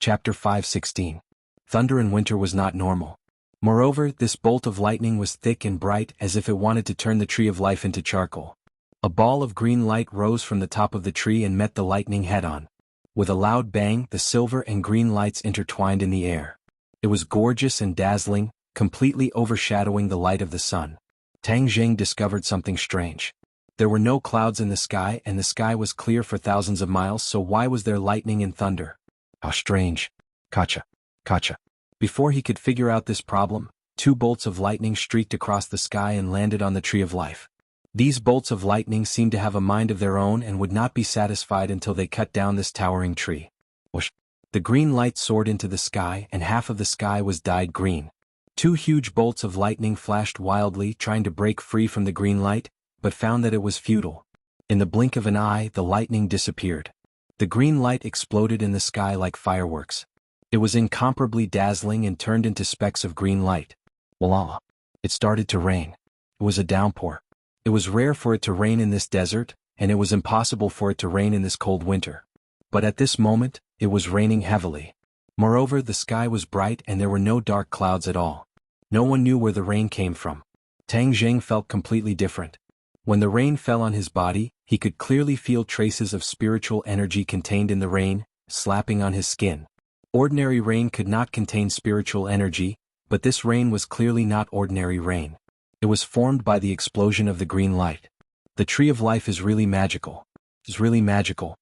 Chapter 5:16. Thunder in winter was not normal. Moreover, this bolt of lightning was thick and bright as if it wanted to turn the tree of life into charcoal. A ball of green light rose from the top of the tree and met the lightning head-on. With a loud bang, the silver and green lights intertwined in the air. It was gorgeous and dazzling, completely overshadowing the light of the sun. Tang Jing discovered something strange. There were no clouds in the sky and the sky was clear for thousands of miles, so why was there lightning and thunder? How strange. Kacha. Kacha. Before he could figure out this problem, two bolts of lightning streaked across the sky and landed on the tree of life. These bolts of lightning seemed to have a mind of their own and would not be satisfied until they cut down this towering tree. Whoosh! The green light soared into the sky and half of the sky was dyed green. Two huge bolts of lightning flashed wildly, trying to break free from the green light, but found that it was futile. In the blink of an eye, the lightning disappeared. The green light exploded in the sky like fireworks. It was incomparably dazzling and turned into specks of green light. Voila! It started to rain. It was a downpour. It was rare for it to rain in this desert, and it was impossible for it to rain in this cold winter. But at this moment, it was raining heavily. Moreover, the sky was bright and there were no dark clouds at all. No one knew where the rain came from. Tang Jing felt completely different. When the rain fell on his body, he could clearly feel traces of spiritual energy contained in the rain, slapping on his skin. Ordinary rain could not contain spiritual energy, but this rain was clearly not ordinary rain. It was formed by the explosion of the green light. The tree of life is really magical. It's really magical.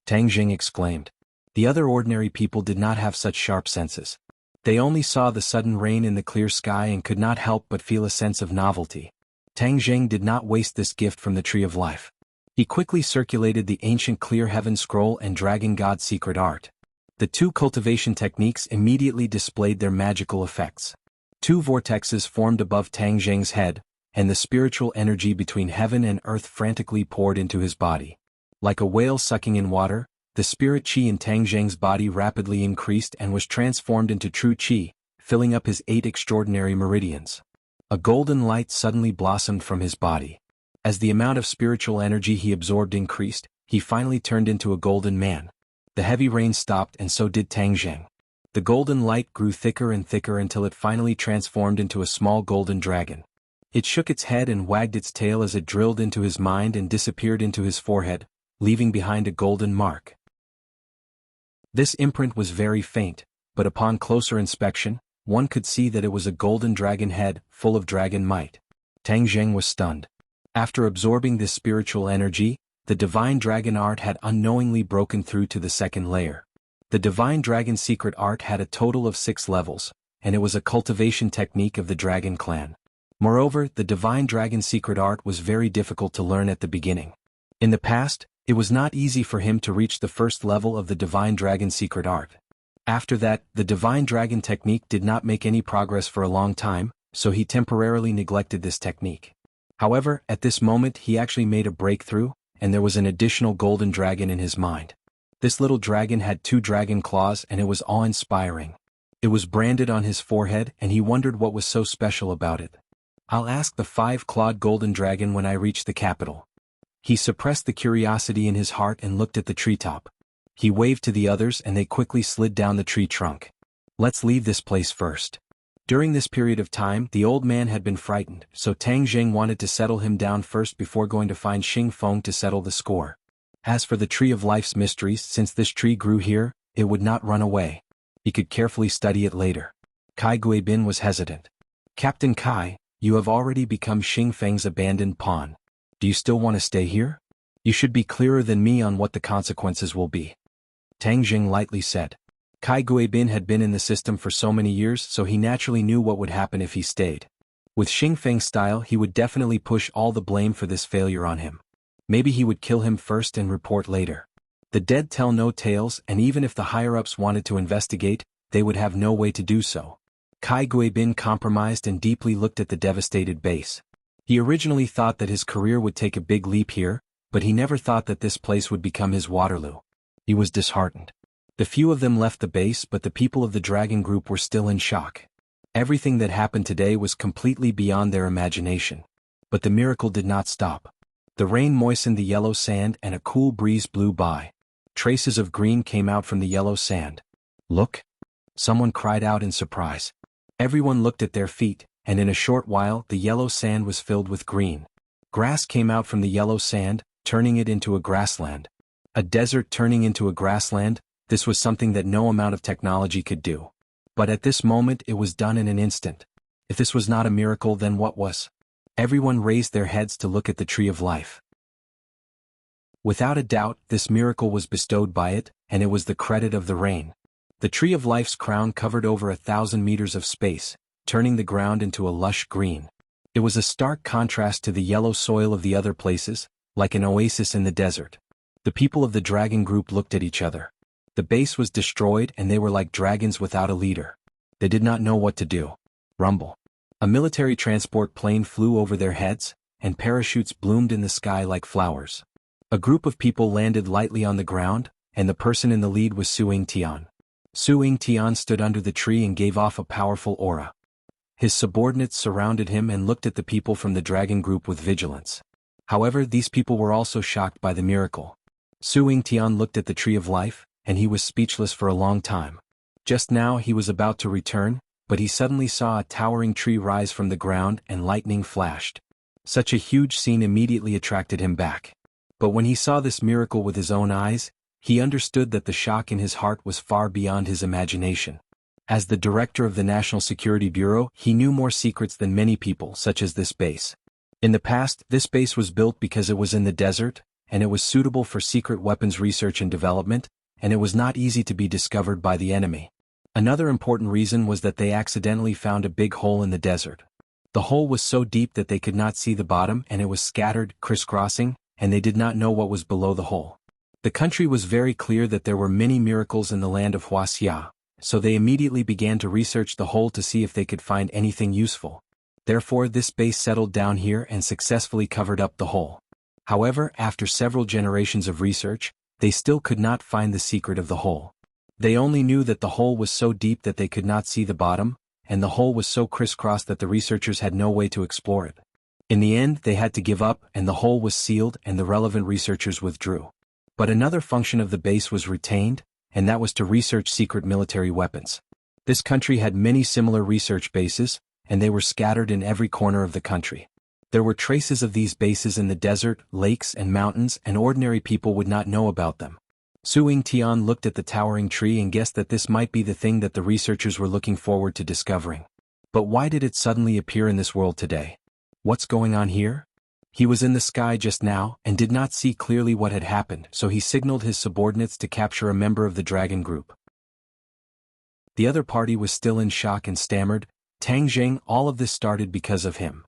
Tang Jing exclaimed. The other ordinary people did not have such sharp senses. They only saw the sudden rain in the clear sky and could not help but feel a sense of novelty. Tang Jing did not waste this gift from the tree of life. He quickly circulated the ancient clear heaven scroll and dragon god secret art. The two cultivation techniques immediately displayed their magical effects. Two vortexes formed above Tang Jing's head, and the spiritual energy between heaven and earth frantically poured into his body. Like a whale sucking in water, the spirit qi in Tang Jing's body rapidly increased and was transformed into true qi, filling up his 8 extraordinary meridians. A golden light suddenly blossomed from his body. As the amount of spiritual energy he absorbed increased, he finally turned into a golden man. The heavy rain stopped and so did Tang Jing. The golden light grew thicker and thicker until it finally transformed into a small golden dragon. It shook its head and wagged its tail as it drilled into his mind and disappeared into his forehead, leaving behind a golden mark. This imprint was very faint, but upon closer inspection, one could see that it was a golden dragon head, full of dragon might. Tang Jing was stunned. After absorbing this spiritual energy, the divine dragon art had unknowingly broken through to the second layer. The divine dragon secret art had a total of 6 levels, and it was a cultivation technique of the dragon clan. Moreover, the divine dragon secret art was very difficult to learn at the beginning. In the past, it was not easy for him to reach the first level of the divine dragon secret art. After that, the divine dragon technique did not make any progress for a long time, so he temporarily neglected this technique. However, at this moment he actually made a breakthrough, and there was an additional golden dragon in his mind. This little dragon had 2 dragon claws and it was awe-inspiring. It was branded on his forehead and he wondered what was so special about it. I'll ask the 5-clawed golden dragon when I reach the capital. He suppressed the curiosity in his heart and looked at the treetop. He waved to the others and they quickly slid down the tree trunk. Let's leave this place first. During this period of time, the old man had been frightened, so Tang Jing wanted to settle him down first before going to find Xing Feng to settle the score. As for the tree of life's mysteries, since this tree grew here, it would not run away. He could carefully study it later. Kai Guibin was hesitant. Captain Kai, you have already become Xing Feng's abandoned pawn. Do you still want to stay here? You should be clearer than me on what the consequences will be. Tang Jing lightly said. Kai Guibin had been in the system for so many years, so he naturally knew what would happen if he stayed. With Xing Feng's style, he would definitely push all the blame for this failure on him. Maybe he would kill him first and report later. The dead tell no tales, and even if the higher-ups wanted to investigate, they would have no way to do so. Kai Guibin compromised and deeply looked at the devastated base. He originally thought that his career would take a big leap here, but he never thought that this place would become his Waterloo. He was disheartened. The few of them left the base, but the people of the Dragon Group were still in shock. Everything that happened today was completely beyond their imagination. But the miracle did not stop. The rain moistened the yellow sand and a cool breeze blew by. Traces of green came out from the yellow sand. Look! Someone cried out in surprise. Everyone looked at their feet, and in a short while the yellow sand was filled with green. Grass came out from the yellow sand, turning it into a grassland. A desert turning into a grassland, this was something that no amount of technology could do. But at this moment it was done in an instant. If this was not a miracle, then what was? Everyone raised their heads to look at the tree of life. Without a doubt, this miracle was bestowed by it, and it was the credit of the rain. The tree of life's crown covered over 1,000 meters of space, turning the ground into a lush green. It was a stark contrast to the yellow soil of the other places, like an oasis in the desert. The people of the dragon group looked at each other. The base was destroyed and they were like dragons without a leader. They did not know what to do. Rumble. A military transport plane flew over their heads, and parachutes bloomed in the sky like flowers. A group of people landed lightly on the ground, and the person in the lead was Su Yingtian. Su Yingtian stood under the tree and gave off a powerful aura. His subordinates surrounded him and looked at the people from the dragon group with vigilance. However, these people were also shocked by the miracle. Su Yingtian looked at the tree of life, and he was speechless for a long time. Just now he was about to return, but he suddenly saw a towering tree rise from the ground and lightning flashed. Such a huge scene immediately attracted him back. But when he saw this miracle with his own eyes, he understood that the shock in his heart was far beyond his imagination. As the director of the National Security Bureau, he knew more secrets than many people, such as this base. In the past, this base was built because it was in the desert, and it was suitable for secret weapons research and development, and it was not easy to be discovered by the enemy. Another important reason was that they accidentally found a big hole in the desert. The hole was so deep that they could not see the bottom, and it was scattered, crisscrossing, and they did not know what was below the hole. The country was very clear that there were many miracles in the land of Wuxia, so they immediately began to research the hole to see if they could find anything useful. Therefore, this base settled down here and successfully covered up the hole. However, after several generations of research, they still could not find the secret of the hole. They only knew that the hole was so deep that they could not see the bottom, and the hole was so crisscrossed that the researchers had no way to explore it. In the end, they had to give up, and the hole was sealed and the relevant researchers withdrew. But another function of the base was retained, and that was to research secret military weapons. This country had many similar research bases, and they were scattered in every corner of the country. There were traces of these bases in the desert, lakes, and mountains, and ordinary people would not know about them. Su Yingtian looked at the towering tree and guessed that this might be the thing that the researchers were looking forward to discovering. But why did it suddenly appear in this world today? What's going on here? He was in the sky just now and did not see clearly what had happened, so he signaled his subordinates to capture a member of the dragon group. The other party was still in shock and stammered, "Tang Zheng, all of this started because of him."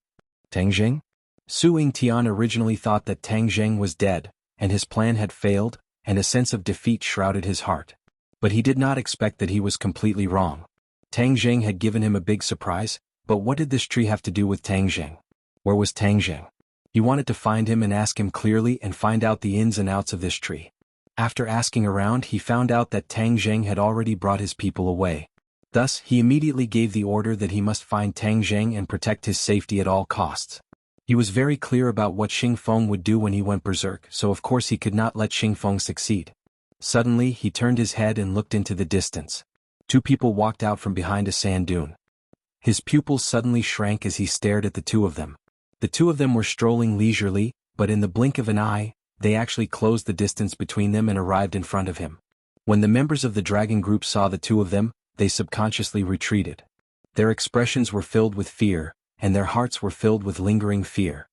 Tang Zheng? Su Yingtian originally thought that Tang Zheng was dead, and his plan had failed, and a sense of defeat shrouded his heart. But he did not expect that he was completely wrong. Tang Zheng had given him a big surprise, but what did this tree have to do with Tang Zheng? Where was Tang Zheng? He wanted to find him and ask him clearly and find out the ins and outs of this tree. After asking around, he found out that Tang Zheng had already brought his people away. Thus, he immediately gave the order that he must find Tang Zheng and protect his safety at all costs. He was very clear about what Xing Feng would do when he went berserk, so of course he could not let Xing Feng succeed. Suddenly, he turned his head and looked into the distance. Two people walked out from behind a sand dune. His pupils suddenly shrank as he stared at the two of them. The two of them were strolling leisurely, but in the blink of an eye, they actually closed the distance between them and arrived in front of him. When the members of the dragon group saw the two of them, they subconsciously retreated. Their expressions were filled with fear, and their hearts were filled with lingering fear.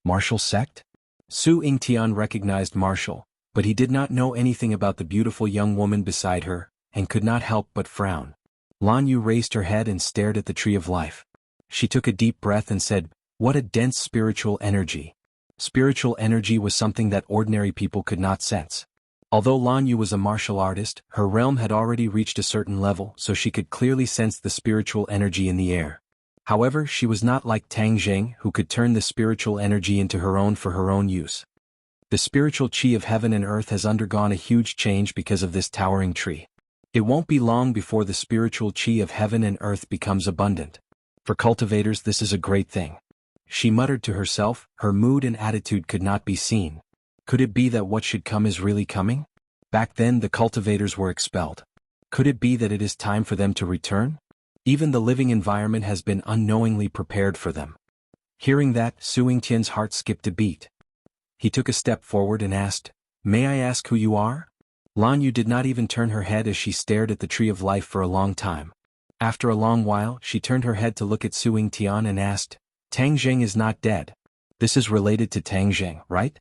Martial sect? Su Yingtian recognized Martial, but he did not know anything about the beautiful young woman beside her, and could not help but frown. Lan Yu raised her head and stared at the tree of life. She took a deep breath and said, "What a dense spiritual energy." Spiritual energy was something that ordinary people could not sense. Although Lan Yu was a martial artist, her realm had already reached a certain level, so she could clearly sense the spiritual energy in the air. However, she was not like Tang Zheng, who could turn the spiritual energy into her own for her own use. The spiritual chi of heaven and earth has undergone a huge change because of this towering tree. It won't be long before the spiritual chi of heaven and earth becomes abundant. For cultivators, this is a great thing. She muttered to herself, her mood and attitude could not be seen. Could it be that what should come is really coming? Back then the cultivators were expelled. Could it be that it is time for them to return? Even the living environment has been unknowingly prepared for them. Hearing that, Su Tian's heart skipped a beat. He took a step forward and asked, "May I ask who you are?" Lan Yu did not even turn her head as she stared at the tree of life for a long time. After a long while, she turned her head to look at Su Tian and asked, "Tang Zheng is not dead. This is related to Tang Zheng, right?"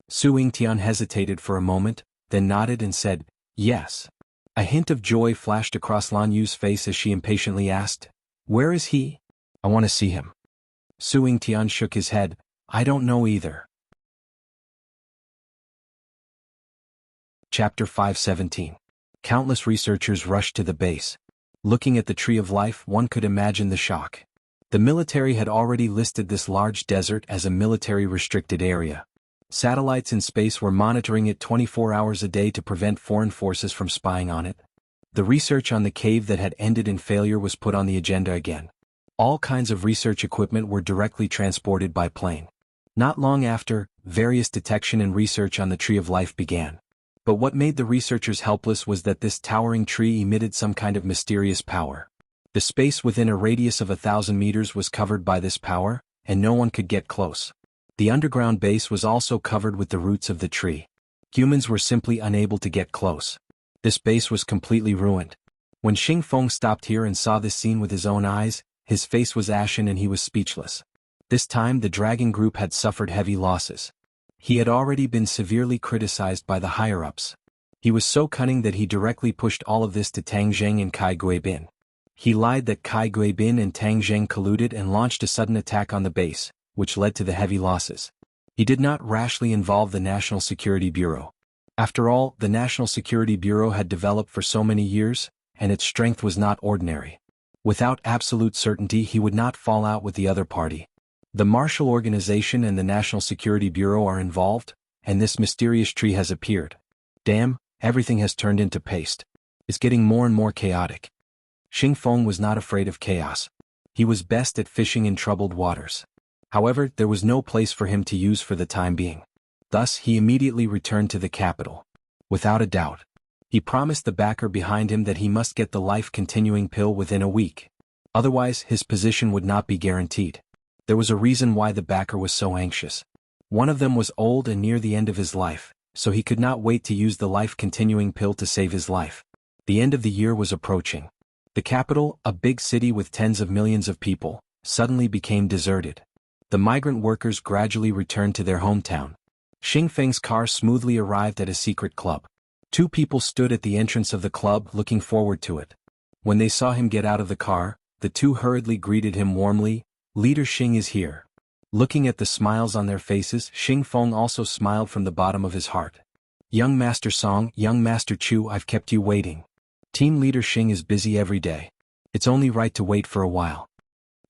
Su Tian hesitated for a moment, then nodded and said, "Yes." A hint of joy flashed across Lan Yu's face as she impatiently asked, "Where is he? I want to see him." Su Tian shook his head, "I don't know either." Chapter 517. Countless researchers rushed to the base. Looking at the Tree of Life, one could imagine the shock. The military had already listed this large desert as a military-restricted area. Satellites in space were monitoring it 24 hours a day to prevent foreign forces from spying on it. The research on the cave that had ended in failure was put on the agenda again. All kinds of research equipment were directly transported by plane. Not long after, various detection and research on the Tree of Life began. But what made the researchers helpless was that this towering tree emitted some kind of mysterious power. The space within a radius of 1,000 meters was covered by this power, and no one could get close. The underground base was also covered with the roots of the tree. Humans were simply unable to get close. This base was completely ruined. When Xing Feng stopped here and saw this scene with his own eyes, his face was ashen and he was speechless. This time the dragon group had suffered heavy losses. He had already been severely criticized by the higher-ups. He was so cunning that he directly pushed all of this to Tang Zheng and Kai Guibin. He lied that Kai Guibin and Tang Zheng colluded and launched a sudden attack on the base, which led to the heavy losses. He did not rashly involve the National Security Bureau. After all, the National Security Bureau had developed for so many years, and its strength was not ordinary. Without absolute certainty, he would not fall out with the other party. The Marshall Organization and the National Security Bureau are involved, and this mysterious tree has appeared. Damn, everything has turned into paste. It's getting more and more chaotic. Xing Feng was not afraid of chaos. He was best at fishing in troubled waters. However, there was no place for him to use for the time being. Thus, he immediately returned to the capital. Without a doubt. He promised the backer behind him that he must get the life-continuing pill within a week. Otherwise, his position would not be guaranteed. There was a reason why the backer was so anxious. One of them was old and near the end of his life, so he could not wait to use the life-continuing pill to save his life. The end of the year was approaching. The capital, a big city with tens of millions of people, suddenly became deserted. The migrant workers gradually returned to their hometown. Xing Feng's car smoothly arrived at a secret club. Two people stood at the entrance of the club looking forward to it. When they saw him get out of the car, the two hurriedly greeted him warmly, "Leader Xing is here." Looking at the smiles on their faces, Xing Feng also smiled from the bottom of his heart. "Young Master Song, young Master Chu, I've kept you waiting. Team Leader Xing is busy every day. It's only right to wait for a while."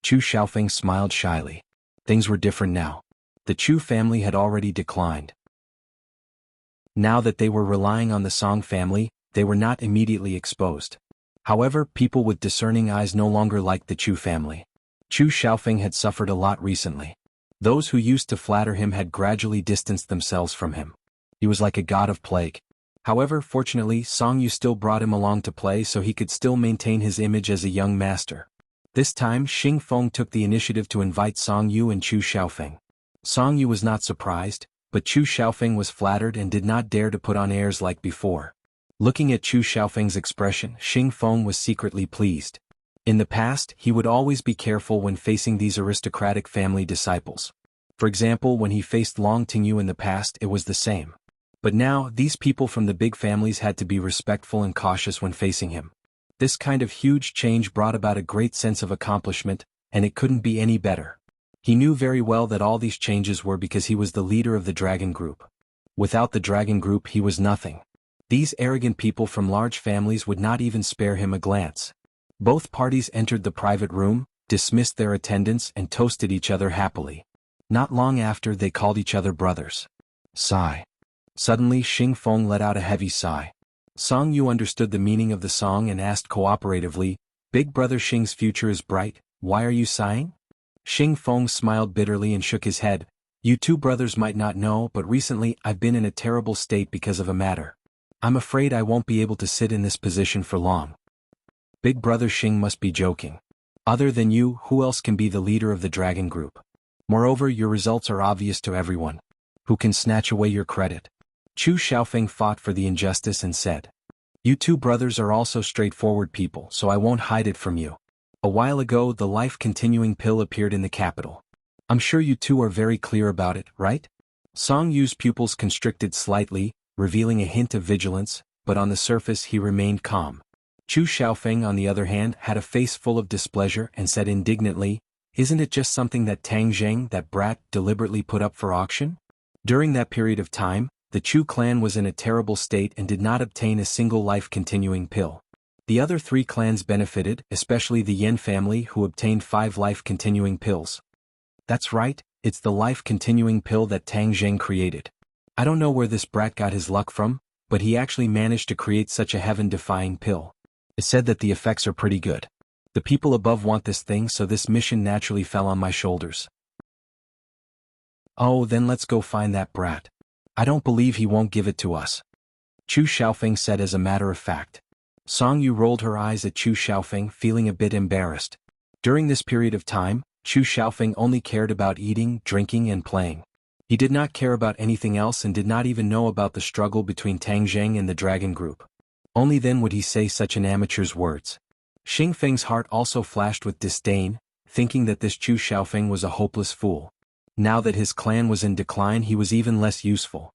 Chu Xiaofeng smiled shyly. Things were different now. The Chu family had already declined. Now that they were relying on the Song family, they were not immediately exposed. However, people with discerning eyes no longer liked the Chu family. Chu Xiaofeng had suffered a lot recently. Those who used to flatter him had gradually distanced themselves from him. He was like a god of plague. However, fortunately, Song Yu still brought him along to play so he could still maintain his image as a young master. This time, Xing Feng took the initiative to invite Song Yu and Chu Xiaofeng. Song Yu was not surprised, but Chu Xiaofeng was flattered and did not dare to put on airs like before. Looking at Chu Xiaofeng's expression, Xing Feng was secretly pleased. In the past, he would always be careful when facing these aristocratic family disciples. For example, when he faced Long Tingyu in the past, it was the same. But now, these people from the big families had to be respectful and cautious when facing him. This kind of huge change brought about a great sense of accomplishment, and it couldn't be any better. He knew very well that all these changes were because he was the leader of the Dragon Group. Without the Dragon Group, he was nothing. These arrogant people from large families would not even spare him a glance. Both parties entered the private room, dismissed their attendants and toasted each other happily. Not long after, they called each other brothers. Sigh. Suddenly, Xing Feng let out a heavy sigh. Song Yu understood the meaning of the song and asked cooperatively, "Big brother Xing's future is bright, why are you sighing?" Xing Feng smiled bitterly and shook his head. "You two brothers might not know, but recently I've been in a terrible state because of a matter. I'm afraid I won't be able to sit in this position for long. Big Brother Xing must be joking. Other than you, who else can be the leader of the dragon group? Moreover, your results are obvious to everyone. Who can snatch away your credit? Chu Xiaofeng fought for the injustice and said, "You two brothers are also straightforward people, so I won't hide it from you. A while ago, the life-continuing pill appeared in the capital. I'm sure you two are very clear about it, right?" Song Yu's pupils constricted slightly, revealing a hint of vigilance, but on the surface he remained calm. Chu Xiaofeng, on the other hand, had a face full of displeasure and said indignantly, "Isn't it just something that Tang Zheng, that brat, deliberately put up for auction?" During that period of time, the Chu clan was in a terrible state and did not obtain a single life-continuing pill. The other 3 clans benefited, especially the Yen family, who obtained 5 life-continuing pills. That's right, it's the life-continuing pill that Tang Zheng created. I don't know where this brat got his luck from, but he actually managed to create such a heaven-defying pill. It's said that the effects are pretty good. The people above want this thing, so this mission naturally fell on my shoulders. Oh, then let's go find that brat. I don't believe he won't give it to us. Chu Xiaofeng said as a matter of fact. Song Yu rolled her eyes at Chu Xiaofeng, feeling a bit embarrassed. During this period of time, Chu Xiaofeng only cared about eating, drinking and playing. He did not care about anything else and did not even know about the struggle between Tang Zheng and the dragon group. Only then would he say such an amateur's words. Xing Feng's heart also flashed with disdain, thinking that this Chu Xiaofeng was a hopeless fool. Now that his clan was in decline, he was even less useful.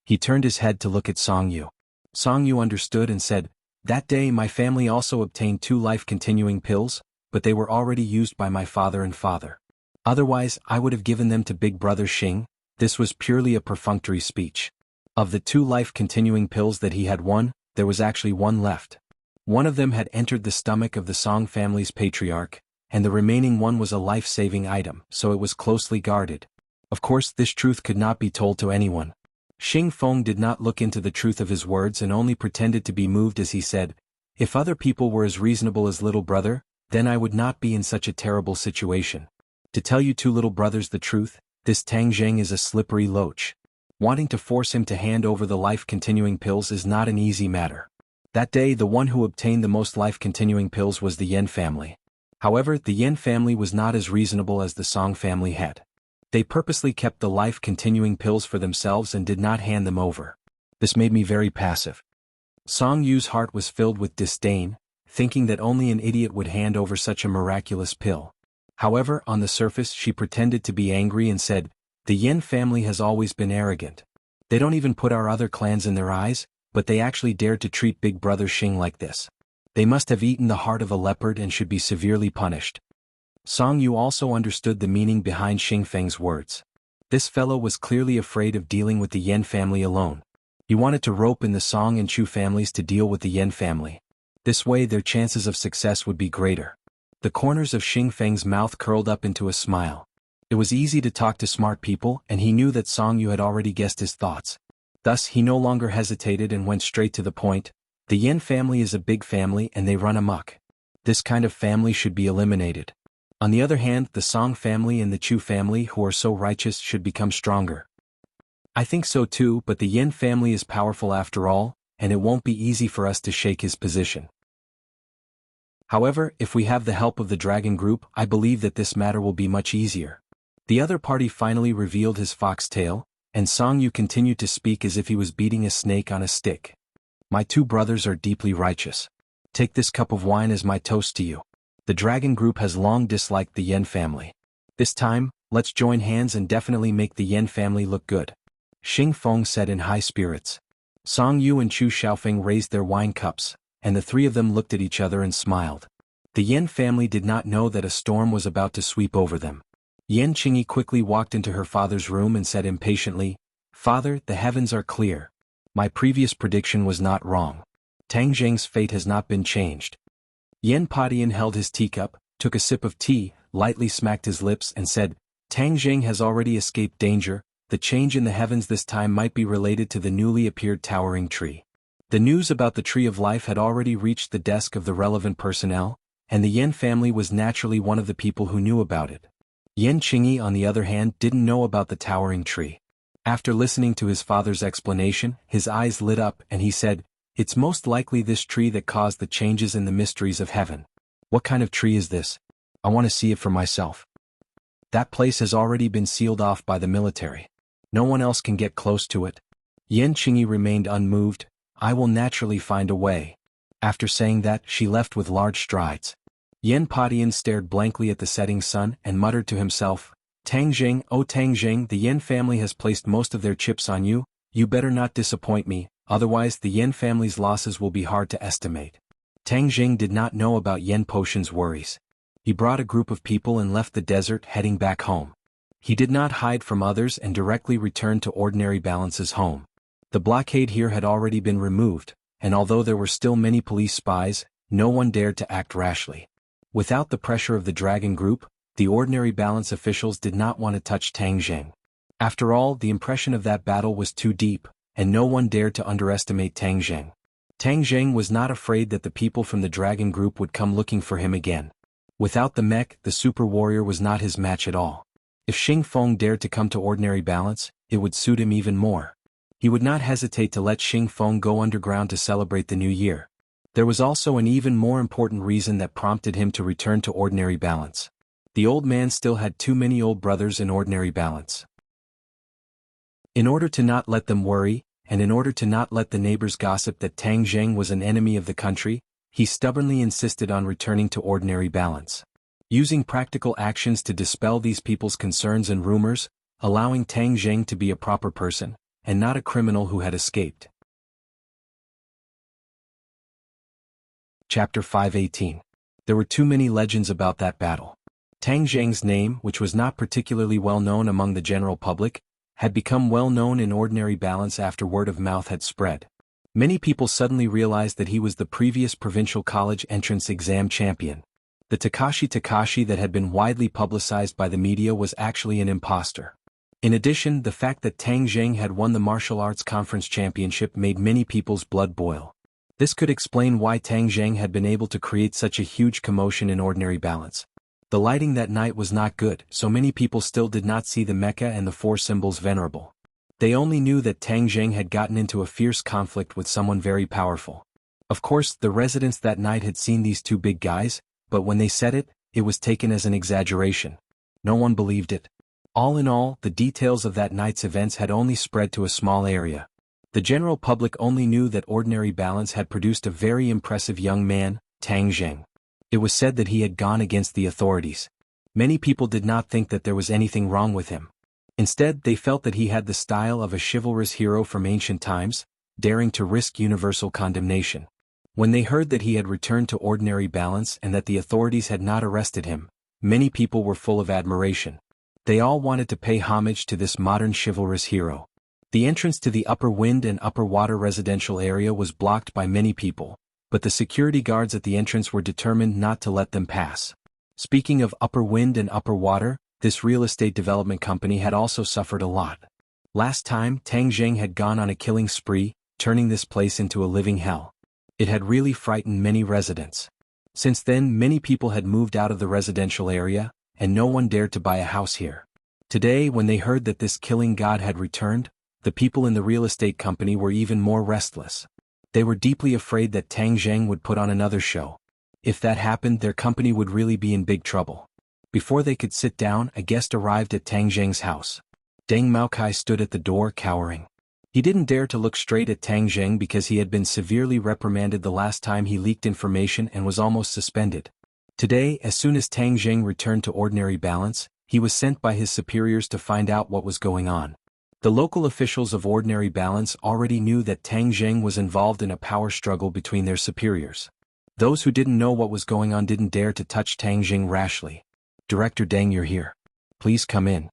He turned his head to look at Song Yu. Song Yu understood and said, "That day my family also obtained 2 life-continuing pills, but they were already used by my father and father. Otherwise, I would have given them to Big Brother Xing." This was purely a perfunctory speech. Of the 2 life-continuing pills that he had won, there was actually 1 left. One of them had entered the stomach of the Song family's patriarch, and the remaining one was a life-saving item, so it was closely guarded. Of course, this truth could not be told to anyone. Xing Feng did not look into the truth of his words and only pretended to be moved as he said, "If other people were as reasonable as little brother, then I would not be in such a terrible situation. To tell you 2 little brothers the truth, this Tang Zheng is a slippery loach. Wanting to force him to hand over the life-continuing pills is not an easy matter." That day the one who obtained the most life-continuing pills was the Yen family. However, the Yen family was not as reasonable as the Song family had. They purposely kept the life-continuing pills for themselves and did not hand them over. This made me very passive. Song Yu's heart was filled with disdain, thinking that only an idiot would hand over such a miraculous pill. However, on the surface she pretended to be angry and said, "The Yen family has always been arrogant. They don't even put our other clans in their eyes, but they actually dared to treat Big Brother Xing like this. They must have eaten the heart of a leopard and should be severely punished." Song Yu also understood the meaning behind Xing Feng's words. This fellow was clearly afraid of dealing with the Yen family alone. He wanted to rope in the Song and Chu families to deal with the Yen family. This way their chances of success would be greater. The corners of Xing Feng's mouth curled up into a smile. It was easy to talk to smart people, and he knew that Song Yu had already guessed his thoughts. Thus he no longer hesitated and went straight to the point. The Yen family is a big family and they run amok. This kind of family should be eliminated. On the other hand, the Song family and the Chu family, who are so righteous, should become stronger. I think so too, but the Yen family is powerful after all, and it won't be easy for us to shake his position. However, if we have the help of the dragon group, I believe that this matter will be much easier. The other party finally revealed his foxtail, and Song Yu continued to speak as if he was beating a snake on a stick. "My 2 brothers are deeply righteous. Take this cup of wine as my toast to you. The dragon group has long disliked the Yen family. This time, let's join hands and definitely make the Yen family look good." Xing Feng said in high spirits. Song Yu and Chu Xiaofeng raised their wine cups, and the 3 of them looked at each other and smiled. The Yen family did not know that a storm was about to sweep over them. Yen Qingyi quickly walked into her father's room and said impatiently, "Father, the heavens are clear. My previous prediction was not wrong. Tang Zheng's fate has not been changed." Yen Padian held his teacup, took a sip of tea, lightly smacked his lips and said, "Tang Zheng has already escaped danger. The change in the heavens this time might be related to the newly appeared towering tree." The news about the Tree of Life had already reached the desk of the relevant personnel, and the Yen family was naturally one of the people who knew about it. Yen Qingyi, on the other hand, didn't know about the towering tree. After listening to his father's explanation, his eyes lit up and he said, "It's most likely this tree that caused the changes in the mysteries of heaven." "What kind of tree is this? I want to see it for myself." "That place has already been sealed off by the military. No one else can get close to it." Yan Qingyi remained unmoved. "I will naturally find a way." After saying that, she left with large strides. Yan Padian stared blankly at the setting sun and muttered to himself, "Tang Jing, oh Tang Jing, the Yan family has placed most of their chips on you. You better not disappoint me, otherwise the Yan family's losses will be hard to estimate." Tang Jing did not know about Yan Potion's worries. He brought a group of people and left the desert, heading back home. He did not hide from others and directly returned to Ordinary Balance's home. The blockade here had already been removed, and although there were still many police spies, no one dared to act rashly. Without the pressure of the Dragon Group, the Ordinary Balance officials did not want to touch Tang Jing. After all, the impression of that battle was too deep, and no one dared to underestimate Tang Jing. Tang Jing was not afraid that the people from the Dragon Group would come looking for him again. Without the mech, the super warrior was not his match at all. If Xing Feng dared to come to Ordinary Balance, it would suit him even more. He would not hesitate to let Xing Feng go underground to celebrate the new year. There was also an even more important reason that prompted him to return to Ordinary Balance. The old man still had too many old brothers in Ordinary Balance. In order to not let them worry, and in order to not let the neighbors gossip that Tang Jing was an enemy of the country, he stubbornly insisted on returning to Ordinary Balance. Using practical actions to dispel these people's concerns and rumors, allowing Tang Jing to be a proper person, and not a criminal who had escaped. Chapter 518. There were too many legends about that battle. Tang Jing's name, which was not particularly well known among the general public, had become well known in Ordinary Balance after word of mouth had spread. Many people suddenly realized that he was the previous provincial college entrance exam champion. The Takashi that had been widely publicized by the media was actually an imposter. In addition, the fact that Tang Jing had won the martial arts conference championship made many people's blood boil. This could explain why Tang Jing had been able to create such a huge commotion in Ordinary Balance. The lighting that night was not good, so many people still did not see the mecha and the four symbols venerable. They only knew that Tang Jing had gotten into a fierce conflict with someone very powerful. Of course, the residents that night had seen these two big guys, but when they said it, it was taken as an exaggeration. No one believed it. All in all, the details of that night's events had only spread to a small area. The general public only knew that Ordinary Balance had produced a very impressive young man, Tang Jing. It was said that he had gone against the authorities. Many people did not think that there was anything wrong with him. Instead, they felt that he had the style of a chivalrous hero from ancient times, daring to risk universal condemnation. When they heard that he had returned to Ordinary Balance and that the authorities had not arrested him, many people were full of admiration. They all wanted to pay homage to this modern chivalrous hero. The entrance to the Upper Wind and Upper Water residential area was blocked by many people, but the security guards at the entrance were determined not to let them pass. Speaking of Upper Wind and Upper Water, this real estate development company had also suffered a lot. Last time, Tang Jing had gone on a killing spree, turning this place into a living hell. It had really frightened many residents. Since then, many people had moved out of the residential area, and no one dared to buy a house here. Today, when they heard that this killing god had returned, the people in the real estate company were even more restless. They were deeply afraid that Tang Jing would put on another show. If that happened, their company would really be in big trouble. Before they could sit down, a guest arrived at Tang Jing's house. Deng Maokai stood at the door, cowering. He didn't dare to look straight at Tang Jing because he had been severely reprimanded the last time he leaked information and was almost suspended. Today, as soon as Tang Jing returned to Ordinary Balance, he was sent by his superiors to find out what was going on. The local officials of Ordinary Balance already knew that Tang Jing was involved in a power struggle between their superiors. Those who didn't know what was going on didn't dare to touch Tang Jing rashly. "Director Deng, you're here. Please come in."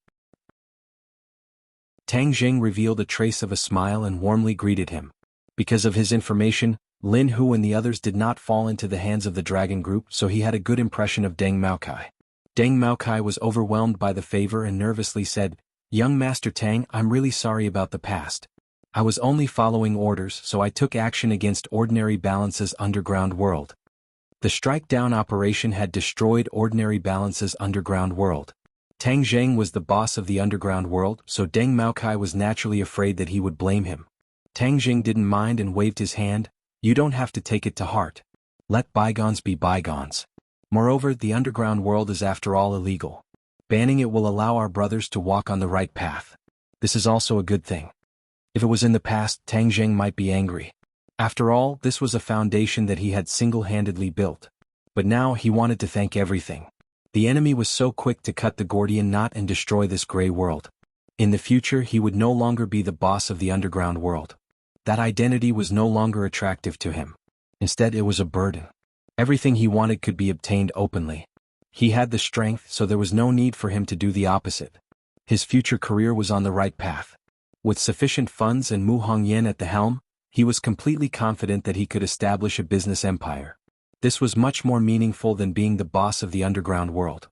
Tang Jing revealed a trace of a smile and warmly greeted him. Because of his information, Lin Hu and the others did not fall into the hands of the Dragon Group, so he had a good impression of Deng Maokai. Deng Maokai was overwhelmed by the favor and nervously said, "Young Master Tang, I'm really sorry about the past. I was only following orders, so I took action against Ordinary Balance's underground world." The strike-down operation had destroyed Ordinary Balance's underground world. Tang Zheng was the boss of the underground world, so Deng Maokai was naturally afraid that he would blame him. Tang Zheng didn't mind and waved his hand. You don't have to take it to heart. Let bygones be bygones. Moreover, the underground world is after all illegal. Banning it will allow our brothers to walk on the right path. This is also a good thing. If it was in the past, Tang Zheng might be angry. After all, this was a foundation that he had single-handedly built. But now he wanted to thank everything. The enemy was so quick to cut the Gordian knot and destroy this gray world. In the future he would no longer be the boss of the underground world. That identity was no longer attractive to him. Instead it was a burden. Everything he wanted could be obtained openly. He had the strength, so there was no need for him to do the opposite. His future career was on the right path. With sufficient funds and Mu Hongyan at the helm, he was completely confident that he could establish a business empire. This was much more meaningful than being the boss of the underground world.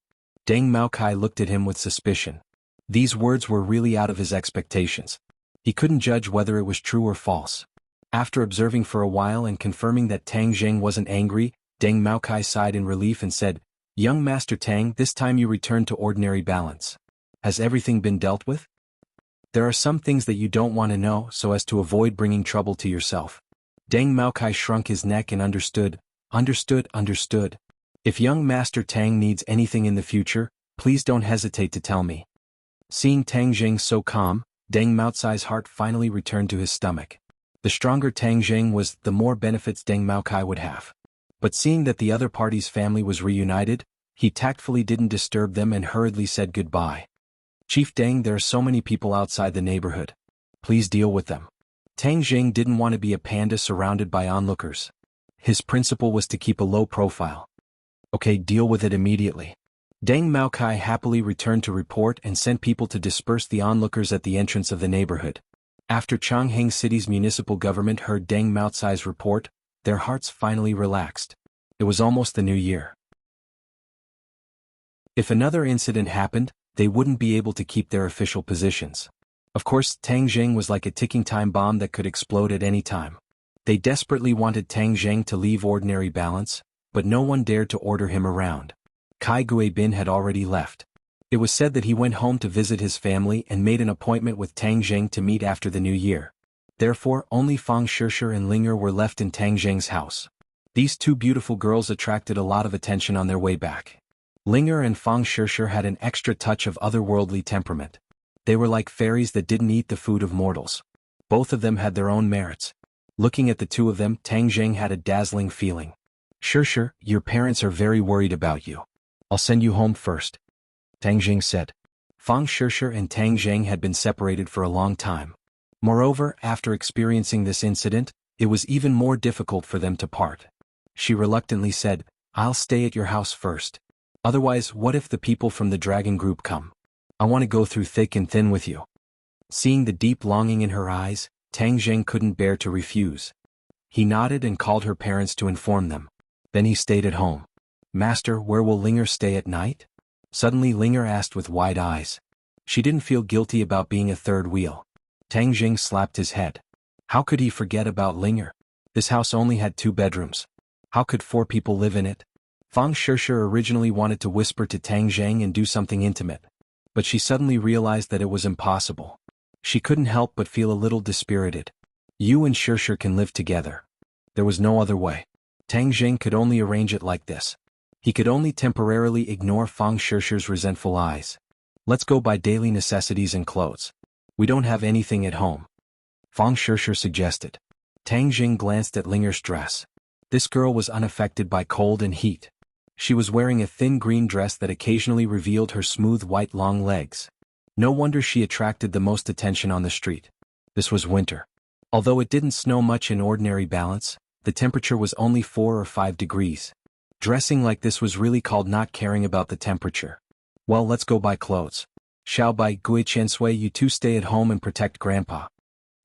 Deng Maokai looked at him with suspicion. These words were really out of his expectations. He couldn't judge whether it was true or false. After observing for a while and confirming that Tang Zheng wasn't angry, Deng Maokai sighed in relief and said, "Young Master Tang, this time you return to ordinary balance. Has everything been dealt with? There are some things that you don't want to know so as to avoid bringing trouble to yourself." Deng Maokai shrunk his neck and understood. Understood. If young Master Tang needs anything in the future, please don't hesitate to tell me. Seeing Tang Zheng so calm, Deng Maokai's heart finally returned to his stomach. The stronger Tang Zheng was, the more benefits Deng Maokai would have. But seeing that the other party's family was reunited, he tactfully didn't disturb them and hurriedly said goodbye. "Chief Deng, there are so many people outside the neighborhood. Please deal with them." Tang Zheng didn't want to be a panda surrounded by onlookers. His principle was to keep a low profile. "Okay, deal with it immediately." Deng Maokai happily returned to report and sent people to disperse the onlookers at the entrance of the neighborhood. After Changheng City's municipal government heard Deng Maokai's report, their hearts finally relaxed. It was almost the new year. If another incident happened, they wouldn't be able to keep their official positions. Of course, Tang Zheng was like a ticking time bomb that could explode at any time. They desperately wanted Tang Zheng to leave ordinary balance, but no one dared to order him around. Kai Guibin had already left. It was said that he went home to visit his family and made an appointment with Tang Zheng to meet after the new year. Therefore, only Fang Shishir and Linger were left in Tang Zheng's house. These two beautiful girls attracted a lot of attention on their way back. Linger and Fang Shishir had an extra touch of otherworldly temperament. They were like fairies that didn't eat the food of mortals. Both of them had their own merits. Looking at the two of them, Tang Zheng had a dazzling feeling. "Shishir, your parents are very worried about you. I'll send you home first," Tang Zheng said. Fang Shishir and Tang Zheng had been separated for a long time. Moreover, after experiencing this incident, it was even more difficult for them to part. She reluctantly said, "I'll stay at your house first. Otherwise, what if the people from the dragon group come? I want to go through thick and thin with you." Seeing the deep longing in her eyes, Tang Zheng couldn't bear to refuse. He nodded and called her parents to inform them. Then he stayed at home. "Master, where will Linger stay at night?" Suddenly Linger asked with wide eyes. She didn't feel guilty about being a third wheel. Tang Zheng slapped his head. How could he forget about Linger? This house only had 2 bedrooms. How could 4 people live in it? Fang Shishir originally wanted to whisper to Tang Zheng and do something intimate. But she suddenly realized that it was impossible. She couldn't help but feel a little dispirited. "You and Shishir can live together." There was no other way. Tang Zheng could only arrange it like this. He could only temporarily ignore Fang Shishir's resentful eyes. "Let's go buy daily necessities and clothes. We don't have anything at home," Fang Shishir suggested. Tang Zheng glanced at Linger's dress. This girl was unaffected by cold and heat. She was wearing a thin green dress that occasionally revealed her smooth white long legs. No wonder she attracted the most attention on the street. This was winter. Although it didn't snow much in ordinary balance, the temperature was only 4 or 5 degrees. Dressing like this was really called not caring about the temperature. "Well, let's go buy clothes. Xiaobai, Gui Chensui, you two stay at home and protect Grandpa."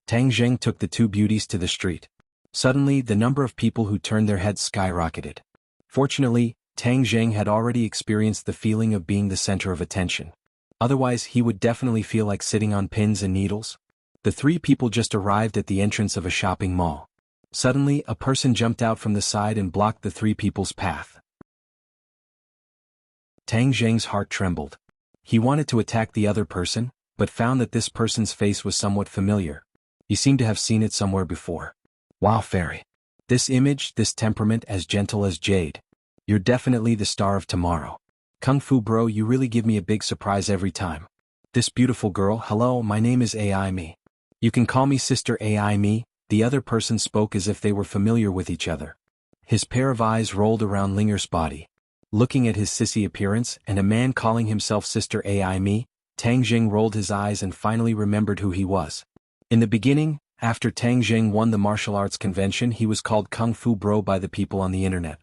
Tang Zheng took the 2 beauties to the street. Suddenly, the number of people who turned their heads skyrocketed. Fortunately, Tang Zheng had already experienced the feeling of being the center of attention. Otherwise, he would definitely feel like sitting on pins and needles. The 3 people just arrived at the entrance of a shopping mall. Suddenly, a person jumped out from the side and blocked the 3 people's path. Tang Zheng's heart trembled. He wanted to attack the other person, but found that this person's face was somewhat familiar. He seemed to have seen it somewhere before. Wow, fairy. This image, this temperament as gentle as jade. You're definitely the star of tomorrow. Kung Fu bro, you really give me a big surprise every time. This beautiful girl, hello, my name is AI Me. You can call me Sister AI Me. The other person spoke as if they were familiar with each other. His pair of eyes rolled around Linger's body. Looking at his sissy appearance and a man calling himself Sister AI Me, Tang Jing rolled his eyes and finally remembered who he was. In the beginning, after Tang Jing won the martial arts convention, he was called Kung Fu Bro by the people on the internet.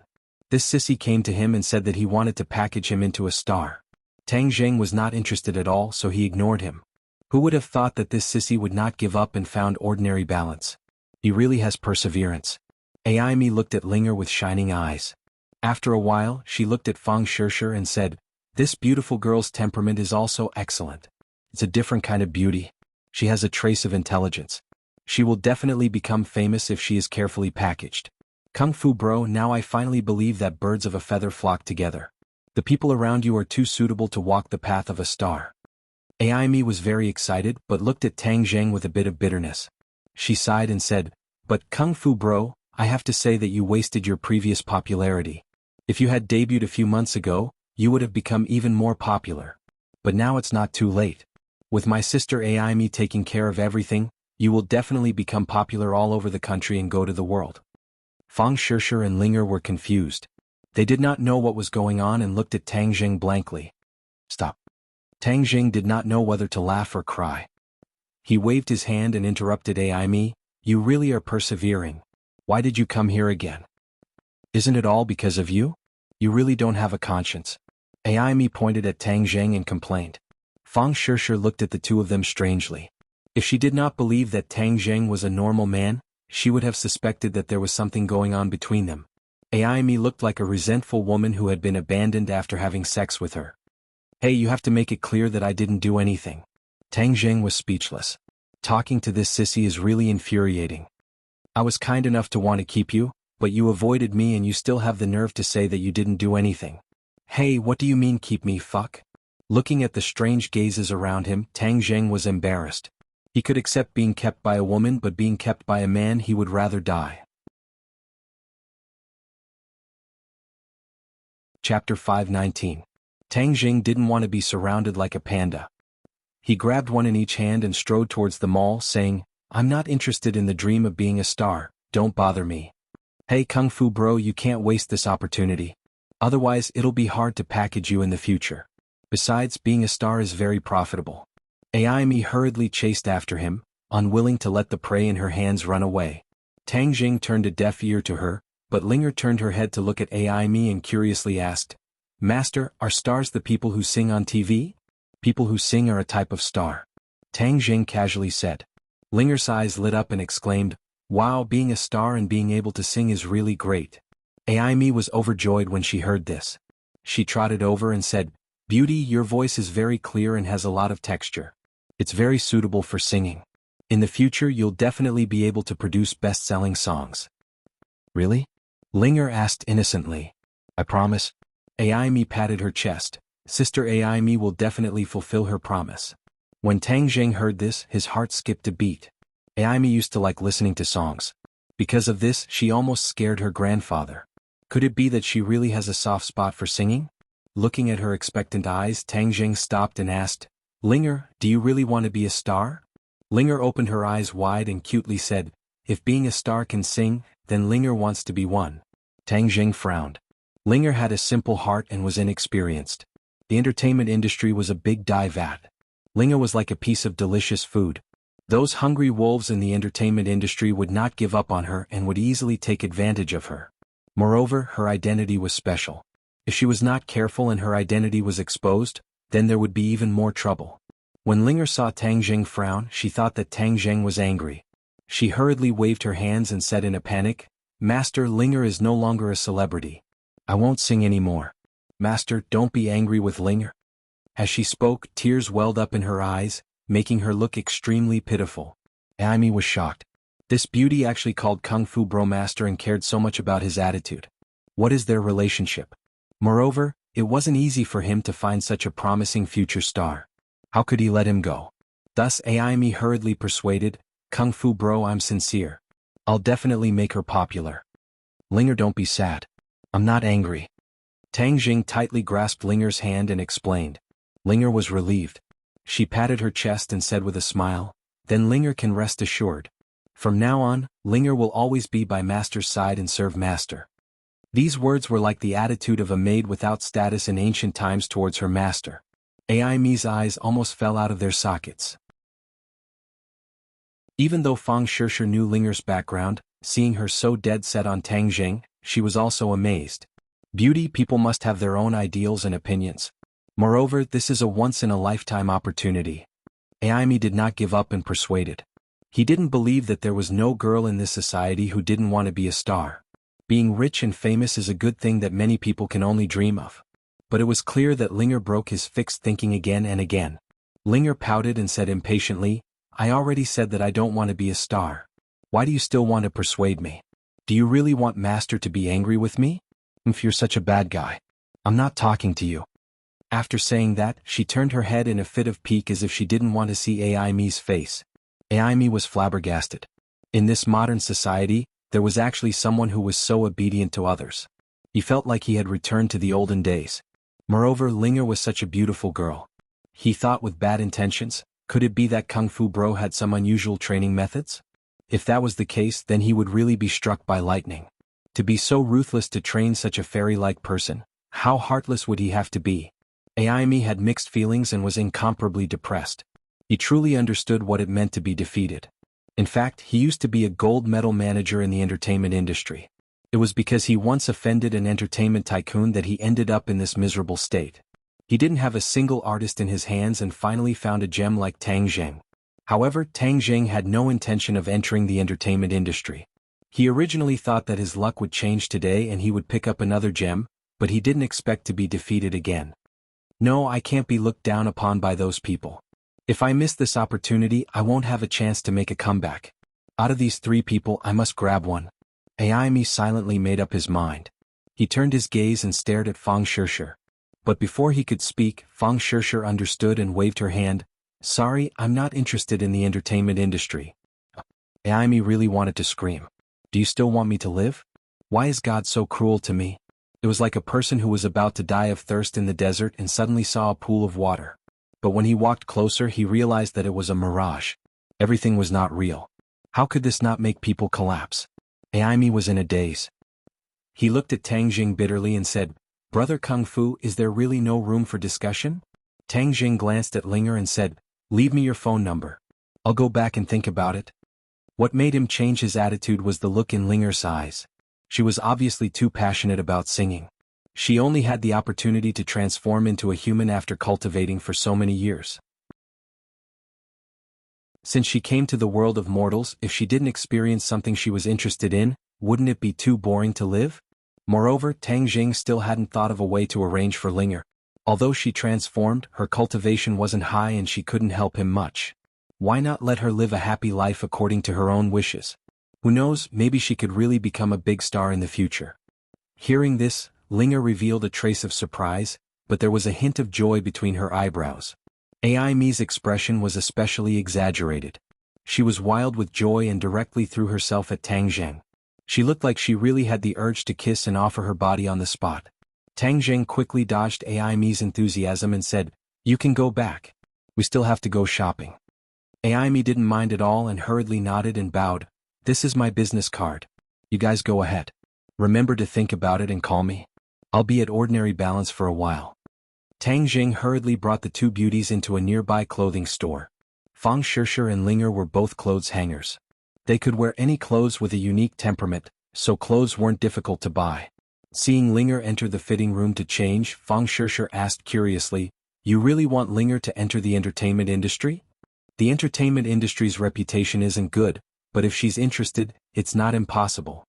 This sissy came to him and said that he wanted to package him into a star. Tang Jing was not interested at all, so he ignored him. Who would have thought that this sissy would not give up and found ordinary balance? He really has perseverance. AI Me looked at Linger with shining eyes. After a while, she looked at Fang Shishir and said, "This beautiful girl's temperament is also excellent. It's a different kind of beauty. She has a trace of intelligence. She will definitely become famous if she is carefully packaged. Kung Fu bro, now I finally believe that birds of a feather flock together. The people around you are too suitable to walk the path of a star." AI Me was very excited but looked at Tang Zheng with a bit of bitterness. She sighed and said, "But Kung Fu bro, I have to say that you wasted your previous popularity. If you had debuted a few months ago, you would have become even more popular. But now it's not too late. With my sister AI Me taking care of everything, you will definitely become popular all over the country and go to the world." Fang Shishir and Linger were confused. They did not know what was going on and looked at Tang Jing blankly. "Stop." Tang Jing did not know whether to laugh or cry. He waved his hand and interrupted AI Me, "You really are persevering. Why did you come here again? Isn't it all because of you? You really don't have a conscience." AI Me pointed at Tang Jing and complained. Fang Shishir looked at the two of them strangely. If she did not believe that Tang Jing was a normal man, she would have suspected that there was something going on between them. AI Me looked like a resentful woman who had been abandoned after having sex with her. "Hey, you have to make it clear that I didn't do anything." Tang Jing was speechless. Talking to this sissy is really infuriating. "I was kind enough to want to keep you, but you avoided me and you still have the nerve to say that you didn't do anything. Hey, what do you mean keep me, fuck?" Looking at the strange gazes around him, Tang Zheng was embarrassed. He could accept being kept by a woman, but being kept by a man he would rather die. Chapter 519. Tang Jing didn't want to be surrounded like a panda. He grabbed one in each hand and strode towards the mall, saying, "I'm not interested in the dream of being a star, don't bother me. Hey Kung Fu bro, you can't waste this opportunity. Otherwise it'll be hard to package you in the future. Besides, being a star is very profitable." AI Me hurriedly chased after him, unwilling to let the prey in her hands run away. Tang Jing turned a deaf ear to her, but Linger turned her head to look at AI Me and curiously asked, "Master, are stars the people who sing on TV? People who sing are a type of star." Tang Jing casually said. Linger's eyes lit up and exclaimed, "Wow, being a star and being able to sing is really great." AI Me was overjoyed when she heard this. She trotted over and said, "Beauty, your voice is very clear and has a lot of texture. It's very suitable for singing. In the future you'll definitely be able to produce best-selling songs." "Really?" Linger asked innocently. "I promise." AI Me patted her chest. Sister AI Me will definitely fulfill her promise. When Tang Jing heard this, his heart skipped a beat. AI Me used to like listening to songs. Because of this, she almost scared her grandfather. Could it be that she really has a soft spot for singing? Looking at her expectant eyes, Tang Jing stopped and asked, "Linger, do you really want to be a star?" Linger opened her eyes wide and cutely said, "If being a star can sing, then Linger wants to be one." Tang Jing frowned. Linger had a simple heart and was inexperienced. The entertainment industry was a big dye vat. Linger was like a piece of delicious food. Those hungry wolves in the entertainment industry would not give up on her and would easily take advantage of her. Moreover, her identity was special. If she was not careful and her identity was exposed, then there would be even more trouble. When Linger saw Tang Jing frown, she thought that Tang Jing was angry. She hurriedly waved her hands and said in a panic, "Master, Linger is no longer a celebrity. I won't sing anymore. Master, don't be angry with Linger." As she spoke, tears welled up in her eyes, making her look extremely pitiful. Amy was shocked. This beauty actually called Kung Fu Bro Master and cared so much about his attitude. What is their relationship? Moreover, It wasn't easy for him to find such a promising future star. How could he let him go? Thus Aimi hurriedly persuaded, "Kung Fu bro, I'm sincere. I'll definitely make her popular." "Linger, don't be sad. I'm not angry." Tang Jing tightly grasped Linger's hand and explained. Linger was relieved. She patted her chest and said with a smile, "Then Linger can rest assured. From now on, Linger will always be by Master's side and serve Master." These words were like the attitude of a maid without status in ancient times towards her master. Aimi's eyes almost fell out of their sockets. Even though Fang Shishir knew Linger's background, seeing her so dead set on Tang Jing, she was also amazed. Beauty people must have their own ideals and opinions. Moreover, this is a once-in-a-lifetime opportunity. Aimi did not give up and persuaded. He didn't believe that there was no girl in this society who didn't want to be a star. Being rich and famous is a good thing that many people can only dream of. But it was clear that Linger broke his fixed thinking again and again. Linger pouted and said impatiently, "I already said that I don't want to be a star. Why do you still want to persuade me? Do you really want Master to be angry with me? If you're such a bad guy. I'm not talking to you." After saying that, she turned her head in a fit of pique as if she didn't want to see Aimi's face. Aimi was flabbergasted. In this modern society, there was actually someone who was so obedient to others. He felt like he had returned to the olden days. Moreover, Linger was such a beautiful girl. He thought with bad intentions, could it be that Kung Fu Bro had some unusual training methods? If that was the case, then he would really be struck by lightning. To be so ruthless to train such a fairy-like person, how heartless would he have to be? Aimi had mixed feelings and was incomparably depressed. He truly understood what it meant to be defeated. In fact, he used to be a gold medal manager in the entertainment industry. It was because he once offended an entertainment tycoon that he ended up in this miserable state. He didn't have a single artist in his hands and finally found a gem like Tang Jing. However, Tang Jing had no intention of entering the entertainment industry. He originally thought that his luck would change today and he would pick up another gem, but he didn't expect to be defeated again. "No, I can't be looked down upon by those people. If I miss this opportunity, I won't have a chance to make a comeback. Out of these three people, I must grab one." Aimi silently made up his mind. He turned his gaze and stared at Fang Shishir. But before he could speak, Fang Shishir understood and waved her hand. "Sorry, I'm not interested in the entertainment industry." Aimi really wanted to scream. "Do you still want me to live? Why is God so cruel to me?" It was like a person who was about to die of thirst in the desert and suddenly saw a pool of water. But when he walked closer, he realized that it was a mirage. Everything was not real. How could this not make people collapse? Aimi was in a daze. He looked at Tang Jing bitterly and said, "Brother Kung Fu, is there really no room for discussion?" Tang Jing glanced at Linger and said, "Leave me your phone number. I'll go back and think about it." What made him change his attitude was the look in Linger's eyes. She was obviously too passionate about singing. She only had the opportunity to transform into a human after cultivating for so many years. Since she came to the world of mortals, if she didn't experience something she was interested in, wouldn't it be too boring to live? Moreover, Tang Jing still hadn't thought of a way to arrange for Linger. Although she transformed, her cultivation wasn't high and she couldn't help him much. Why not let her live a happy life according to her own wishes? Who knows, maybe she could really become a big star in the future. Hearing this, Linger revealed a trace of surprise, but there was a hint of joy between her eyebrows. Aimi's expression was especially exaggerated. She was wild with joy and directly threw herself at Tang Jing. She looked like she really had the urge to kiss and offer her body on the spot. Tang Jing quickly dodged Aimi's enthusiasm and said, "You can go back. We still have to go shopping." Aimi didn't mind at all and hurriedly nodded and bowed. "This is my business card. You guys go ahead. Remember to think about it and call me. I'll be at ordinary balance for a while." Tang Jing hurriedly brought the two beauties into a nearby clothing store. Fang Shishir and Linger were both clothes hangers. They could wear any clothes with a unique temperament, so clothes weren't difficult to buy. Seeing Linger enter the fitting room to change, Fang Shishir asked curiously, "You really want Linger to enter the entertainment industry?" "The entertainment industry's reputation isn't good, but if she's interested, it's not impossible."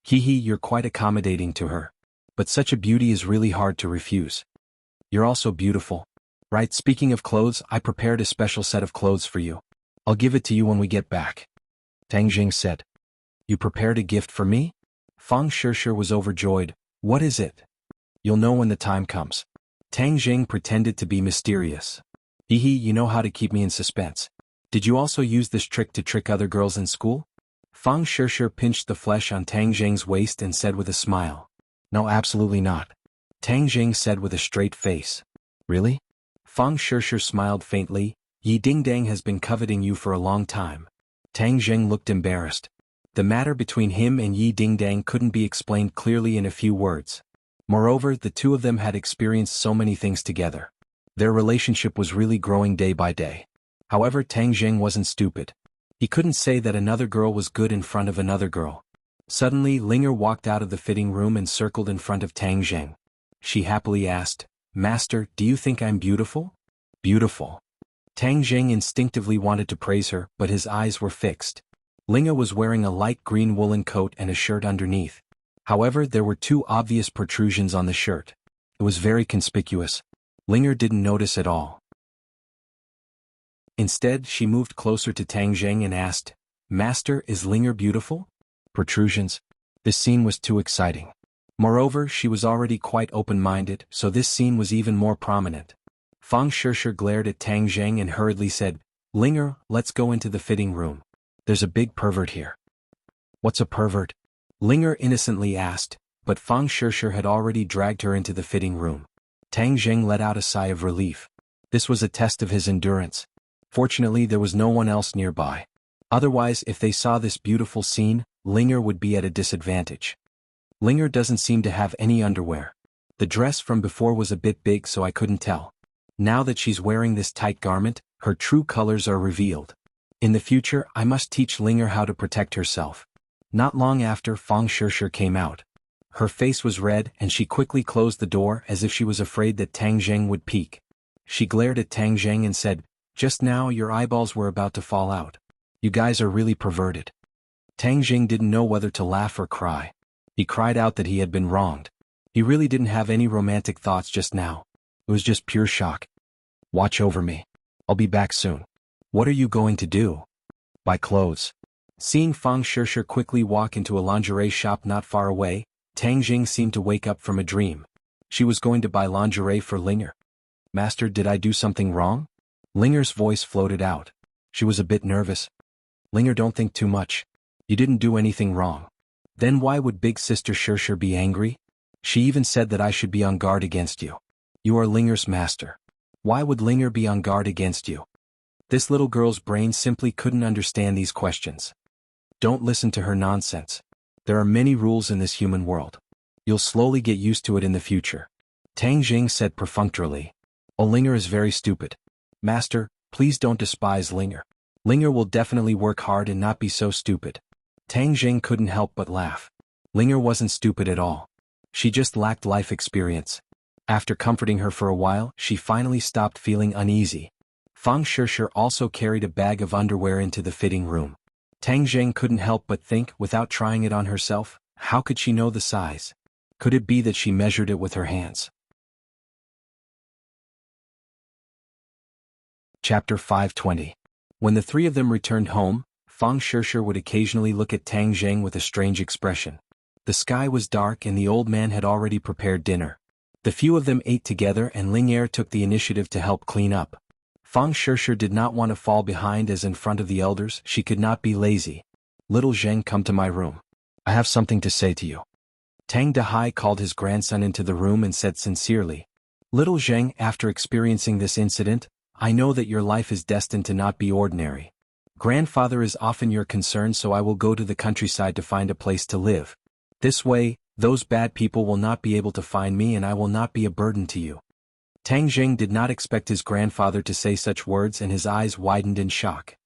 "Hee hee, you're quite accommodating to her. But such a beauty is really hard to refuse. You're also beautiful. Right, speaking of clothes, I prepared a special set of clothes for you. I'll give it to you when we get back." Tang Jing said. "You prepared a gift for me?" Fang Shishir was overjoyed. "What is it?" You'll know when the time comes. Tang Jing pretended to be mysterious. Hee hee, you know how to keep me in suspense. Did you also use this trick to trick other girls in school? Fang Shishir pinched the flesh on Tang Jing's waist and said with a smile. No, absolutely not. Tang Jing said with a straight face. Really? Fang Shishir smiled faintly. Yi Dingdang has been coveting you for a long time. Tang Jing looked embarrassed. The matter between him and Yi Dingdang couldn't be explained clearly in a few words. Moreover, the two of them had experienced so many things together. Their relationship was really growing day by day. However, Tang Jing wasn't stupid. He couldn't say that another girl was good in front of another girl. Suddenly, Linger walked out of the fitting room and circled in front of Tang Jing. She happily asked, Master, do you think I'm beautiful? Beautiful. Tang Jing instinctively wanted to praise her, but his eyes were fixed. Linger was wearing a light green woolen coat and a shirt underneath. However, there were two obvious protrusions on the shirt. It was very conspicuous. Linger didn't notice at all. Instead, she moved closer to Tang Jing and asked, Master, is Linger beautiful? Protrusions? This scene was too exciting. Moreover, she was already quite open-minded, so this scene was even more prominent. Fang Shishir glared at Tang Jing and hurriedly said, Linger, let's go into the fitting room. There's a big pervert here. What's a pervert? Linger innocently asked, but Fang Shishir had already dragged her into the fitting room. Tang Jing let out a sigh of relief. This was a test of his endurance. Fortunately, there was no one else nearby. Otherwise, if they saw this beautiful scene, Linger would be at a disadvantage. Linger doesn't seem to have any underwear. The dress from before was a bit big, so I couldn't tell. Now that she's wearing this tight garment, her true colors are revealed. In the future, I must teach Linger how to protect herself. Not long after, Fang Shishir came out. Her face was red and she quickly closed the door as if she was afraid that Tang Jing would peek. She glared at Tang Jing and said, Just now your eyeballs were about to fall out. You guys are really perverted. Tang Jing didn't know whether to laugh or cry. He cried out that he had been wronged. He really didn't have any romantic thoughts just now. It was just pure shock. Watch over me. I'll be back soon. What are you going to do? Buy clothes. Seeing Fang Shishir quickly walk into a lingerie shop not far away, Tang Jing seemed to wake up from a dream. She was going to buy lingerie for Linger. Master, did I do something wrong? Linger's voice floated out. She was a bit nervous. Linger, don't think too much. You didn't do anything wrong. Then why would Big Sister Shishir be angry? She even said that I should be on guard against you. You are Linger's master. Why would Linger be on guard against you? This little girl's brain simply couldn't understand these questions. Don't listen to her nonsense. There are many rules in this human world. You'll slowly get used to it in the future. Tang Jing said perfunctorily. Oh, Linger is very stupid. Master, please don't despise Linger. Linger will definitely work hard and not be so stupid. Tang Jing couldn't help but laugh. Linger wasn't stupid at all. She just lacked life experience. After comforting her for a while, she finally stopped feeling uneasy. Fang Shishir also carried a bag of underwear into the fitting room. Tang Jing couldn't help but think, without trying it on herself, how could she know the size? Could it be that she measured it with her hands? Chapter 520. When the three of them returned home, Fang Shishir would occasionally look at Tang Jing with a strange expression. The sky was dark and the old man had already prepared dinner. The few of them ate together and Linger took the initiative to help clean up. Fang Shishir did not want to fall behind as in front of the elders, she could not be lazy. Little Zheng, come to my room. I have something to say to you. Tang Dahai called his grandson into the room and said sincerely, Little Zheng, after experiencing this incident, I know that your life is destined to not be ordinary. Grandfather is often your concern, so I will go to the countryside to find a place to live. This way, those bad people will not be able to find me and I will not be a burden to you. Tang Jing did not expect his grandfather to say such words and his eyes widened in shock.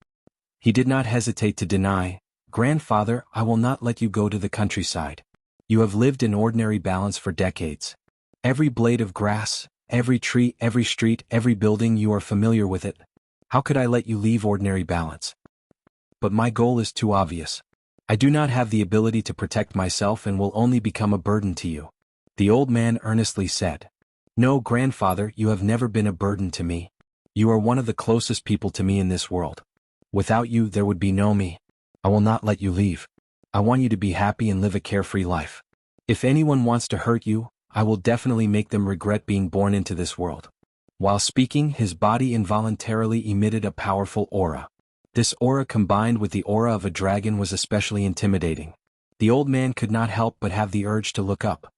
He did not hesitate to deny, Grandfather, I will not let you go to the countryside. You have lived in ordinary balance for decades. Every blade of grass, every tree, every street, every building, you are familiar with it. How could I let you leave ordinary balance? But my goal is too obvious. I do not have the ability to protect myself and will only become a burden to you. The old man earnestly said. No, Grandfather, you have never been a burden to me. You are one of the closest people to me in this world. Without you, there would be no me. I will not let you leave. I want you to be happy and live a carefree life. If anyone wants to hurt you, I will definitely make them regret being born into this world. While speaking, his body involuntarily emitted a powerful aura. This aura combined with the aura of a dragon was especially intimidating. The old man could not help but have the urge to look up.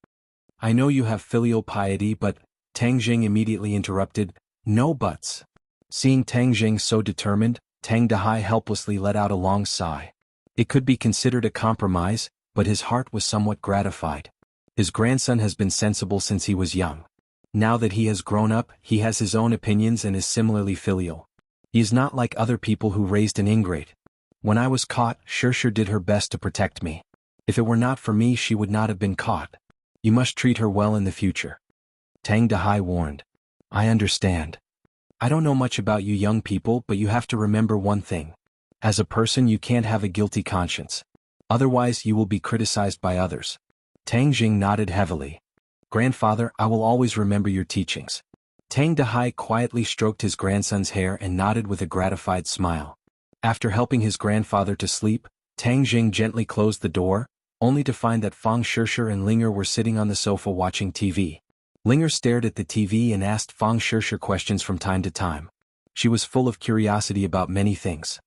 I know you have filial piety, but, Tang Jing immediately interrupted, no buts. Seeing Tang Jing so determined, Tang Dahai helplessly let out a long sigh. It could be considered a compromise, but his heart was somewhat gratified. His grandson has been sensible since he was young. Now that he has grown up, he has his own opinions and is similarly filial. He is not like other people who raised an ingrate. When I was caught, Shirshir did her best to protect me. If it were not for me, she would not have been caught. You must treat her well in the future. Tang Dahai warned. I understand. I don't know much about you young people, but you have to remember one thing. As a person, you can't have a guilty conscience. Otherwise, you will be criticized by others. Tang Jing nodded heavily. Grandfather, I will always remember your teachings. Tang Dahai quietly stroked his grandson's hair and nodded with a gratified smile. After helping his grandfather to sleep, Tang Jing gently closed the door, only to find that Fang Shirshir and Linger were sitting on the sofa watching TV. Linger stared at the TV and asked Fang Shirshir questions from time to time. She was full of curiosity about many things.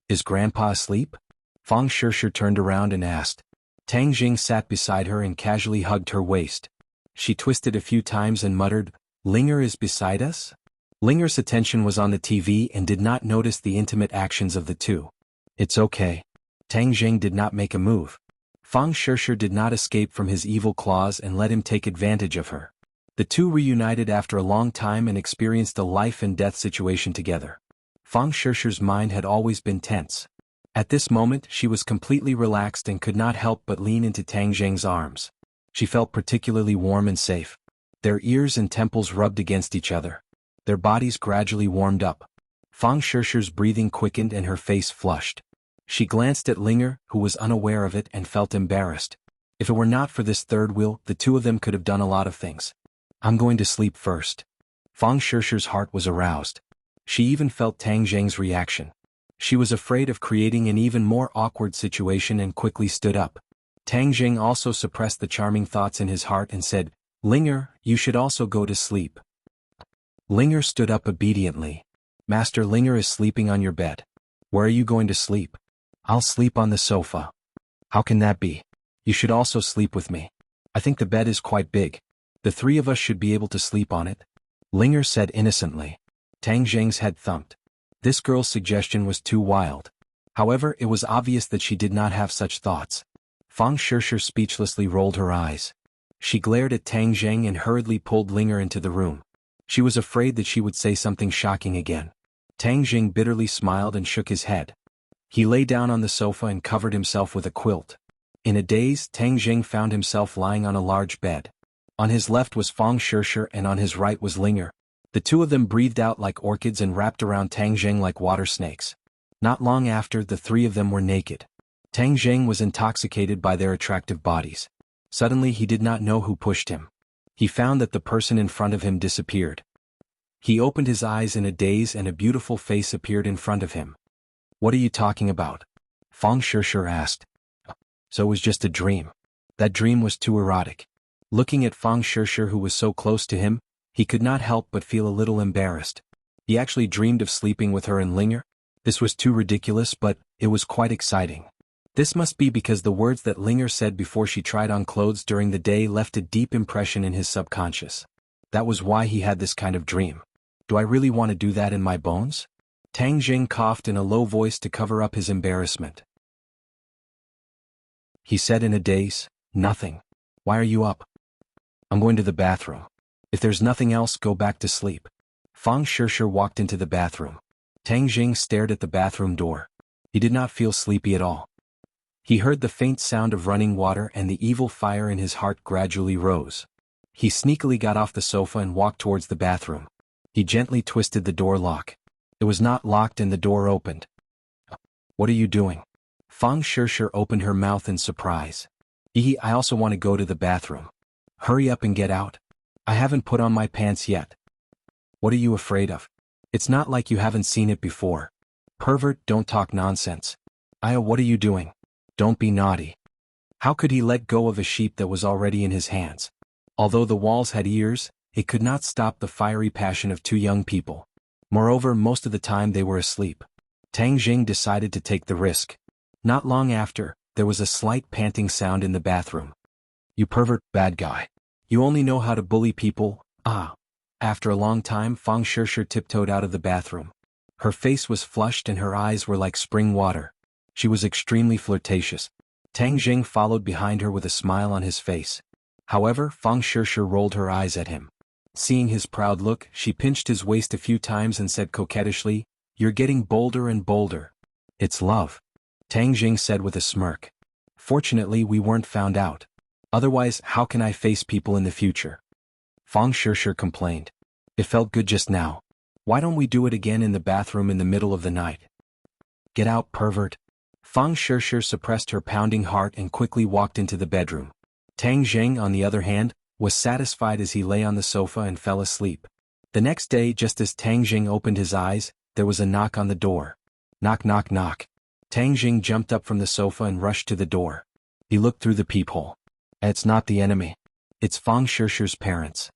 Is Grandpa asleep? Fang Shirshir turned around and asked. Tang Jing sat beside her and casually hugged her waist. She twisted a few times and muttered, Linger is beside us? Linger's attention was on the TV and did not notice the intimate actions of the two. It's okay. Tang Jing did not make a move. Fang Shirshir did not escape from his evil claws and let him take advantage of her. The two reunited after a long time and experienced a life and death situation together. Fang Shirshir's mind had always been tense. At this moment, she was completely relaxed and could not help but lean into Tang Jing's arms. She felt particularly warm and safe. Their ears and temples rubbed against each other. Their bodies gradually warmed up. Fang Shirshir's breathing quickened and her face flushed. She glanced at Linger, who was unaware of it and felt embarrassed. If it were not for this third wheel, the two of them could have done a lot of things. I'm going to sleep first. Fang Shirshir's heart was aroused. She even felt Tang Jing's reaction. She was afraid of creating an even more awkward situation and quickly stood up. Tang Jing also suppressed the charming thoughts in his heart and said, Linger, you should also go to sleep. Linger stood up obediently. Master Linger is sleeping on your bed. Where are you going to sleep? I'll sleep on the sofa. How can that be? You should also sleep with me. I think the bed is quite big. The three of us should be able to sleep on it. Linger said innocently. Tang Jing's head thumped. This girl's suggestion was too wild. However, it was obvious that she did not have such thoughts. Fang Shirshir speechlessly rolled her eyes. She glared at Tang Jing and hurriedly pulled Linger into the room. She was afraid that she would say something shocking again. Tang Jing bitterly smiled and shook his head. He lay down on the sofa and covered himself with a quilt. In a daze, Tang Jing found himself lying on a large bed. On his left was Fang Shirshir and on his right was Linger. The two of them breathed out like orchids and wrapped around Tang Jing like water snakes. Not long after, the three of them were naked. Tang Jing was intoxicated by their attractive bodies. Suddenly he did not know who pushed him. He found that the person in front of him disappeared. He opened his eyes in a daze and a beautiful face appeared in front of him. What are you talking about? Fang Shirshir asked. So it was just a dream. That dream was too erotic. Looking at Fang Shirshir, who was so close to him, he could not help but feel a little embarrassed. He actually dreamed of sleeping with her and Linger. This was too ridiculous, but it was quite exciting. This must be because the words that Linger said before she tried on clothes during the day left a deep impression in his subconscious. That was why he had this kind of dream. Do I really want to do that in my bones? Tang Jing coughed in a low voice to cover up his embarrassment. He said in a daze, Nothing. Why are you up? I'm going to the bathroom. If there's nothing else, go back to sleep. Fang Shirshir walked into the bathroom. Tang Jing stared at the bathroom door. He did not feel sleepy at all. He heard the faint sound of running water and the evil fire in his heart gradually rose. He sneakily got off the sofa and walked towards the bathroom. He gently twisted the door lock. It was not locked and the door opened. What are you doing? Fang Shirshir opened her mouth in surprise. I also want to go to the bathroom. Hurry up and get out. I haven't put on my pants yet. What are you afraid of? It's not like you haven't seen it before. Pervert, don't talk nonsense. What are you doing? Don't be naughty. How could he let go of a sheep that was already in his hands? Although the walls had ears, it could not stop the fiery passion of two young people. Moreover, most of the time they were asleep. Tang Jing decided to take the risk. Not long after, there was a slight panting sound in the bathroom. "You pervert, bad guy. You only know how to bully people, ah." After a long time, Fang Shishir tiptoed out of the bathroom. Her face was flushed and her eyes were like spring water. She was extremely flirtatious. Tang Jing followed behind her with a smile on his face. However, Fang Shishir rolled her eyes at him. Seeing his proud look, she pinched his waist a few times and said coquettishly, "You're getting bolder and bolder." "It's love," Tang Jing said with a smirk. "Fortunately, we weren't found out. Otherwise, how can I face people in the future?" Fang Shishir complained. "It felt good just now. Why don't we do it again in the bathroom in the middle of the night?" "Get out, pervert." Fang Shishir suppressed her pounding heart and quickly walked into the bedroom. Tang Jing, on the other hand, was satisfied as he lay on the sofa and fell asleep. The next day, just as Tang Jing opened his eyes, there was a knock on the door. Knock, knock, knock. Tang Jing jumped up from the sofa and rushed to the door. He looked through the peephole. "It's not the enemy. It's Fang Shishir's parents."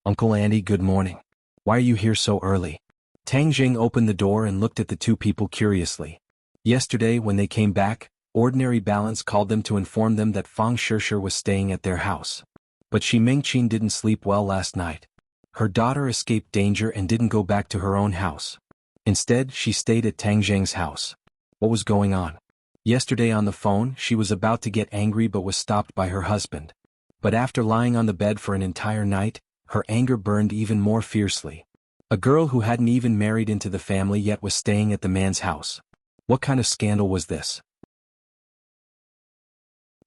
"Uncle Andy, good morning. Why are you here so early?" Tang Jing opened the door and looked at the two people curiously. Yesterday, when they came back, Ordinary Balance called them to inform them that Fang Shishir was staying at their house. But Shi Mingqin didn't sleep well last night. Her daughter escaped danger and didn't go back to her own house. Instead, she stayed at Tang Jing's house. What was going on? Yesterday on the phone, she was about to get angry but was stopped by her husband. But after lying on the bed for an entire night, her anger burned even more fiercely. A girl who hadn't even married into the family yet was staying at the man's house. What kind of scandal was this?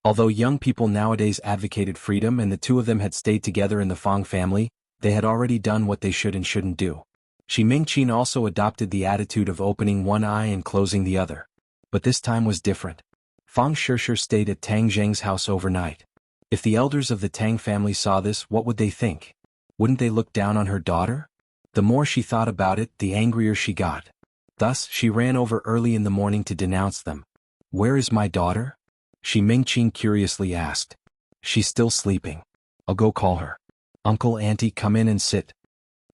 Although young people nowadays advocated freedom and the two of them had stayed together in the Fang family, they had already done what they should and shouldn't do. Shi Mingqin also adopted the attitude of opening one eye and closing the other. But this time was different. Fang Shishir stayed at Tang Jing's house overnight. If the elders of the Tang family saw this, what would they think? Wouldn't they look down on her daughter? The more she thought about it, the angrier she got. Thus, she ran over early in the morning to denounce them. "Where is my daughter?" Shi Mingqin curiously asked. "She's still sleeping. I'll go call her." "Uncle, Auntie, come in and sit."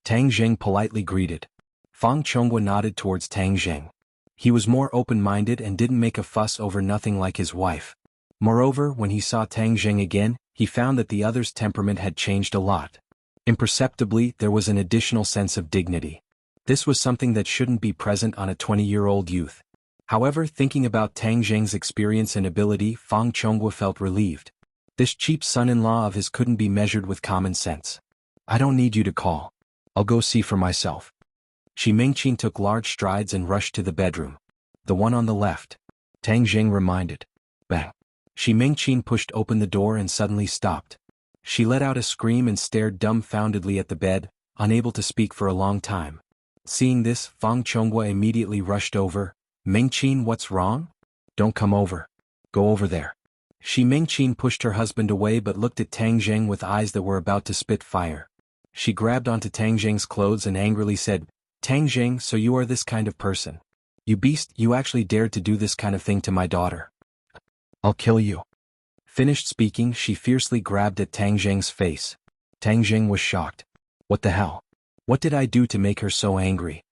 Tang Jing politely greeted. Fang Chonghua nodded towards Tang Jing. He was more open-minded and didn't make a fuss over nothing like his wife. Moreover, when he saw Tang Jing again, he found that the other's temperament had changed a lot. Imperceptibly, there was an additional sense of dignity. This was something that shouldn't be present on a 20-year-old youth. However, thinking about Tang Jing's experience and ability, Fang Chonghua felt relieved. This cheap son-in-law of his couldn't be measured with common sense. "I don't need you to call. I'll go see for myself." Shi Mingqin took large strides and rushed to the bedroom. "The one on the left," Tang Jing reminded. Bang. Shi Mingqin pushed open the door and suddenly stopped. She let out a scream and stared dumbfoundedly at the bed, unable to speak for a long time. Seeing this, Fang Chonghua immediately rushed over. "Mingqin, what's wrong? Don't come over. Go over there." Shi Mingqin pushed her husband away but looked at Tang Jing with eyes that were about to spit fire. She grabbed onto Tang Jing's clothes and angrily said, "Tang Jing, so you are this kind of person. You beast, you actually dared to do this kind of thing to my daughter. I'll kill you." Finished speaking, she fiercely grabbed at Tang Jing's face. Tang Jing was shocked. "What the hell? What did I do to make her so angry?"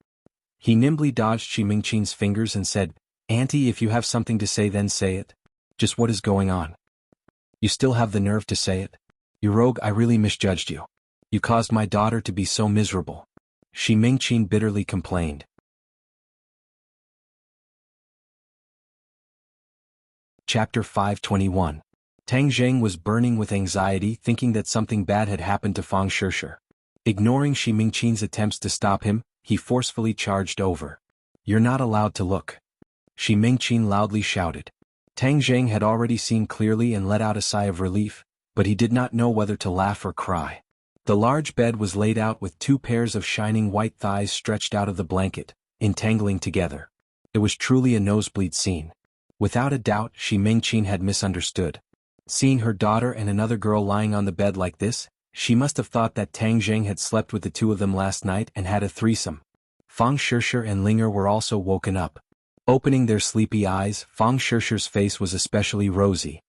He nimbly dodged Shi Mingqin's fingers and said, "Auntie, if you have something to say then say it. Just what is going on? You still have the nerve to say it? You rogue, I really misjudged you. You caused my daughter to be so miserable." Shi Mingqin bitterly complained. Chapter 521. Tang Jing was burning with anxiety, thinking that something bad had happened to Fang Shishir. Ignoring Shi Mingqin's attempts to stop him, he forcefully charged over. "You're not allowed to look," Shi Mingqin loudly shouted. Tang Jing had already seen clearly and let out a sigh of relief, but he did not know whether to laugh or cry. The large bed was laid out with two pairs of shining white thighs stretched out of the blanket, entangling together. It was truly a nosebleed scene. Without a doubt, Shi Mingqin had misunderstood. Seeing her daughter and another girl lying on the bed like this, she must have thought that Tang Jing had slept with the two of them last night and had a threesome. Fang Shishir and Linger were also woken up. Opening their sleepy eyes, Fang Shishir's face was especially rosy.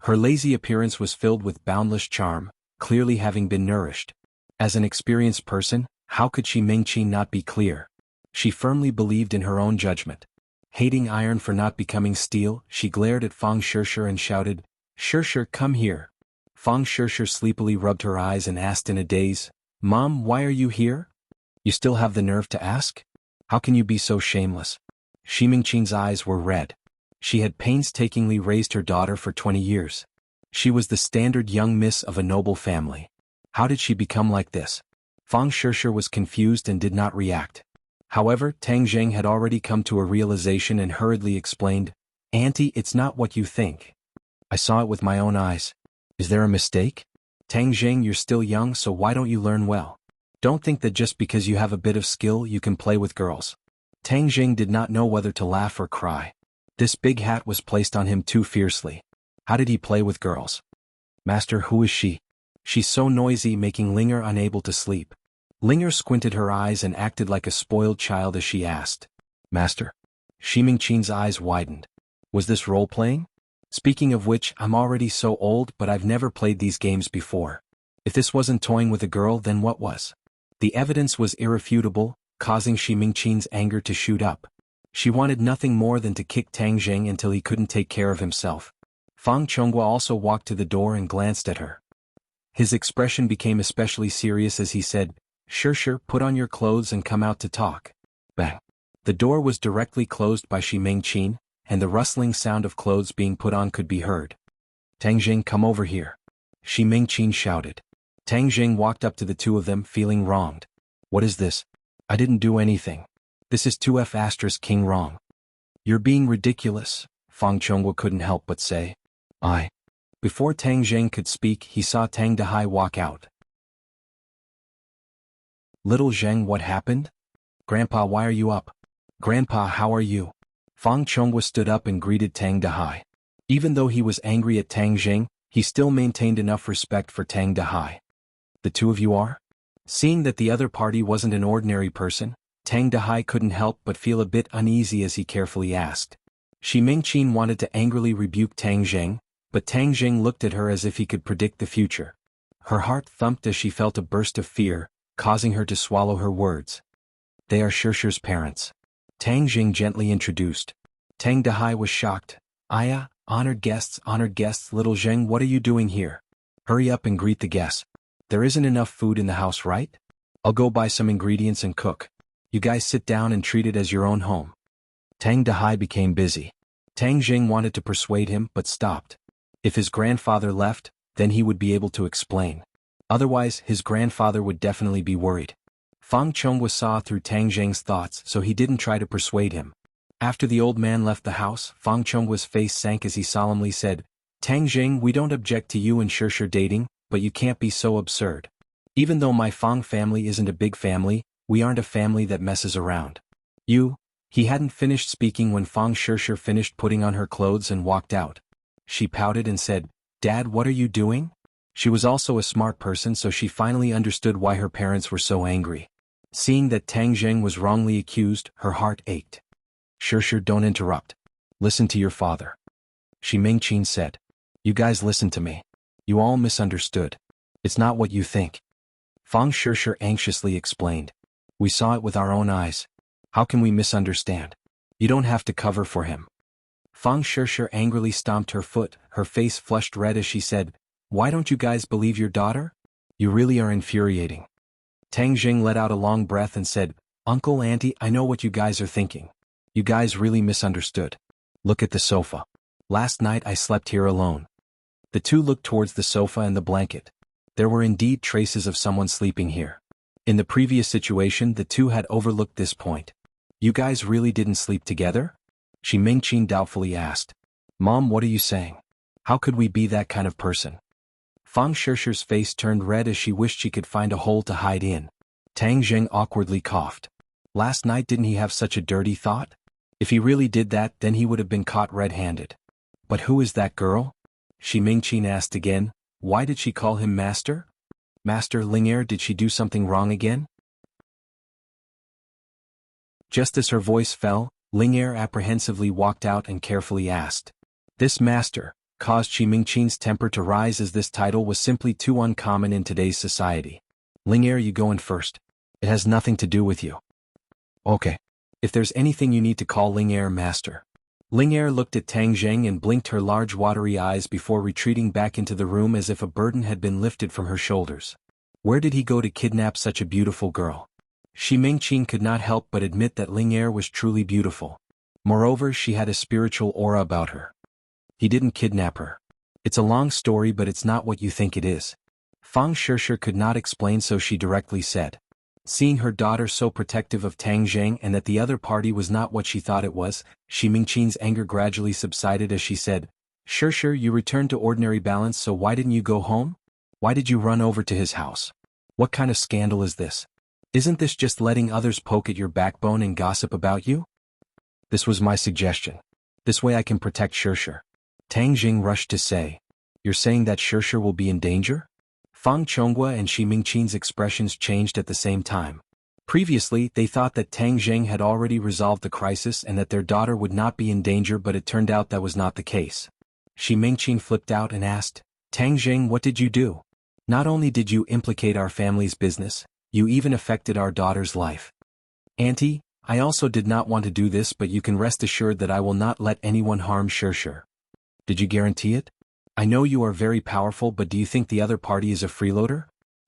Her lazy appearance was filled with boundless charm, clearly having been nourished. As an experienced person, how could Shi Mingqi not be clear? She firmly believed in her own judgment. Hating iron for not becoming steel, she glared at Fang Shishir and shouted, "Shishir, come here." Fang Shishir sleepily rubbed her eyes and asked in a daze, "Mom, why are you here? You still have the nerve to ask? How can you be so shameless?" Shi Mingqi's eyes were red. She had painstakingly raised her daughter for 20 years. She was the standard young miss of a noble family. How did she become like this? Fang Shishir was confused and did not react. However, Tang Zheng had already come to a realization and hurriedly explained, "Auntie, it's not what you think. I saw it with my own eyes. Is there a mistake? Tang Zheng, you're still young, so why don't you learn well? Don't think that just because you have a bit of skill you can play with girls." Tang Zheng did not know whether to laugh or cry. This big hat was placed on him too fiercely. How did he play with girls? "Master, who is she? She's so noisy, making Linger unable to sleep." Linger squinted her eyes and acted like a spoiled child as she asked, "Master?" Shi Mingqi's eyes widened. Was this role-playing? Speaking of which, I'm already so old, but I've never played these games before. If this wasn't toying with a girl, then what was? The evidence was irrefutable, causing Shi Mingqi's anger to shoot up. She wanted nothing more than to kick Tang Zheng until he couldn't take care of himself. Fang Chonghua also walked to the door and glanced at her. His expression became especially serious as he said, "Shishir, put on your clothes and come out to talk." Bang. The door was directly closed by Shi Mingqi, and the rustling sound of clothes being put on could be heard. "Tang Zheng, come over here," Shi Mingqi shouted. Tang Zheng walked up to the two of them, feeling wronged. "What is this? I didn't do anything. This is 2F King wrong." "You're being ridiculous," Fang Chonghua couldn't help but say. "I." Before Tang Zheng could speak, he saw Tang Dehai walk out. "Little Zheng, what happened? Grandpa, why are you up? Grandpa, how are you?" Fang Chonghua stood up and greeted Tang Dehai. Even though he was angry at Tang Zheng, he still maintained enough respect for Tang Dehai. "The two of you are?" Seeing that the other party wasn't an ordinary person, Tang Dehai couldn't help but feel a bit uneasy as he carefully asked. Shi Mingqi wanted to angrily rebuke Tang Zheng, but Tang Zheng looked at her as if he could predict the future. Her heart thumped as she felt a burst of fear, causing her to swallow her words. "They are Shishir's parents," Tang Zheng gently introduced. Tang Dehai was shocked. "Aya, honored guests, little Zheng, what are you doing here? Hurry up and greet the guests. There isn't enough food in the house, right? I'll go buy some ingredients and cook. You guys sit down and treat it as your own home." Tang Dehai became busy. Tang Zheng wanted to persuade him but stopped. If his grandfather left, then he would be able to explain. Otherwise, his grandfather would definitely be worried. Fang Chonghua saw through Tang Zheng's thoughts, so he didn't try to persuade him. After the old man left the house, Fang Chonghua's face sank as he solemnly said, "Tang Zheng, we don't object to you and Shishir dating, but you can't be so absurd. Even though my Fang family isn't a big family, we aren't a family that messes around. You." He hadn't finished speaking when Fang Shishir finished putting on her clothes and walked out. She pouted and said, "Dad, what are you doing?" She was also a smart person, so she finally understood why her parents were so angry. Seeing that Tang Zheng was wrongly accused, her heart ached. "Shishir, don't interrupt. Listen to your father," Shi Mingqi said. "You guys listen to me. You all misunderstood. It's not what you think." Fang Shishir anxiously explained. "We saw it with our own eyes. How can we misunderstand? You don't have to cover for him." Fang Shishir angrily stomped her foot, her face flushed red as she said, "Why don't you guys believe your daughter? You really are infuriating." Tang Zheng let out a long breath and said, "Uncle, Auntie, I know what you guys are thinking. You guys really misunderstood. Look at the sofa. Last night I slept here alone." The two looked towards the sofa and the blanket. There were indeed traces of someone sleeping here. In the previous situation, the two had overlooked this point. "You guys really didn't sleep together?" Shi Mingqi doubtfully asked. "Mom, what are you saying? How could we be that kind of person?" Fang Shishir's face turned red as she wished she could find a hole to hide in. Tang Zheng awkwardly coughed. Last night didn't he have such a dirty thought? If he really did that, then he would have been caught red-handed. "But who is that girl?" Shi Mingqi asked again. "Why did she call him master? Master Linger, did she do something wrong again?" Just as her voice fell, Linger apprehensively walked out and carefully asked, "This master, caused Xi Mingqing's temper to rise as this title was simply too uncommon in today's society. Ling'er, you go in first. It has nothing to do with you. Okay. If there's anything you need to call Ling'er master. Ling'er looked at Tang Zheng and blinked her large watery eyes before retreating back into the room as if a burden had been lifted from her shoulders. Where did he go to kidnap such a beautiful girl? Xi Mingqing could not help but admit that Ling'er was truly beautiful. Moreover, she had a spiritual aura about her. He didn't kidnap her. It's a long story, but it's not what you think it is. Fang Shishir could not explain, so she directly said. Seeing her daughter so protective of Tang Zheng and that the other party was not what she thought it was, Xi Mingqing's anger gradually subsided as she said, Shishir, you returned to ordinary balance, so why didn't you go home? Why did you run over to his house? What kind of scandal is this? Isn't this just letting others poke at your backbone and gossip about you? This was my suggestion. This way I can protect Shishir. Tang Zheng rushed to say. You're saying that Shishir will be in danger? Fang Chonghua and Xi Mingqing's expressions changed at the same time. Previously, they thought that Tang Zheng had already resolved the crisis and that their daughter would not be in danger, but it turned out that was not the case. Xi Mingqing flipped out and asked, Tang Zheng, what did you do? Not only did you implicate our family's business, you even affected our daughter's life. Auntie, I also did not want to do this, but you can rest assured that I will not let anyone harm Shishir. Did you guarantee it? I know you are very powerful, but do you think the other party is a freeloader?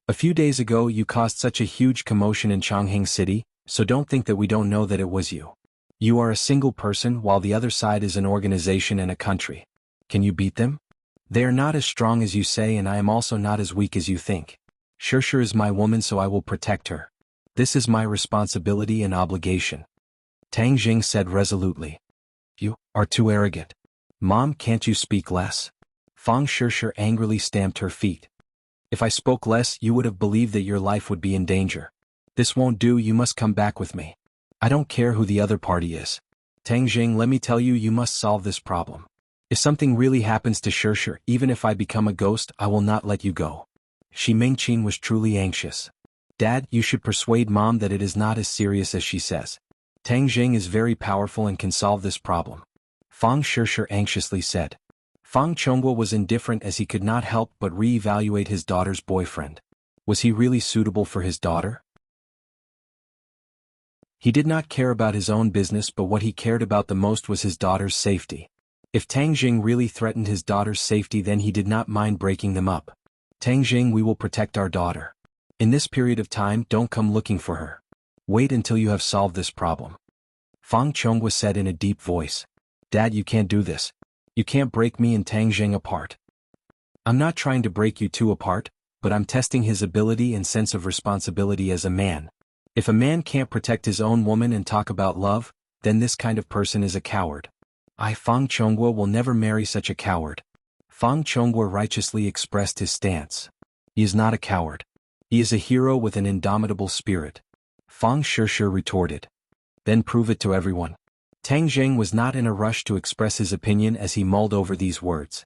A few days ago you caused such a huge commotion in Chongqing City, so don't think that we don't know that it was you. You are a single person while the other side is an organization and a country. Can you beat them? They are not as strong as you say, and I am also not as weak as you think. Shishir is my woman, so I will protect her. This is my responsibility and obligation. Tang Zheng said resolutely. You are too arrogant. Mom, can't you speak less? Fang Shishir angrily stamped her feet. If I spoke less, you would have believed that your life would be in danger. This won't do, you must come back with me. I don't care who the other party is. Tang Zheng, let me tell you, you must solve this problem. If something really happens to Shishir, even if I become a ghost, I will not let you go. Xi Mingqing was truly anxious. Dad, you should persuade Mom that it is not as serious as she says. Tang Zheng is very powerful and can solve this problem. Fang Shishir anxiously said. Fang Chonghua was indifferent as he could not help but re-evaluate his daughter's boyfriend. Was he really suitable for his daughter? He did not care about his own business, but what he cared about the most was his daughter's safety. If Tang Zheng really threatened his daughter's safety, then he did not mind breaking them up. Tang Zheng, we will protect our daughter. In this period of time, don't come looking for her. Wait until you have solved this problem. Fang Chonghua said in a deep voice. Dad, you can't do this. You can't break me and Tang Zheng apart. I'm not trying to break you two apart, but I'm testing his ability and sense of responsibility as a man. If a man can't protect his own woman and talk about love, then this kind of person is a coward. I, Fang Chonghua, will never marry such a coward. Fang Chonghua righteously expressed his stance. He is not a coward. He is a hero with an indomitable spirit. Fang Shishir retorted. Then prove it to everyone. Tang Zheng was not in a rush to express his opinion as he mulled over these words.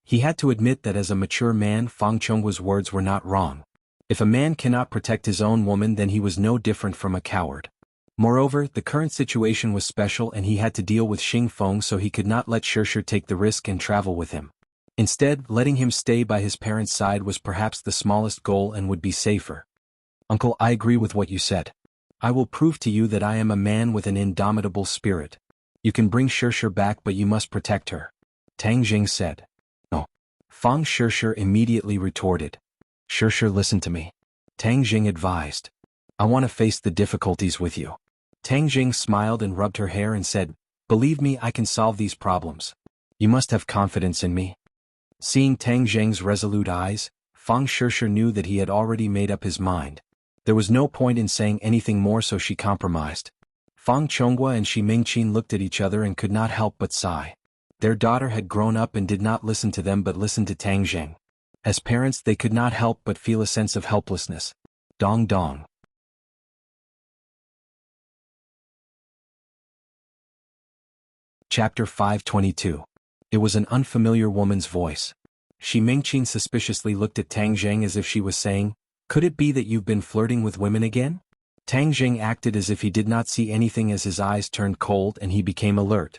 He had to admit that as a mature man, Fang Chonghua's words were not wrong. If a man cannot protect his own woman, then he was no different from a coward. Moreover, the current situation was special and he had to deal with Xing Feng, so he could not let Shishir take the risk and travel with him. Instead, letting him stay by his parents' side was perhaps the smallest goal and would be safer. Uncle, I agree with what you said. I will prove to you that I am a man with an indomitable spirit. You can bring Shishir back, but you must protect her. Tang Zheng said. No. Fang Shishir immediately retorted. Shishir, listen to me. Tang Zheng advised. I want to face the difficulties with you. Tang Zheng smiled and rubbed her hair and said, Believe me, I can solve these problems. You must have confidence in me. Seeing Tang Zheng's resolute eyes, Fang Shishir knew that he had already made up his mind. There was no point in saying anything more, so she compromised. Fang Chonghua and Xi Mingqing looked at each other and could not help but sigh. Their daughter had grown up and did not listen to them but listened to Tang Zheng. As parents, they could not help but feel a sense of helplessness. Dong dong. Chapter 522. It was an unfamiliar woman's voice. Xi Mingqing suspiciously looked at Tang Zheng as if she was saying, Could it be that you've been flirting with women again? Tang Zheng acted as if he did not see anything as his eyes turned cold and he became alert.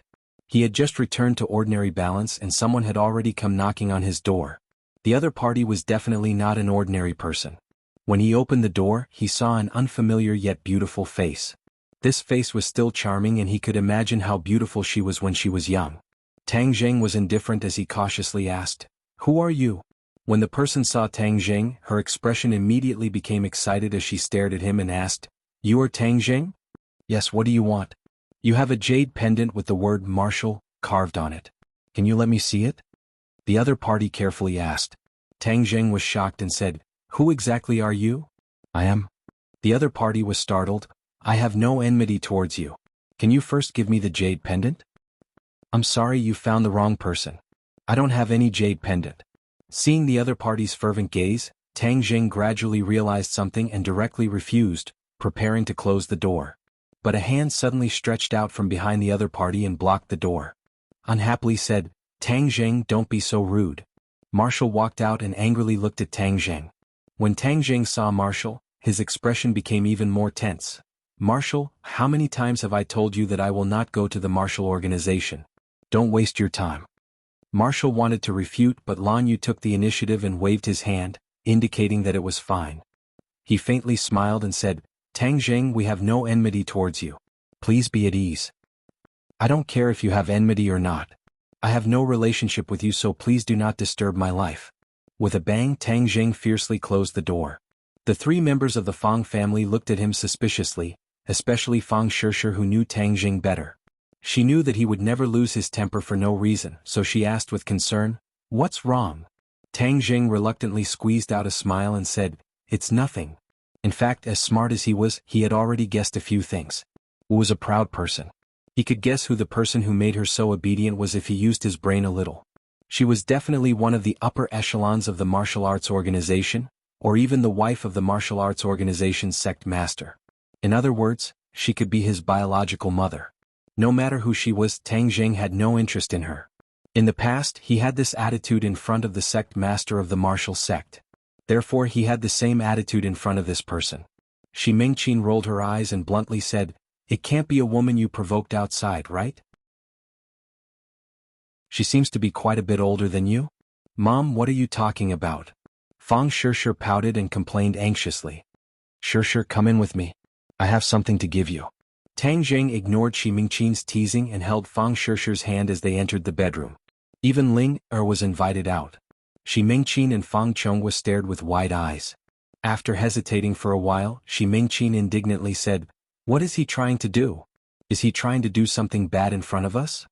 He had just returned to ordinary balance and someone had already come knocking on his door. The other party was definitely not an ordinary person. When he opened the door, he saw an unfamiliar yet beautiful face. This face was still charming and he could imagine how beautiful she was when she was young. Tang Zheng was indifferent as he cautiously asked, "Who are you?" When the person saw Tang Zheng, her expression immediately became excited as she stared at him and asked, "You are Tang Zheng?" "Yes, what do you want?" "You have a jade pendant with the word Marshall carved on it. Can you let me see it?" The other party carefully asked. Tang Zheng was shocked and said, "Who exactly are you?" "I am." The other party was startled. "I have no enmity towards you. Can you first give me the jade pendant?" "I'm sorry, you found the wrong person. I don't have any jade pendant." Seeing the other party's fervent gaze, Tang Zheng gradually realized something and directly refused, preparing to close the door. But a hand suddenly stretched out from behind the other party and blocked the door. Unhappily said, "Tang Zheng, don't be so rude." Marshall walked out and angrily looked at Tang Zheng. When Tang Zheng saw Marshall, his expression became even more tense. "Marshall, how many times have I told you that I will not go to the Marshall organization? Don't waste your time." Marshall wanted to refute, but Lan Yu took the initiative and waved his hand, indicating that it was fine. He faintly smiled and said, "Tang Zheng, we have no enmity towards you. Please be at ease." "I don't care if you have enmity or not. I have no relationship with you, so please do not disturb my life." With a bang, Tang Zheng fiercely closed the door. The three members of the Fang family looked at him suspiciously, especially Fang Shishir, who knew Tang Zheng better. She knew that he would never lose his temper for no reason, so she asked with concern, "What's wrong?" Tang Zheng reluctantly squeezed out a smile and said, "It's nothing." In fact, as smart as he was, he had already guessed a few things. Wu was a proud person. He could guess who the person who made her so obedient was if he used his brain a little. She was definitely one of the upper echelons of the martial arts organization, or even the wife of the martial arts organization's sect master. In other words, she could be his biological mother. No matter who she was, Tang Zheng had no interest in her. In the past, he had this attitude in front of the sect master of the martial sect. Therefore he had the same attitude in front of this person. Shi Mingqin rolled her eyes and bluntly said, "It can't be a woman you provoked outside, right? She seems to be quite a bit older than you." "Mom, what are you talking about?" Fang Shishir pouted and complained anxiously. "Shishir, come in with me. I have something to give you." Tang Zheng ignored Shi Mingqin's teasing and held Fang Shishir's hand as they entered the bedroom. Even Ling was invited out. Shi Mingqin and Fang Chonghua stared with wide eyes. After hesitating for a while, Shi Mingqin indignantly said, "What is he trying to do? Is he trying to do something bad in front of us?"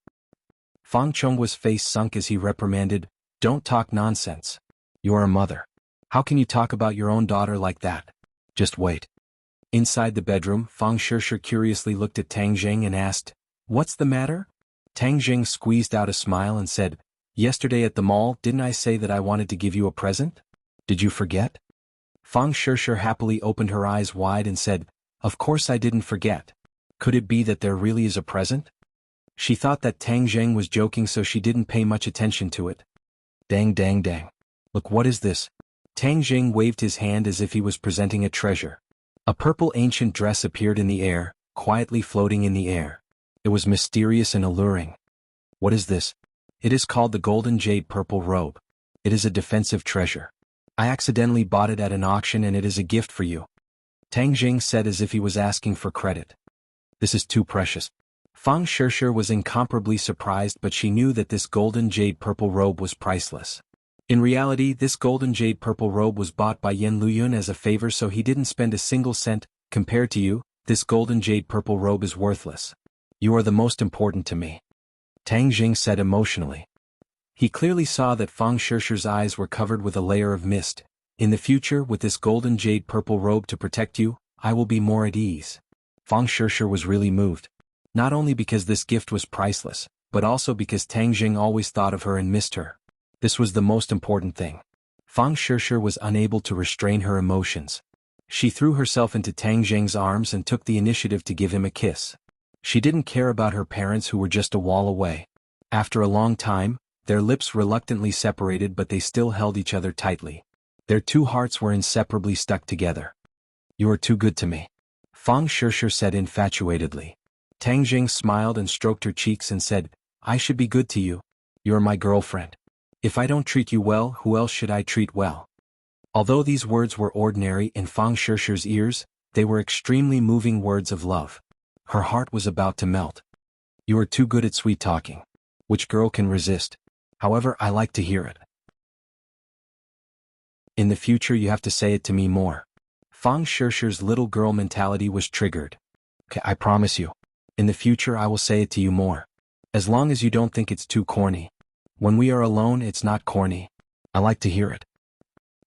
Fang Chonghua's face sunk as he reprimanded, "Don't talk nonsense. You're a mother. How can you talk about your own daughter like that? Just wait." Inside the bedroom, Fang Shishir curiously looked at Tang Zheng and asked, "What's the matter?" Tang Zheng squeezed out a smile and said, "Yesterday at the mall, didn't I say that I wanted to give you a present? Did you forget?" Fang Shishir happily opened her eyes wide and said, "Of course I didn't forget. Could it be that there really is a present?" She thought that Tang Zheng was joking, so she didn't pay much attention to it. "Dang dang dang. Look, what is this?" Tang Zheng waved his hand as if he was presenting a treasure. A purple ancient dress appeared in the air, quietly floating in the air. It was mysterious and alluring. "What is this?" "It is called the Golden Jade Purple Robe. It is a defensive treasure. I accidentally bought it at an auction and it is a gift for you," Tang Zheng said as if he was asking for credit. "This is too precious." Fang Shishir was incomparably surprised, but she knew that this golden jade purple robe was priceless. In reality, this golden jade purple robe was bought by Yan Luyun as a favor, so he didn't spend a single cent. "Compared to you, this golden jade purple robe is worthless. You are the most important to me," Tang Zheng said emotionally. He clearly saw that Fang Shishir's eyes were covered with a layer of mist. "In the future, with this golden jade purple robe to protect you, I will be more at ease." Fang Shishir was really moved. Not only because this gift was priceless, but also because Tang Zheng always thought of her and missed her. This was the most important thing. Fang Shishir was unable to restrain her emotions. She threw herself into Tang Zheng's arms and took the initiative to give him a kiss. She didn't care about her parents, who were just a wall away. After a long time, their lips reluctantly separated, but they still held each other tightly. Their two hearts were inseparably stuck together. "You are too good to me," Fang Shishir said infatuatedly. Tang Zheng smiled and stroked her cheeks and said, I should be good to you. You're my girlfriend. If I don't treat you well, who else should I treat well? Although these words were ordinary in Fang Shishir's ears, they were extremely moving words of love. Her heart was about to melt. You are too good at sweet talking. Which girl can resist? However, I like to hear it. In the future you have to say it to me more. Fang Shishir's little girl mentality was triggered. Okay, I promise you. In the future I will say it to you more. As long as you don't think it's too corny. When we are alone it's not corny. I like to hear it.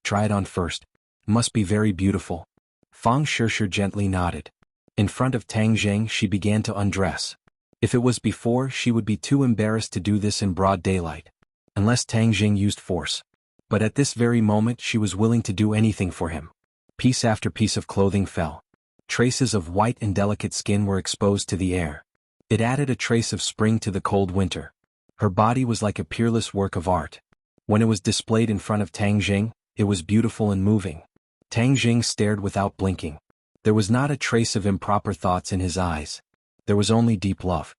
Try it on first. Must be very beautiful. Fang Shishir gently nodded. In front of Tang Zheng she began to undress. If it was before, she would be too embarrassed to do this in broad daylight. Unless Tang Zheng used force. But at this very moment she was willing to do anything for him. Piece after piece of clothing fell. Traces of white and delicate skin were exposed to the air. It added a trace of spring to the cold winter. Her body was like a peerless work of art. When it was displayed in front of Tang Zheng, it was beautiful and moving. Tang Zheng stared without blinking. There was not a trace of improper thoughts in his eyes. There was only deep love.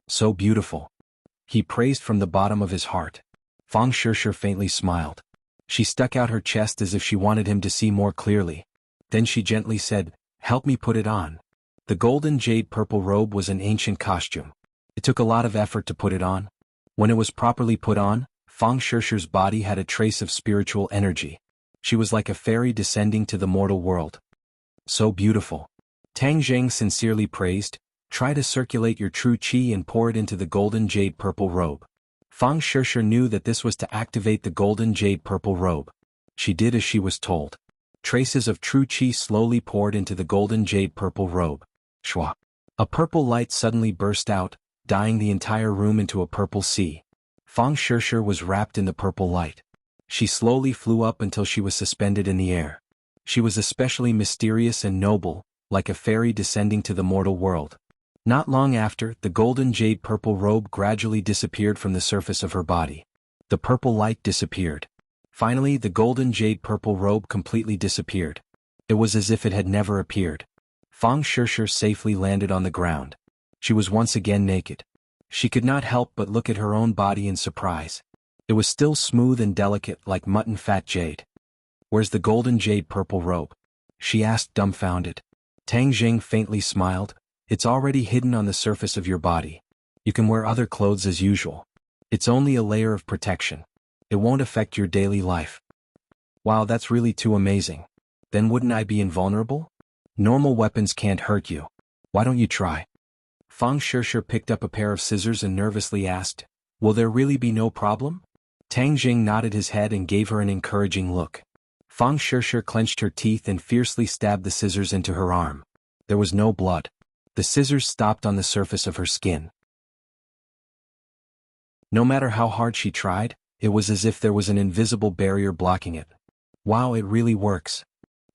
So beautiful. He praised from the bottom of his heart. Fang Shishir faintly smiled. She stuck out her chest as if she wanted him to see more clearly. Then she gently said, "Help me put it on." The golden jade purple robe was an ancient costume. It took a lot of effort to put it on. When it was properly put on, Fang Shishir's body had a trace of spiritual energy. She was like a fairy descending to the mortal world. So beautiful. Tang Zheng sincerely praised, "Try to circulate your true qi and pour it into the golden jade purple robe." Fang Shishir knew that this was to activate the golden jade purple robe. She did as she was told. Traces of true qi slowly poured into the golden jade purple robe. Shwa. A purple light suddenly burst out, dyeing the entire room into a purple sea. Fang Shishir was wrapped in the purple light. She slowly flew up until she was suspended in the air. She was especially mysterious and noble, like a fairy descending to the mortal world. Not long after, the golden jade purple robe gradually disappeared from the surface of her body. The purple light disappeared. Finally, the golden jade purple robe completely disappeared. It was as if it had never appeared. Fang Shishir safely landed on the ground. She was once again naked. She could not help but look at her own body in surprise. It was still smooth and delicate like mutton fat jade. "Where's the golden jade purple robe?" she asked dumbfounded. Tang Zheng faintly smiled. "It's already hidden on the surface of your body. You can wear other clothes as usual. It's only a layer of protection. It won't affect your daily life." Wow, that's really too amazing. Then wouldn't I be invulnerable? Normal weapons can't hurt you. Why don't you try? Fang Shishir picked up a pair of scissors and nervously asked, "Will there really be no problem?" Tang Zheng nodded his head and gave her an encouraging look. Fang Shishir clenched her teeth and fiercely stabbed the scissors into her arm. There was no blood. The scissors stopped on the surface of her skin. No matter how hard she tried, it was as if there was an invisible barrier blocking it. Wow, it really works.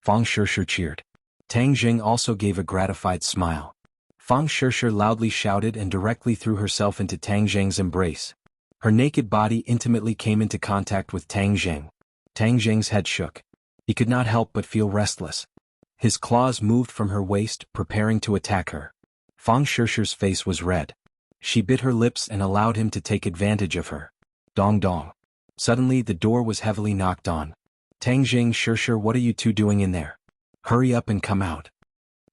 Fang Shishir cheered. Tang Zheng also gave a gratified smile. Fang Shishir loudly shouted and directly threw herself into Tang Zheng's embrace. Her naked body intimately came into contact with Tang Zheng. Tang Zheng's head shook. He could not help but feel restless. His claws moved from her waist, preparing to attack her. Fang Shishir's face was red. She bit her lips and allowed him to take advantage of her. Dong dong. Suddenly the door was heavily knocked on. Tang Zheng, Shishir, what are you two doing in there? Hurry up and come out.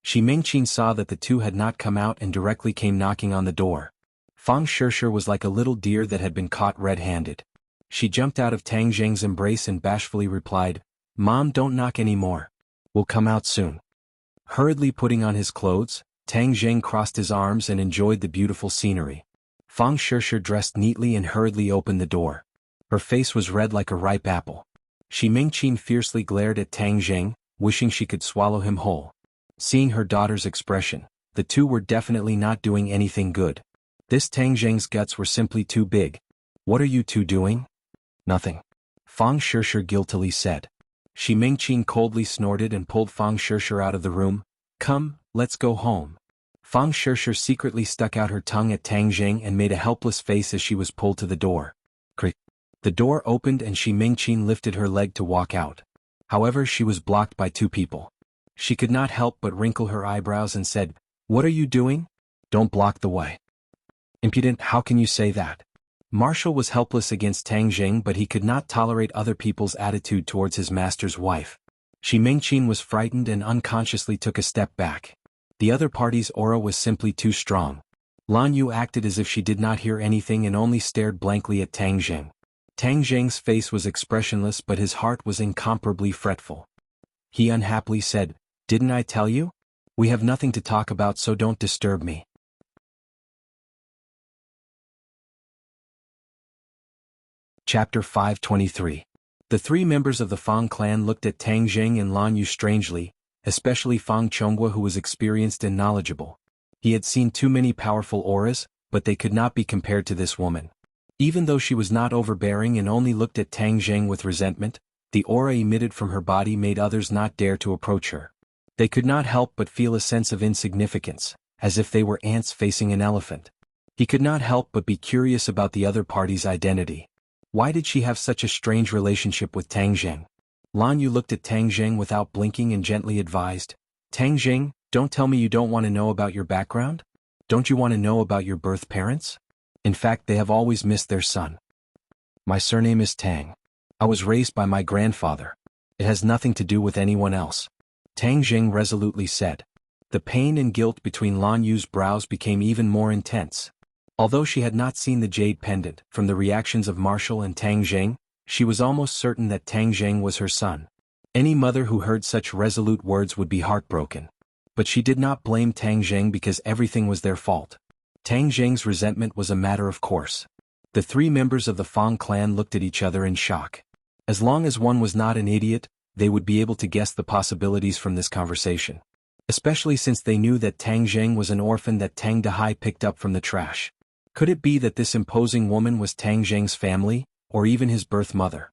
Shi Mingqin saw that the two had not come out and directly came knocking on the door. Fang Shishir was like a little deer that had been caught red-handed. She jumped out of Tang Zheng's embrace and bashfully replied, "Mom, don't knock anymore. We'll come out soon." Hurriedly putting on his clothes, Tang Zheng crossed his arms and enjoyed the beautiful scenery. Fang Shishir dressed neatly and hurriedly opened the door. Her face was red like a ripe apple. Shi Mingqin fiercely glared at Tang Zheng, wishing she could swallow him whole. Seeing her daughter's expression, the two were definitely not doing anything good. This Tang Zheng's guts were simply too big. "What are you two doing?" "Nothing," Fang Shishir guiltily said. Shi Mingqin coldly snorted and pulled Fang Shishir out of the room. "Come, let's go home." Fang Shishir secretly stuck out her tongue at Tang Zheng and made a helpless face as she was pulled to the door. Crick. The door opened and Shi Mingqin lifted her leg to walk out. However, she was blocked by two people. She could not help but wrinkle her eyebrows and said, "What are you doing? Don't block the way." Impudent, how can you say that? Marshall was helpless against Tang Jing, but he could not tolerate other people's attitude towards his master's wife. Shi Mingqin was frightened and unconsciously took a step back. The other party's aura was simply too strong. Lan Yu acted as if she did not hear anything and only stared blankly at Tang Jing. Tang Jing's face was expressionless, but his heart was incomparably fretful. He unhappily said, "Didn't I tell you? We have nothing to talk about, so don't disturb me." Chapter 523. The three members of the Fang clan looked at Tang Jing and Lan Yu strangely, especially Fang Chonghua, who was experienced and knowledgeable. He had seen too many powerful auras, but they could not be compared to this woman. Even though she was not overbearing and only looked at Tang Jing with resentment, the aura emitted from her body made others not dare to approach her. They could not help but feel a sense of insignificance, as if they were ants facing an elephant. He could not help but be curious about the other party's identity. Why did she have such a strange relationship with Tang Jing? Lan Yu looked at Tang Jing without blinking and gently advised, "Tang Jing, don't tell me you don't want to know about your background? Don't you want to know about your birth parents? In fact, they have always missed their son." "My surname is Tang. I was raised by my grandfather. It has nothing to do with anyone else," Tang Jing resolutely said. The pain and guilt between Lan Yu's brows became even more intense. Although she had not seen the jade pendant, from the reactions of Marshall and Tang Jing, she was almost certain that Tang Jing was her son. Any mother who heard such resolute words would be heartbroken. But she did not blame Tang Jing because everything was their fault. Tang Jing's resentment was a matter of course. The three members of the Fang clan looked at each other in shock. As long as one was not an idiot, they would be able to guess the possibilities from this conversation. Especially since they knew that Tang Jing was an orphan that Tang Dahai picked up from the trash. Could it be that this imposing woman was Tang Jing's family, or even his birth mother?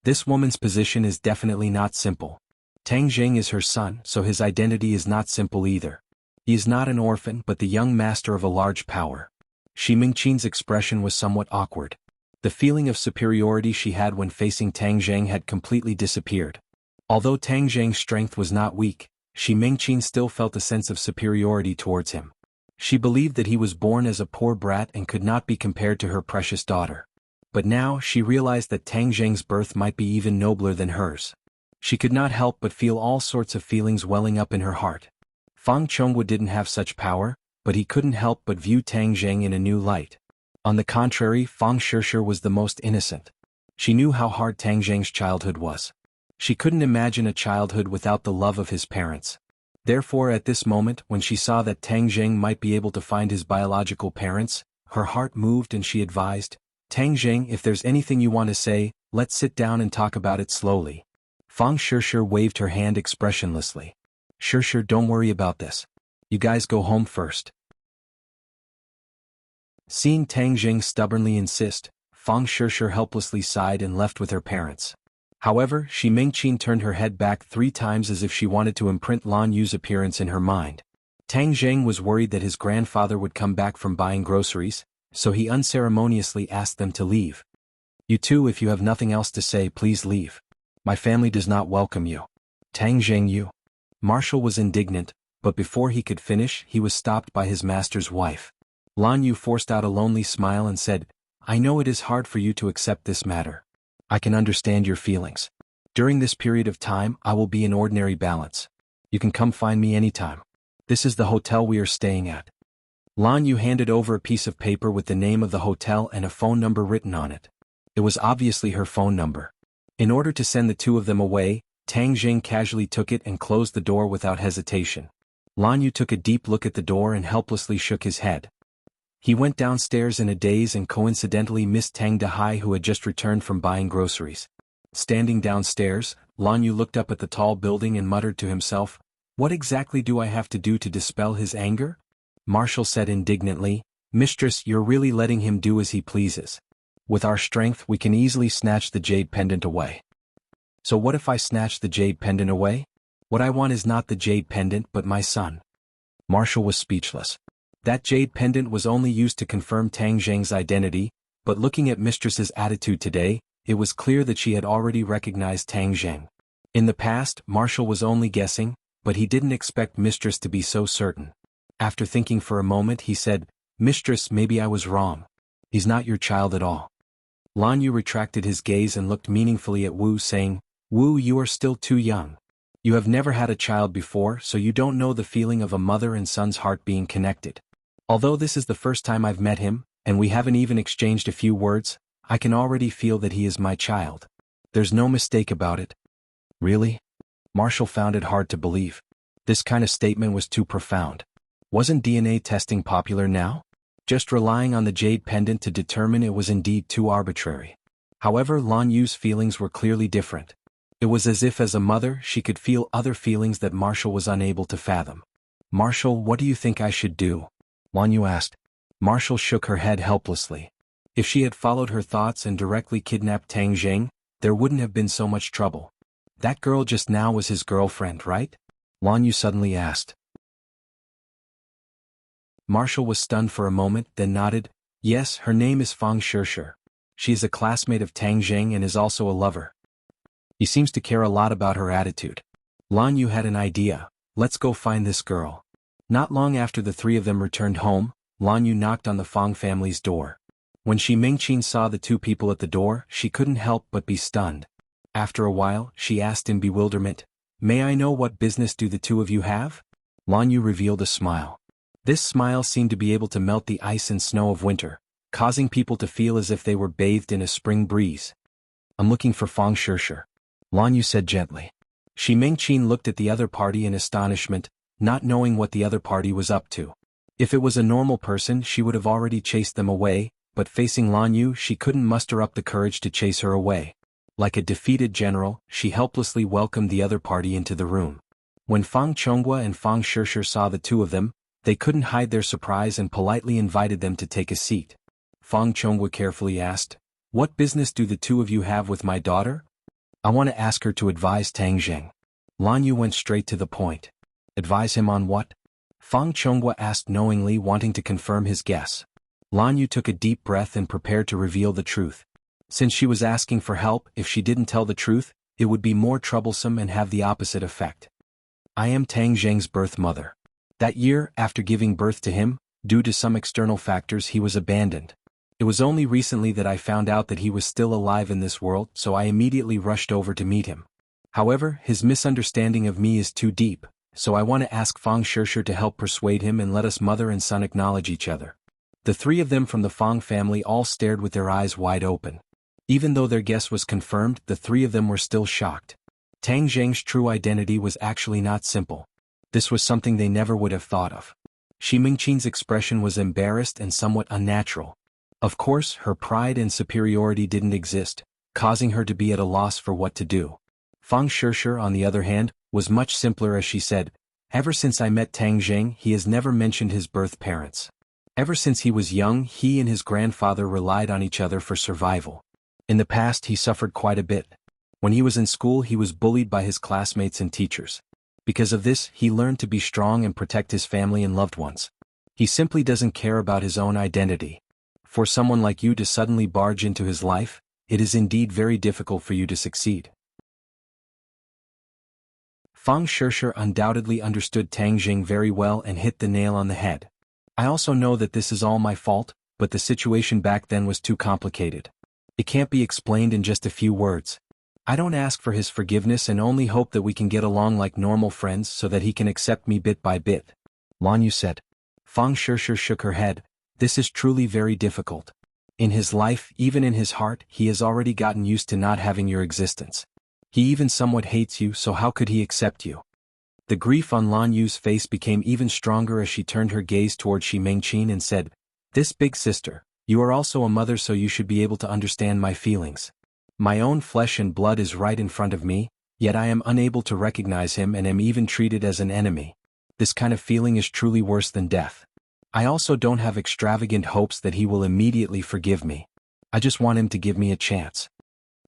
This woman's position is definitely not simple. Tang Jing is her son, so his identity is not simple either. He is not an orphan but the young master of a large power. Shi Mingqin's expression was somewhat awkward. The feeling of superiority she had when facing Tang Jing had completely disappeared. Although Tang Jing's strength was not weak, Shi Mingqin still felt a sense of superiority towards him. She believed that he was born as a poor brat and could not be compared to her precious daughter. But now she realized that Tang Jing's birth might be even nobler than hers. She could not help but feel all sorts of feelings welling up in her heart. Fang Chonghua didn't have such power, but he couldn't help but view Tang Jing in a new light. On the contrary, Fang Shishir was the most innocent. She knew how hard Tang Jing's childhood was. She couldn't imagine a childhood without the love of his parents. Therefore, at this moment, when she saw that Tang Jing might be able to find his biological parents, her heart moved and she advised, "Tang Jing, if there's anything you want to say, let's sit down and talk about it slowly." Fang Shishir waved her hand expressionlessly. "Shishir, don't worry about this. You guys go home first." Seeing Tang Jing stubbornly insist, Fang Shishir helplessly sighed and left with her parents. However, Shi Mingqin turned her head back 3 times as if she wanted to imprint Lan Yu's appearance in her mind. Tang Jing was worried that his grandfather would come back from buying groceries, so he unceremoniously asked them to leave. "You two, if you have nothing else to say, please leave. My family does not welcome you." "Tang Jing, you." Marshall was indignant, but before he could finish, he was stopped by his master's wife. Lan Yu forced out a lonely smile and said, "I know it is hard for you to accept this matter. I can understand your feelings. During this period of time, I will be in ordinary balance. You can come find me anytime. This is the hotel we are staying at." Lan Yu handed over a piece of paper with the name of the hotel and a phone number written on it. It was obviously her phone number. In order to send the two of them away, Tang Jing casually took it and closed the door without hesitation. Lan Yu took a deep look at the door and helplessly shook his head. He went downstairs in a daze and coincidentally missed Tang Dahai, who had just returned from buying groceries. Standing downstairs, Lan Yu looked up at the tall building and muttered to himself, "What exactly do I have to do to dispel his anger?" Marshall said indignantly, "Mistress, you're really letting him do as he pleases. With our strength we can easily snatch the jade pendant away." "So what if I snatch the jade pendant away? What I want is not the jade pendant but my son." Marshall was speechless. That jade pendant was only used to confirm Tang Jing's identity, but looking at Mistress's attitude today, it was clear that she had already recognized Tang Jing. In the past, Marshall was only guessing, but he didn't expect Mistress to be so certain. After thinking for a moment, he said, Mistress, maybe I was wrong. He's not your child at all. Lan Yu retracted his gaze and looked meaningfully at Wu, saying, Wu, you are still too young. You have never had a child before, so you don't know the feeling of a mother and son's heart being connected. Although this is the first time I've met him, and we haven't even exchanged a few words, I can already feel that he is my child. There's no mistake about it. Really? Marshall found it hard to believe. This kind of statement was too profound. Wasn't DNA testing popular now? Just relying on the jade pendant to determine it was indeed too arbitrary. However, Lan Yu's feelings were clearly different. It was as if as a mother she could feel other feelings that Marshall was unable to fathom. Marshall, what do you think I should do? Lan Yu asked. Marshall shook her head helplessly. If she had followed her thoughts and directly kidnapped Tang Jing, there wouldn't have been so much trouble. That girl just now was his girlfriend, right? Lan Yu suddenly asked. Marshall was stunned for a moment, then nodded. Yes, her name is Fang Shishir. She is a classmate of Tang Jing and is also a lover. He seems to care a lot about her attitude. Lan Yu had an idea. Let's go find this girl. Not long after the three of them returned home, Lan Yu knocked on the Fang family's door. When Shi Mingqin saw the two people at the door, she couldn't help but be stunned. After a while, she asked in bewilderment, May I know what business do the two of you have? Lan Yu revealed a smile. This smile seemed to be able to melt the ice and snow of winter, causing people to feel as if they were bathed in a spring breeze. I'm looking for Fang Shishir. Lan Yu said gently. Shi Mingqin looked at the other party in astonishment, not knowing what the other party was up to. If it was a normal person she would have already chased them away, but facing Lan Yu she couldn't muster up the courage to chase her away. Like a defeated general, she helplessly welcomed the other party into the room. When Fang Chonghua and Fang Shishir saw the two of them, they couldn't hide their surprise and politely invited them to take a seat. Fang Chonghua carefully asked, What business do the two of you have with my daughter? I want to ask her to advise Tang Jing. Lan Yu went straight to the point. Advise him on what? Fang Chonghua asked knowingly, wanting to confirm his guess. Lan Yu took a deep breath and prepared to reveal the truth. Since she was asking for help, if she didn't tell the truth, it would be more troublesome and have the opposite effect. I am Tang Jing's birth mother. That year, after giving birth to him, due to some external factors he was abandoned. It was only recently that I found out that he was still alive in this world, so I immediately rushed over to meet him. However, his misunderstanding of me is too deep, so I want to ask Fang Shishir to help persuade him and let us mother and son acknowledge each other. The three of them from the Fang family all stared with their eyes wide open. Even though their guess was confirmed, the three of them were still shocked. Tang Jing's true identity was actually not simple. This was something they never would have thought of. Shi Mingqin's expression was embarrassed and somewhat unnatural. Of course, her pride and superiority didn't exist, causing her to be at a loss for what to do. Fang Shishir, on the other hand, was much simpler as she said, Ever since I met Tang Jing, he has never mentioned his birth parents. Ever since he was young, he and his grandfather relied on each other for survival. In the past he suffered quite a bit. When he was in school he was bullied by his classmates and teachers. Because of this, he learned to be strong and protect his family and loved ones. He simply doesn't care about his own identity. For someone like you to suddenly barge into his life, it is indeed very difficult for you to succeed. Fang Shishir undoubtedly understood Tang Jing very well and hit the nail on the head. I also know that this is all my fault, but the situation back then was too complicated. It can't be explained in just a few words. I don't ask for his forgiveness and only hope that we can get along like normal friends so that he can accept me bit by bit. Lan Yu said. Fang Shishir shook her head. This is truly very difficult. In his life, even in his heart, he has already gotten used to not having your existence. He even somewhat hates you, so how could he accept you? The grief on Lan Yu's face became even stronger as she turned her gaze toward Shi Mingqin and said, This big sister, you are also a mother, so you should be able to understand my feelings. My own flesh and blood is right in front of me, yet I am unable to recognize him and am even treated as an enemy. This kind of feeling is truly worse than death. I also don't have extravagant hopes that he will immediately forgive me. I just want him to give me a chance.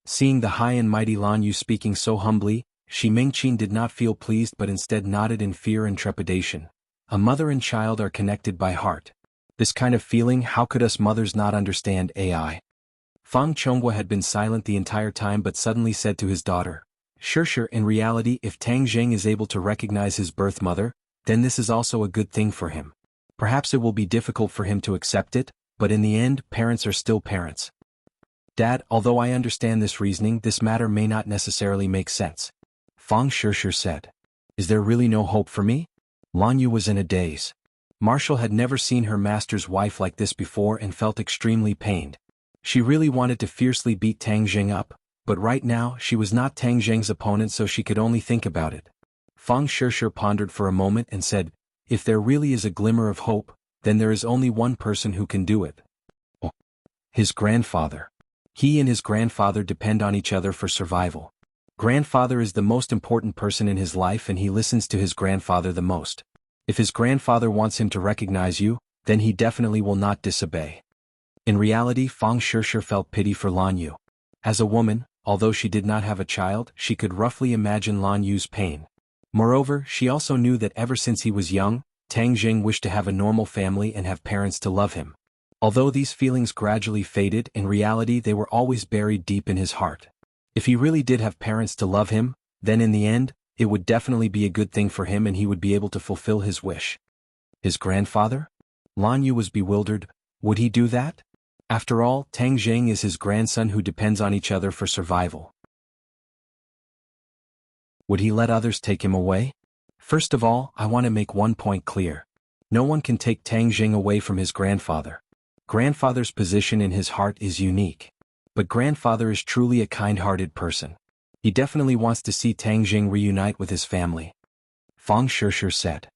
Seeing the high and mighty Lan Yu speaking so humbly, Shi Mingqin did not feel pleased but instead nodded in fear and trepidation. A mother and child are connected by heart. This kind of feeling, how could us mothers not understand AI? Fang Chonghua had been silent the entire time but suddenly said to his daughter, Shishir, in reality if Tang Jing is able to recognize his birth mother, then this is also a good thing for him. Perhaps it will be difficult for him to accept it, but in the end, parents are still parents. Dad, although I understand this reasoning, this matter may not necessarily make sense. Fang Shishir said. Is there really no hope for me? Lan Yu was in a daze. Marshall had never seen her master's wife like this before and felt extremely pained. She really wanted to fiercely beat Tang Jing up, but right now she was not Tang Jing's opponent, so she could only think about it. Fang Shishir pondered for a moment and said, if there really is a glimmer of hope, then there is only one person who can do it. Oh. His grandfather. He and his grandfather depend on each other for survival. Grandfather is the most important person in his life and he listens to his grandfather the most. If his grandfather wants him to recognize you, then he definitely will not disobey. In reality, Fang Shishir felt pity for Lan Yu. As a woman, although she did not have a child, she could roughly imagine Lan Yu's pain. Moreover, she also knew that ever since he was young, Tang Jing wished to have a normal family and have parents to love him. Although these feelings gradually faded, in reality they were always buried deep in his heart. If he really did have parents to love him, then in the end, it would definitely be a good thing for him and he would be able to fulfill his wish. His grandfather? Lan Yu was bewildered. Would he do that? After all, Tang Jing is his grandson who depends on each other for survival. Would he let others take him away? First of all, I want to make one point clear. No one can take Tang Jing away from his grandfather. Grandfather's position in his heart is unique. But grandfather is truly a kind-hearted person. He definitely wants to see Tang Jing reunite with his family. Fang Shishir said.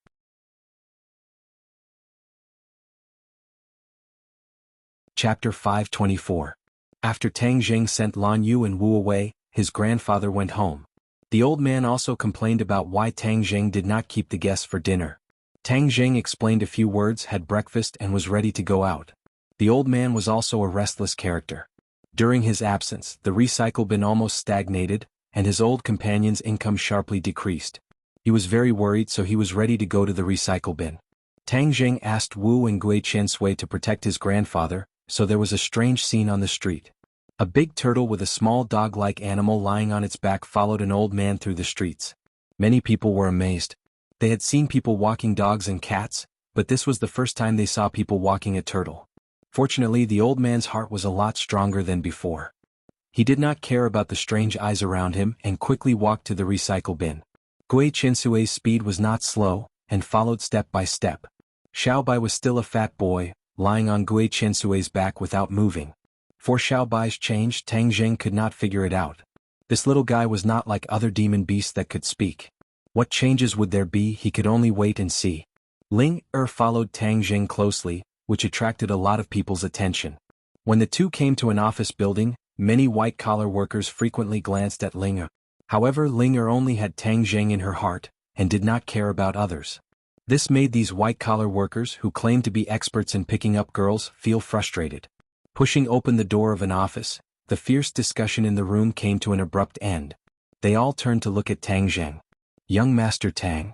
Chapter 524. After Tang Jing sent Lan Yu and Wu away, his grandfather went home. The old man also complained about why Tang Jing did not keep the guests for dinner. Tang Jing explained a few words, had breakfast and was ready to go out. The old man was also a restless character. During his absence, the recycle bin almost stagnated, and his old companion's income sharply decreased. He was very worried, so he was ready to go to the recycle bin. Tang Jing asked Wu and Gui Qiansui to protect his grandfather, so there was a strange scene on the street. A big turtle with a small dog-like animal lying on its back followed an old man through the streets. Many people were amazed. They had seen people walking dogs and cats, but this was the first time they saw people walking a turtle. Fortunately, the old man's heart was a lot stronger than before. He did not care about the strange eyes around him and quickly walked to the recycle bin. Gui Qiansui's speed was not slow, and followed step by step. Xiaobai was still a fat boy, lying on Gui Qiansui's back without moving. For Xiaobai's change, Tang Jing could not figure it out. This little guy was not like other demon beasts that could speak. What changes would there be? He could only wait and see. Ling followed Tang Jing closely, which attracted a lot of people's attention. When the two came to an office building, many white-collar workers frequently glanced at Ling. However, Ling only had Tang Jing in her heart, and did not care about others. This made these white-collar workers, who claimed to be experts in picking up girls, feel frustrated. Pushing open the door of an office, the fierce discussion in the room came to an abrupt end. They all turned to look at Tang Jing. Young Master Tang.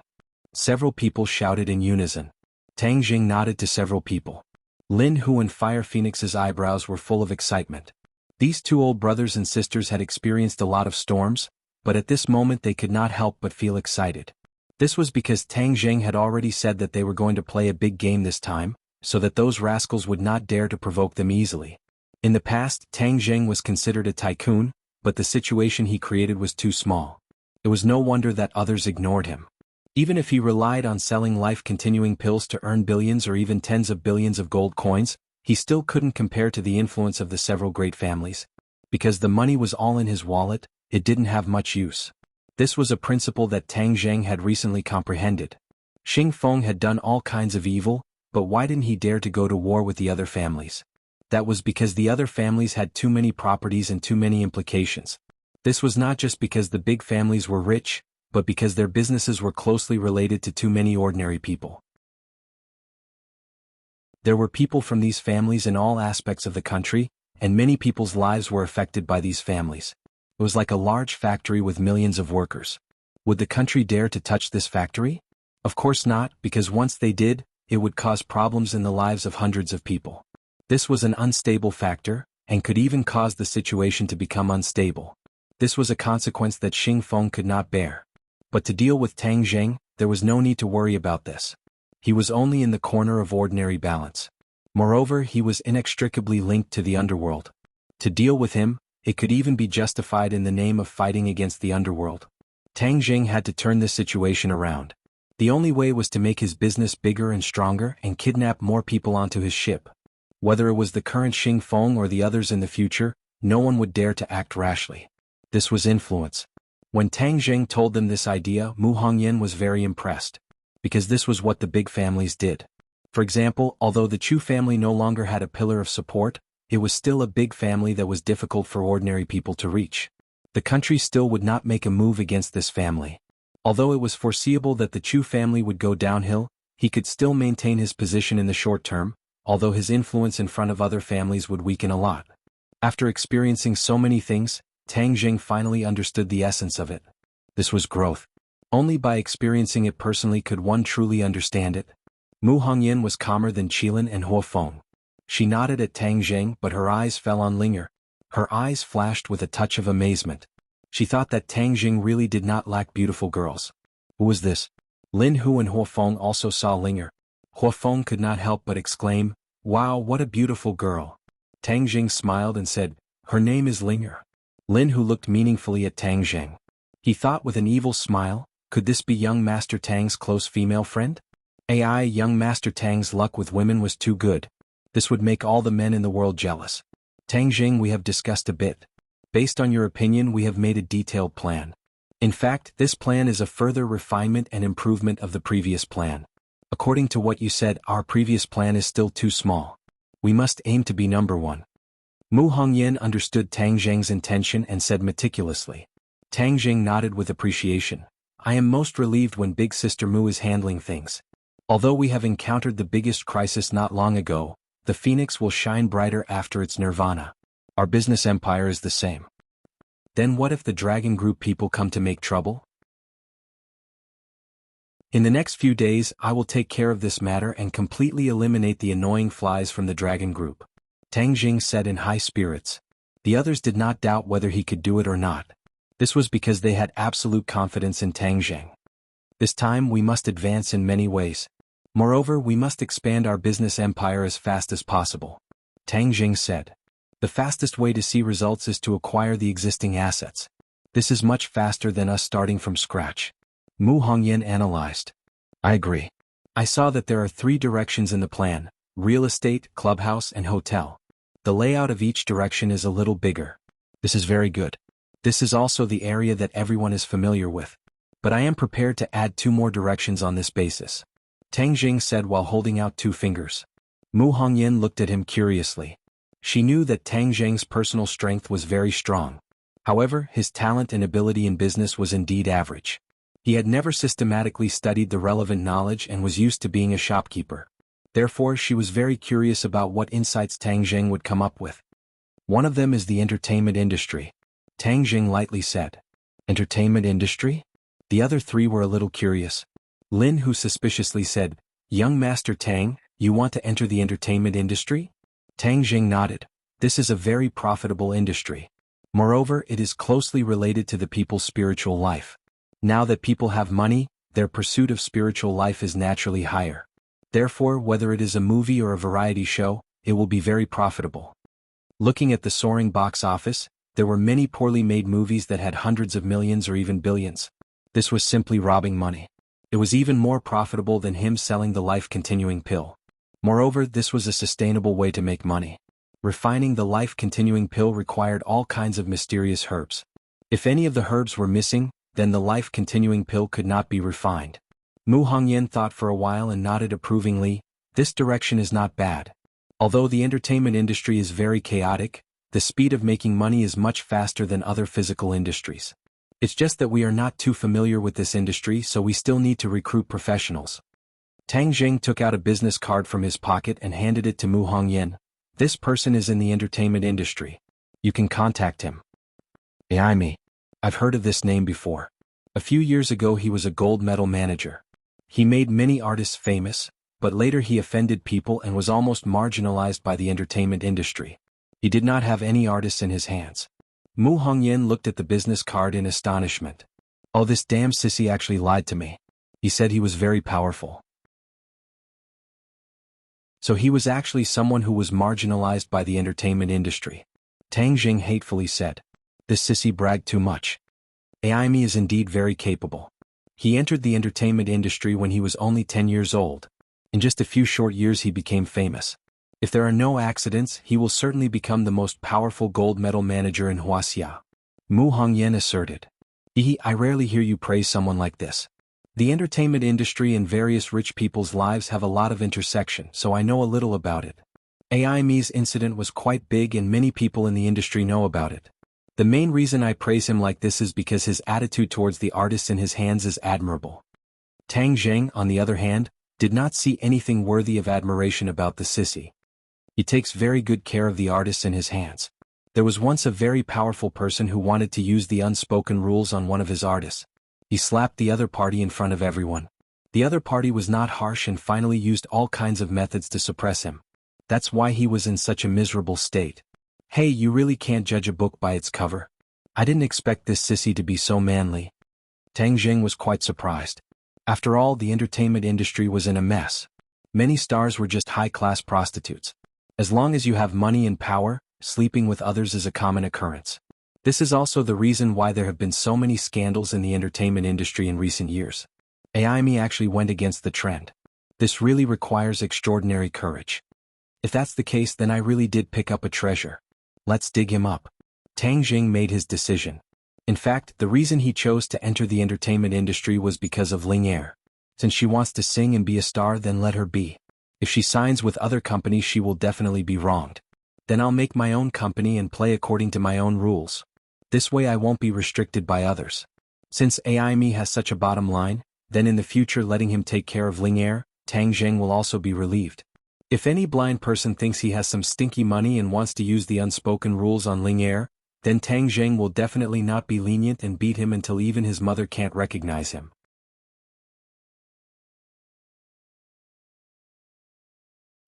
Several people shouted in unison. Tang Jing nodded to several people. Lin Hu and Fire Phoenix's eyebrows were full of excitement. These two old brothers and sisters had experienced a lot of storms, but at this moment they could not help but feel excited. This was because Tang Jing had already said that they were going to play a big game this time, so that those rascals would not dare to provoke them easily. In the past, Tang Jing was considered a tycoon, but the situation he created was too small. It was no wonder that others ignored him. Even if he relied on selling life-continuing pills to earn billions or even tens of billions of gold coins, he still couldn't compare to the influence of the several great families. Because the money was all in his wallet, it didn't have much use. This was a principle that Tang Jing had recently comprehended. Xing Feng had done all kinds of evil, but why didn't he dare to go to war with the other families? That was because the other families had too many properties and too many implications. This was not just because the big families were rich, but because their businesses were closely related to too many ordinary people. There were people from these families in all aspects of the country, and many people's lives were affected by these families. It was like a large factory with millions of workers. Would the country dare to touch this factory? Of course not, because once they did, it would cause problems in the lives of hundreds of people. This was an unstable factor, and could even cause the situation to become unstable. This was a consequence that Xing Feng could not bear. But to deal with Tang Jing, there was no need to worry about this. He was only in the corner of ordinary balance. Moreover, he was inextricably linked to the underworld. To deal with him, it could even be justified in the name of fighting against the underworld. Tang Jing had to turn this situation around. The only way was to make his business bigger and stronger and kidnap more people onto his ship. Whether it was the current Xing Feng or the others in the future, no one would dare to act rashly. This was influence. When Tang Jing told them this idea, Mu Hongyan was very impressed. Because this was what the big families did. For example, although the Chu family no longer had a pillar of support, it was still a big family that was difficult for ordinary people to reach. The country still would not make a move against this family. Although it was foreseeable that the Chu family would go downhill, he could still maintain his position in the short term, although his influence in front of other families would weaken a lot. After experiencing so many things, Tang Jing finally understood the essence of it. This was growth. Only by experiencing it personally could one truly understand it. Mu Hongyan was calmer than Qilin and Huo Feng. She nodded at Tang Jing, but her eyes fell on Linger. Her eyes flashed with a touch of amazement. She thought that Tang Jing really did not lack beautiful girls. Who was this? Lin Hu and Huo Feng also saw Linger. Huo Feng could not help but exclaim, "Wow, what a beautiful girl." Tang Jing smiled and said, "Her name is Linger." Lin Hu looked meaningfully at Tang Jing. He thought with an evil smile, could this be young Master Tang's close female friend? Young Master Tang's luck with women was too good. This would make all the men in the world jealous. Tang Jing, we have discussed a bit. Based on your opinion, we have made a detailed plan. In fact, this plan is a further refinement and improvement of the previous plan. According to what you said, our previous plan is still too small. We must aim to be number one. Mu Hongyan understood Tang Jing's intention and said meticulously. Tang Jing nodded with appreciation. I am most relieved when Big Sister Mu is handling things. Although we have encountered the biggest crisis not long ago, the phoenix will shine brighter after its nirvana. Our business empire is the same. Then what if the Dragon Group people come to make trouble? In the next few days, I will take care of this matter and completely eliminate the annoying flies from the Dragon Group. Tang Jing said in high spirits. The others did not doubt whether he could do it or not. This was because they had absolute confidence in Tang Jing. This time we must advance in many ways. Moreover, we must expand our business empire as fast as possible. Tang Jing said. The fastest way to see results is to acquire the existing assets. This is much faster than us starting from scratch. Mu Hongyan analyzed. I agree. I saw that there are 3 directions in the plan: real estate, clubhouse, and hotel. The layout of each direction is a little bigger. This is very good. This is also the area that everyone is familiar with. But I am prepared to add 2 more directions on this basis. Tang Jing said while holding out 2 fingers. Mu Hongyan looked at him curiously. She knew that Tang Jing's personal strength was very strong. However, his talent and ability in business was indeed average. He had never systematically studied the relevant knowledge and was used to being a shopkeeper. Therefore, she was very curious about what insights Tang Jing would come up with. One of them is the entertainment industry. Tang Jing lightly said. Entertainment industry? The other 3 were a little curious. Lin Hu suspiciously said, Young Master Tang, you want to enter the entertainment industry? Tang Jing nodded. This is a very profitable industry. Moreover, it is closely related to the people's spiritual life. Now that people have money, their pursuit of spiritual life is naturally higher. Therefore, whether it is a movie or a variety show, it will be very profitable. Looking at the soaring box office, there were many poorly made movies that had hundreds of millions or even billions. This was simply robbing money. It was even more profitable than him selling the life-continuing pill. Moreover, this was a sustainable way to make money. Refining the life-continuing pill required all kinds of mysterious herbs. If any of the herbs were missing, then the life-continuing pill could not be refined. Mu Hongyan thought for a while and nodded approvingly. This direction is not bad. Although the entertainment industry is very chaotic, the speed of making money is much faster than other physical industries. It's just that we are not too familiar with this industry, so we still need to recruit professionals. Tang Jing took out a business card from his pocket and handed it to Mu Hongyan. This person is in the entertainment industry. You can contact him. Me. I've heard of this name before. A few years ago he was a gold medal manager. He made many artists famous, but later he offended people and was almost marginalized by the entertainment industry. He did not have any artists in his hands. Mu Hongyan looked at the business card in astonishment. Oh, this damn sissy actually lied to me. He said he was very powerful. So he was actually someone who was marginalized by the entertainment industry. Tang Jing hatefully said. This sissy bragged too much. Aimi is indeed very capable. He entered the entertainment industry when he was only 10 years old. In just a few short years he became famous. If there are no accidents, he will certainly become the most powerful gold medal manager in Wuxia. Mu Hongyan asserted. I rarely hear you praise someone like this. The entertainment industry and various rich people's lives have a lot of intersection, so I know a little about it. Aimi's incident was quite big and many people in the industry know about it. The main reason I praise him like this is because his attitude towards the artists in his hands is admirable. Tang Zheng, on the other hand, did not see anything worthy of admiration about the sissy. He takes very good care of the artists in his hands. There was once a very powerful person who wanted to use the unspoken rules on one of his artists. He slapped the other party in front of everyone. The other party was not harsh and finally used all kinds of methods to suppress him. That's why he was in such a miserable state. Hey, you really can't judge a book by its cover. I didn't expect this sissy to be so manly. Tang Jing was quite surprised. After all, the entertainment industry was in a mess. Many stars were just high-class prostitutes. As long as you have money and power, sleeping with others is a common occurrence. This is also the reason why there have been so many scandals in the entertainment industry in recent years. Aimi actually went against the trend. This really requires extraordinary courage. If that's the case, then I really did pick up a treasure. Let's dig him up. Tang Jing made his decision. In fact, the reason he chose to enter the entertainment industry was because of Ling Er. Since she wants to sing and be a star, then let her be. If she signs with other companies, she will definitely be wronged. Then I'll make my own company and play according to my own rules. This way I won't be restricted by others. Since Aimi has such a bottom line, then in the future letting him take care of Ling Er, Tang Zheng will also be relieved. If any blind person thinks he has some stinky money and wants to use the unspoken rules on Ling Er, then Tang Zheng will definitely not be lenient and beat him until even his mother can't recognize him.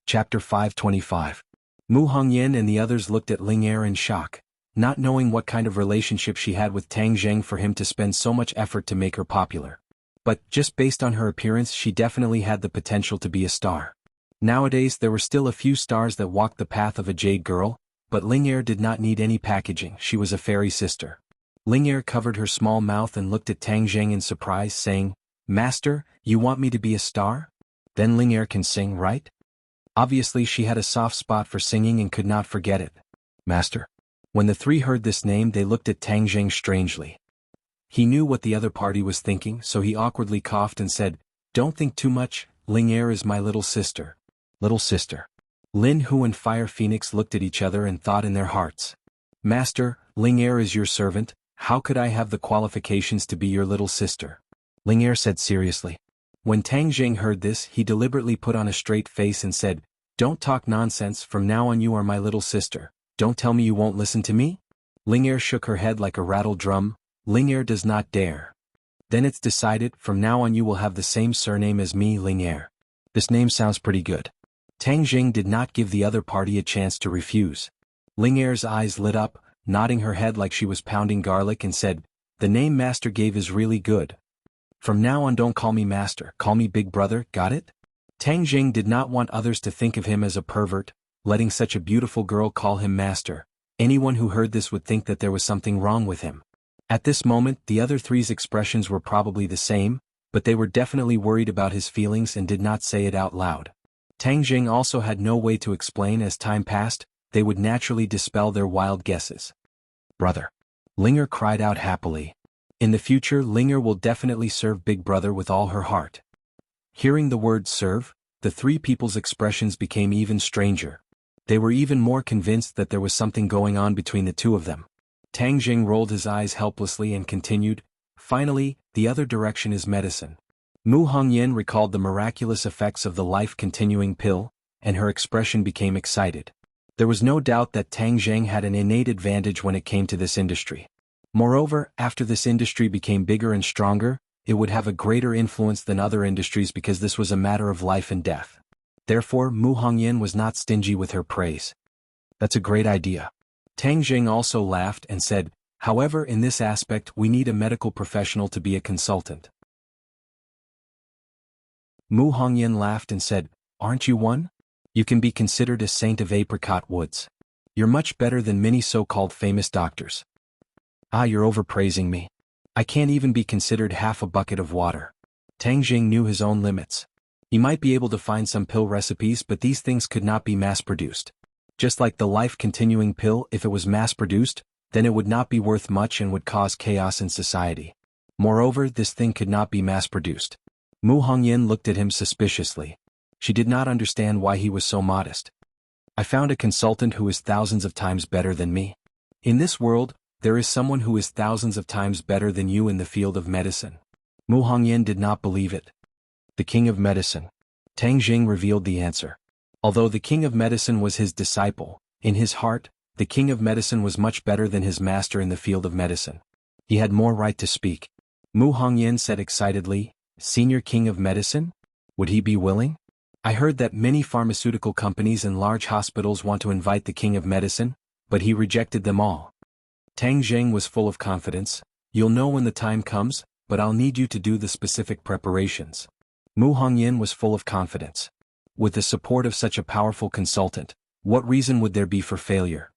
Chapter 525. Mu Hongyan and the others looked at Ling Er in shock, not knowing what kind of relationship she had with Tang Zheng for him to spend so much effort to make her popular. But, just based on her appearance, she definitely had the potential to be a star. Nowadays there were still a few stars that walked the path of a jade girl, but Ling Er did not need any packaging, she was a fairy sister. Ling Er covered her small mouth and looked at Tang Zheng in surprise, saying, "Master, you want me to be a star? Then Ling Er can sing, right?" Obviously she had a soft spot for singing and could not forget it. Master. When the three heard this name, they looked at Tang Zheng strangely. He knew what the other party was thinking, so he awkwardly coughed and said, "Don't think too much, Ling Er is my little sister." Little sister. Lin Hu and Fire Phoenix looked at each other and thought in their hearts. "Master, Ling Er is your servant, how could I have the qualifications to be your little sister?" Ling Er said seriously. When Tang Zheng heard this, he deliberately put on a straight face and said, "Don't talk nonsense, from now on you are my little sister. Don't tell me you won't listen to me?" Ling Er shook her head like a rattled drum. Ling Er does not dare. "Then it's decided, from now on you will have the same surname as me, Ling Er." This name sounds pretty good. Tang Jing did not give the other party a chance to refuse. Ling Er's eyes lit up, nodding her head like she was pounding garlic, and said, "The name Master gave is really good. From now on don't call me Master, call me Big Brother, got it?" Tang Jing did not want others to think of him as a pervert, letting such a beautiful girl call him Master. Anyone who heard this would think that there was something wrong with him. At this moment, the other three's expressions were probably the same, but they were definitely worried about his feelings and did not say it out loud. Tang Jing also had no way to explain. As time passed, they would naturally dispel their wild guesses. "Brother." Linger cried out happily. In the future, Linger will definitely serve Big Brother with all her heart. Hearing the word serve, the three people's expressions became even stranger. They were even more convinced that there was something going on between the two of them. Tang Jing rolled his eyes helplessly and continued, "Finally, the other direction is medicine." Mu Hongyan recalled the miraculous effects of the life-continuing pill, and her expression became excited. There was no doubt that Tang Zheng had an innate advantage when it came to this industry. Moreover, after this industry became bigger and stronger, it would have a greater influence than other industries because this was a matter of life and death. Therefore, Mu Hongyan was not stingy with her praise. "That's a great idea." Tang Jing also laughed and said, "However, in this aspect we need a medical professional to be a consultant." Mu Hongyan laughed and said, "Aren't you one?" You can be considered a saint of apricot woods. You're much better than many so-called famous doctors. Ah, you're overpraising me. I can't even be considered half a bucket of water. Tang Jing knew his own limits. He might be able to find some pill recipes, but these things could not be mass-produced. Just like the life-continuing pill, if it was mass-produced, then it would not be worth much and would cause chaos in society. Moreover, this thing could not be mass-produced. Mu Hongyan looked at him suspiciously. She did not understand why he was so modest. I found a consultant who is thousands of times better than me. In this world, there is someone who is thousands of times better than you in the field of medicine. Mu Hongyan did not believe it. The king of medicine. Tang Jing revealed the answer. Although the king of medicine was his disciple, in his heart, the king of medicine was much better than his master in the field of medicine. He had more right to speak. Mu Hongyan said excitedly, "Senior king of medicine? Would he be willing? I heard that many pharmaceutical companies and large hospitals want to invite the king of medicine, but he rejected them all." Tang Jing was full of confidence. "You'll know when the time comes, but I'll need you to do the specific preparations." Mu Hongyan was full of confidence. With the support of such a powerful consultant, what reason would there be for failure?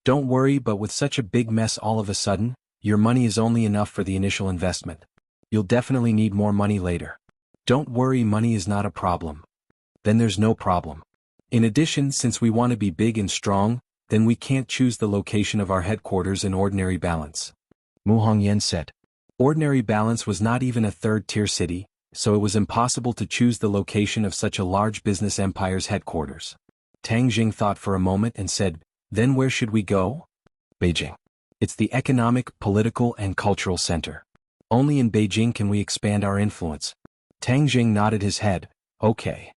Don't worry, but with such a big mess all of a sudden, your money is only enough for the initial investment. You'll definitely need more money later. Don't worry, money is not a problem. Then there's no problem. In addition, since we want to be big and strong, then we can't choose the location of our headquarters in Ordinary Balance. Mu Hongyan said. Ordinary Balance was not even a third-tier city, so it was impossible to choose the location of such a large business empire's headquarters. Tang Jing thought for a moment and said, "Then where should we go?" Beijing. It's the economic, political, and cultural center. Only in Beijing can we expand our influence. Tang Jing nodded his head, "Okay.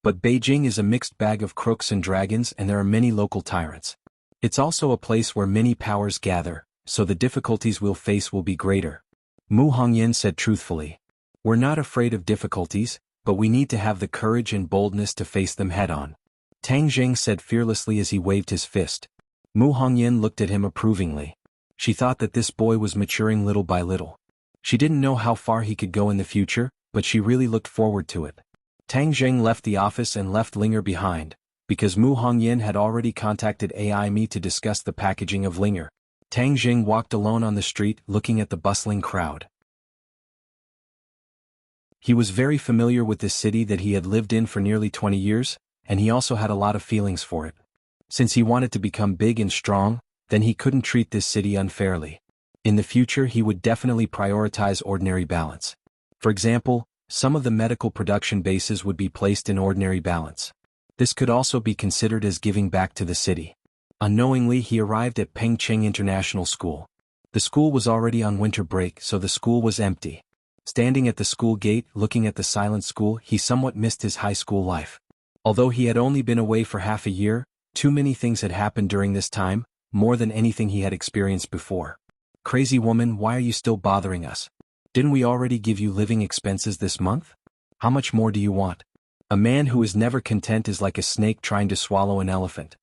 But Beijing is a mixed bag of crooks and dragons, and there are many local tyrants. It's also a place where many powers gather, so the difficulties we'll face will be greater." Mu Hongyan said truthfully. "We're not afraid of difficulties, but we need to have the courage and boldness to face them head-on." Tang Jing said fearlessly as he waved his fist. Mu Hongyan looked at him approvingly. She thought that this boy was maturing little by little. She didn't know how far he could go in the future, but she really looked forward to it. Tang Jing left the office and left Linger behind, because Mu Hongyan had already contacted AI Me to discuss the packaging of Linger. Tang Jing walked alone on the street looking at the bustling crowd. He was very familiar with this city that he had lived in for nearly 20 years, and he also had a lot of feelings for it. Since he wanted to become big and strong, then he couldn't treat this city unfairly. In the future he would definitely prioritize Ordinary Balance. For example, some of the medical production bases would be placed in Ordinary Balance. This could also be considered as giving back to the city. Unknowingly he arrived at Pengcheng International School. The school was already on winter break, so the school was empty. Standing at the school gate, looking at the silent school, he somewhat missed his high school life. Although he had only been away for half a year, too many things had happened during this time, more than anything he had experienced before. "Crazy woman, why are you still bothering us? Didn't we already give you living expenses this month? How much more do you want?" A man who is never content is like a snake trying to swallow an elephant.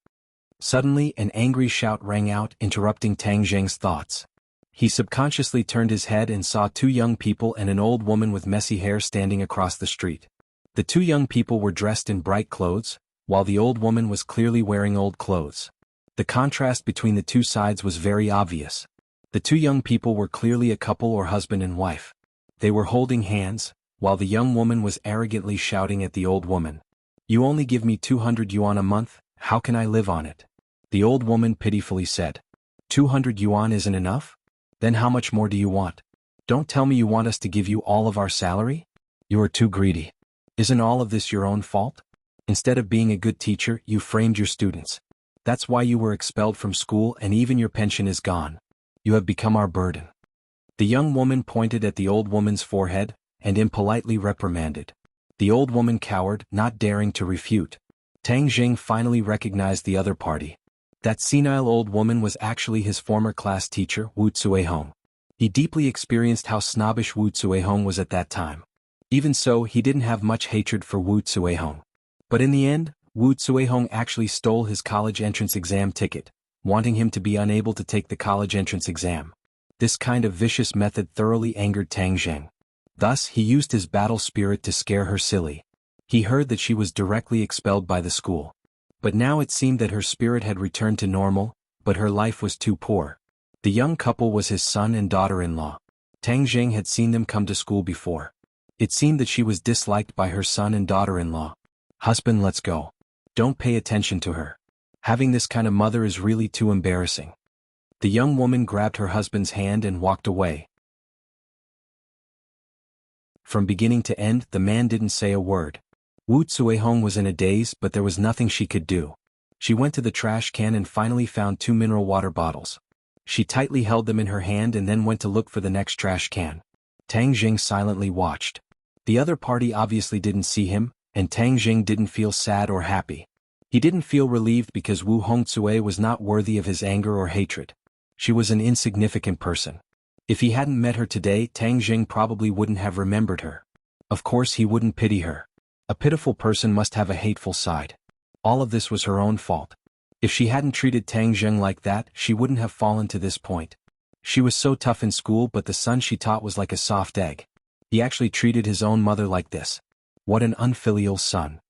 Suddenly, an angry shout rang out, interrupting Tang Jing's thoughts. He subconsciously turned his head and saw two young people and an old woman with messy hair standing across the street. The two young people were dressed in bright clothes, while the old woman was clearly wearing old clothes. The contrast between the two sides was very obvious. The two young people were clearly a couple or husband and wife. They were holding hands, while the young woman was arrogantly shouting at the old woman. "You only give me 200 yuan a month, how can I live on it?" The old woman pitifully said. 200 yuan isn't enough? Then how much more do you want? Don't tell me you want us to give you all of our salary? You are too greedy. Isn't all of this your own fault? Instead of being a good teacher, you framed your students. That's why you were expelled from school and even your pension is gone. You have become our burden. The young woman pointed at the old woman's forehead, and impolitely reprimanded. The old woman cowered, not daring to refute. Tang Jing finally recognized the other party. That senile old woman was actually his former class teacher, Wu Cuihong. He deeply experienced how snobbish Wu Cuihong was at that time. Even so, he didn't have much hatred for Wu Cuihong. But in the end, Wu Cuihong actually stole his college entrance exam ticket, wanting him to be unable to take the college entrance exam. This kind of vicious method thoroughly angered Tang Jing. Thus, he used his battle spirit to scare her silly. He heard that she was directly expelled by the school. But now it seemed that her spirit had returned to normal, but her life was too poor. The young couple was his son and daughter-in-law. Tang Jing had seen them come to school before. It seemed that she was disliked by her son and daughter-in-law. Husband, let's go. Don't pay attention to her. Having this kind of mother is really too embarrassing. The young woman grabbed her husband's hand and walked away. From beginning to end, the man didn't say a word. Wu Zuehong was in a daze, but there was nothing she could do. She went to the trash can and finally found 2 mineral water bottles. She tightly held them in her hand and then went to look for the next trash can. Tang Jing silently watched. The other party obviously didn't see him, and Tang Jing didn't feel sad or happy. He didn't feel relieved because Wu Hongzue was not worthy of his anger or hatred. She was an insignificant person. If he hadn't met her today, Tang Jing probably wouldn't have remembered her. Of course he wouldn't pity her. A pitiful person must have a hateful side. All of this was her own fault. If she hadn't treated Tang Jing like that, she wouldn't have fallen to this point. She was so tough in school, but the son she taught was like a soft egg. He actually treated his own mother like this. What an unfilial son.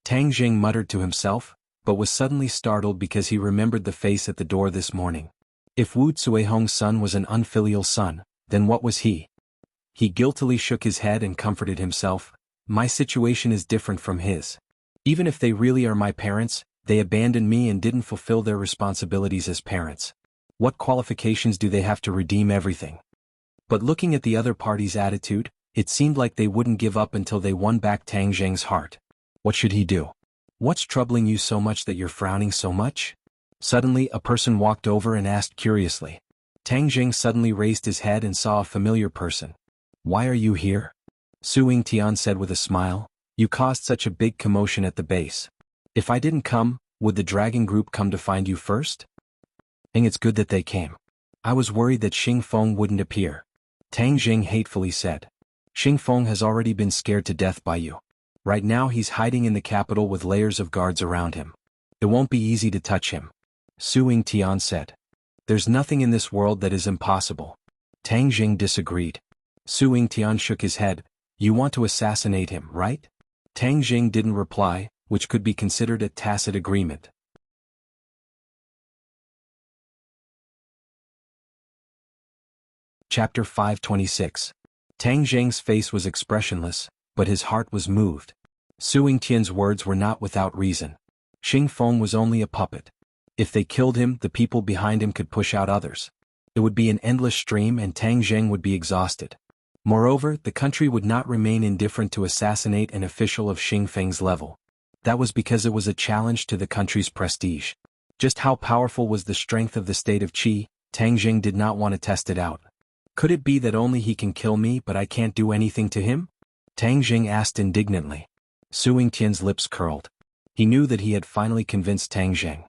Tang Jing muttered to himself, but was suddenly startled because he remembered the face at the door this morning. If Wu Zuehong's son was an unfilial son, then what was he? He guiltily shook his head and comforted himself. My situation is different from his. Even if they really are my parents, they abandoned me and didn't fulfill their responsibilities as parents. What qualifications do they have to redeem everything? But looking at the other party's attitude, it seemed like they wouldn't give up until they won back Tang Jing's heart. What should he do? What's troubling you so much that you're frowning so much? Suddenly a person walked over and asked curiously. Tang Jing suddenly raised his head and saw a familiar person. Why are you here? Su Yingtian said with a smile. You caused such a big commotion at the base. If I didn't come, would the dragon group come to find you first? And it's good that they came. I was worried that Xing Feng wouldn't appear. Tang Jing hatefully said. Xing Feng has already been scared to death by you. Right now he's hiding in the capital with layers of guards around him. It won't be easy to touch him. Su Yingtian said. There's nothing in this world that is impossible. Tang Jing disagreed. Su Yingtian shook his head. You want to assassinate him, right? Tang Jing didn't reply, which could be considered a tacit agreement. Chapter 526. Tang Jing's face was expressionless, but his heart was moved. Su Yingtian's words were not without reason. Xing Feng was only a puppet. If they killed him, the people behind him could push out others. It would be an endless stream and Tang Jing would be exhausted. Moreover, the country would not remain indifferent to assassinate an official of Xing Feng's level. That was because it was a challenge to the country's prestige. Just how powerful was the strength of the state of Qi, Tang Jing did not want to test it out. Could it be that only he can kill me but I can't do anything to him? Tang Jing asked indignantly. Su Yingtian's lips curled. He knew that he had finally convinced Tang Jing.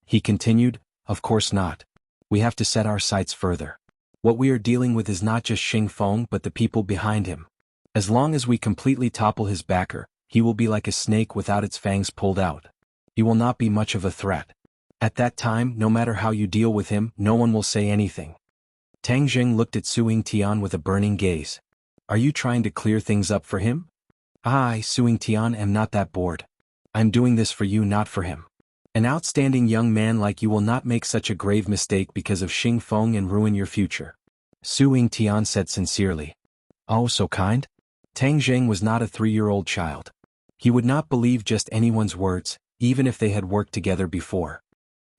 He continued, of course not. We have to set our sights further. What we are dealing with is not just Xing Feng but the people behind him. As long as we completely topple his backer, he will be like a snake without its fangs pulled out. He will not be much of a threat. At that time, no matter how you deal with him, no one will say anything. Tang Jing looked at Su Yingtian with a burning gaze. Are you trying to clear things up for him? I, Su Yingtian, am not that bored. I'm doing this for you, not for him. An outstanding young man like you will not make such a grave mistake because of Xing Feng and ruin your future. Su Yingtian said sincerely. Oh, so kind? Tang Jing was not a 3-year-old child. He would not believe just anyone's words, even if they had worked together before.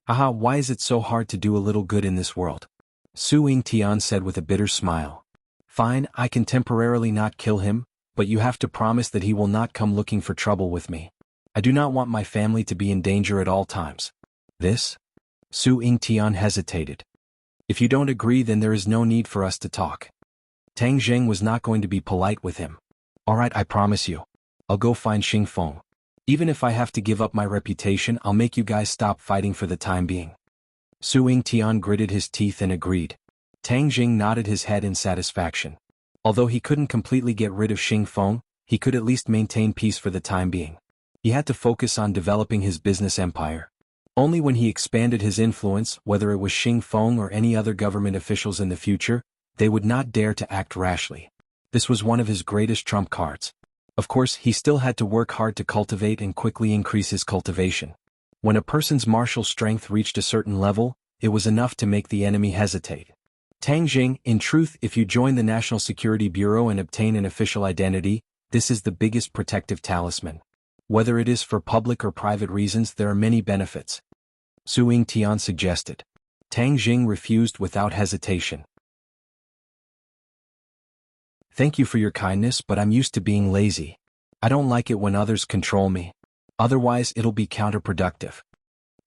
Aha, why is it so hard to do a little good in this world? Su Yingtian said with a bitter smile. Fine, I can temporarily not kill him, but you have to promise that he will not come looking for trouble with me. I do not want my family to be in danger at all times. This? Su Yingtian hesitated. If you don't agree, then there is no need for us to talk. Tang Jing was not going to be polite with him. Alright, I promise you. I'll go find Xing Feng. Even if I have to give up my reputation, I'll make you guys stop fighting for the time being. Su Yingtian gritted his teeth and agreed. Tang Jing nodded his head in satisfaction. Although he couldn't completely get rid of Xing Feng, he could at least maintain peace for the time being. He had to focus on developing his business empire. Only when he expanded his influence, whether it was Xing Feng or any other government officials in the future, they would not dare to act rashly. This was one of his greatest trump cards. Of course, he still had to work hard to cultivate and quickly increase his cultivation. When a person's martial strength reached a certain level, it was enough to make the enemy hesitate. Tang Jing, in truth, if you join the National Security Bureau and obtain an official identity, this is the biggest protective talisman. Whether it is for public or private reasons, there are many benefits. Su Yingtian suggested. Tang Jing refused without hesitation. Thank you for your kindness, but I'm used to being lazy. I don't like it when others control me. Otherwise, it'll be counterproductive.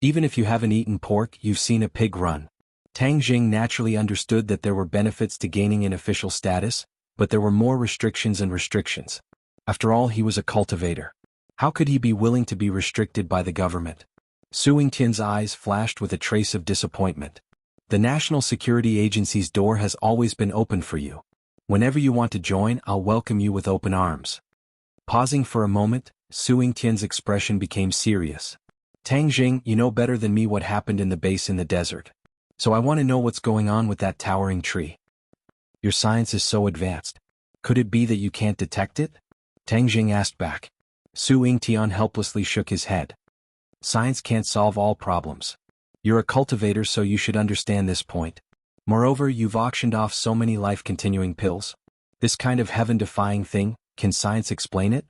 Even if you haven't eaten pork, you've seen a pig run. Tang Jing naturally understood that there were benefits to gaining an official status, but there were more restrictions and restrictions. After all, he was a cultivator. How could he be willing to be restricted by the government? Su Yingtian's eyes flashed with a trace of disappointment. The National Security Agency's door has always been open for you. Whenever you want to join, I'll welcome you with open arms. Pausing for a moment, Su Yingtian's expression became serious. Tang Jing, you know better than me what happened in the base in the desert. So I want to know what's going on with that towering tree. Your science is so advanced. Could it be that you can't detect it? Tang Jing asked back. Su Yingtian helplessly shook his head. Science can't solve all problems. You're a cultivator, so you should understand this point. Moreover, you've auctioned off so many life-continuing pills. This kind of heaven-defying thing, can science explain it?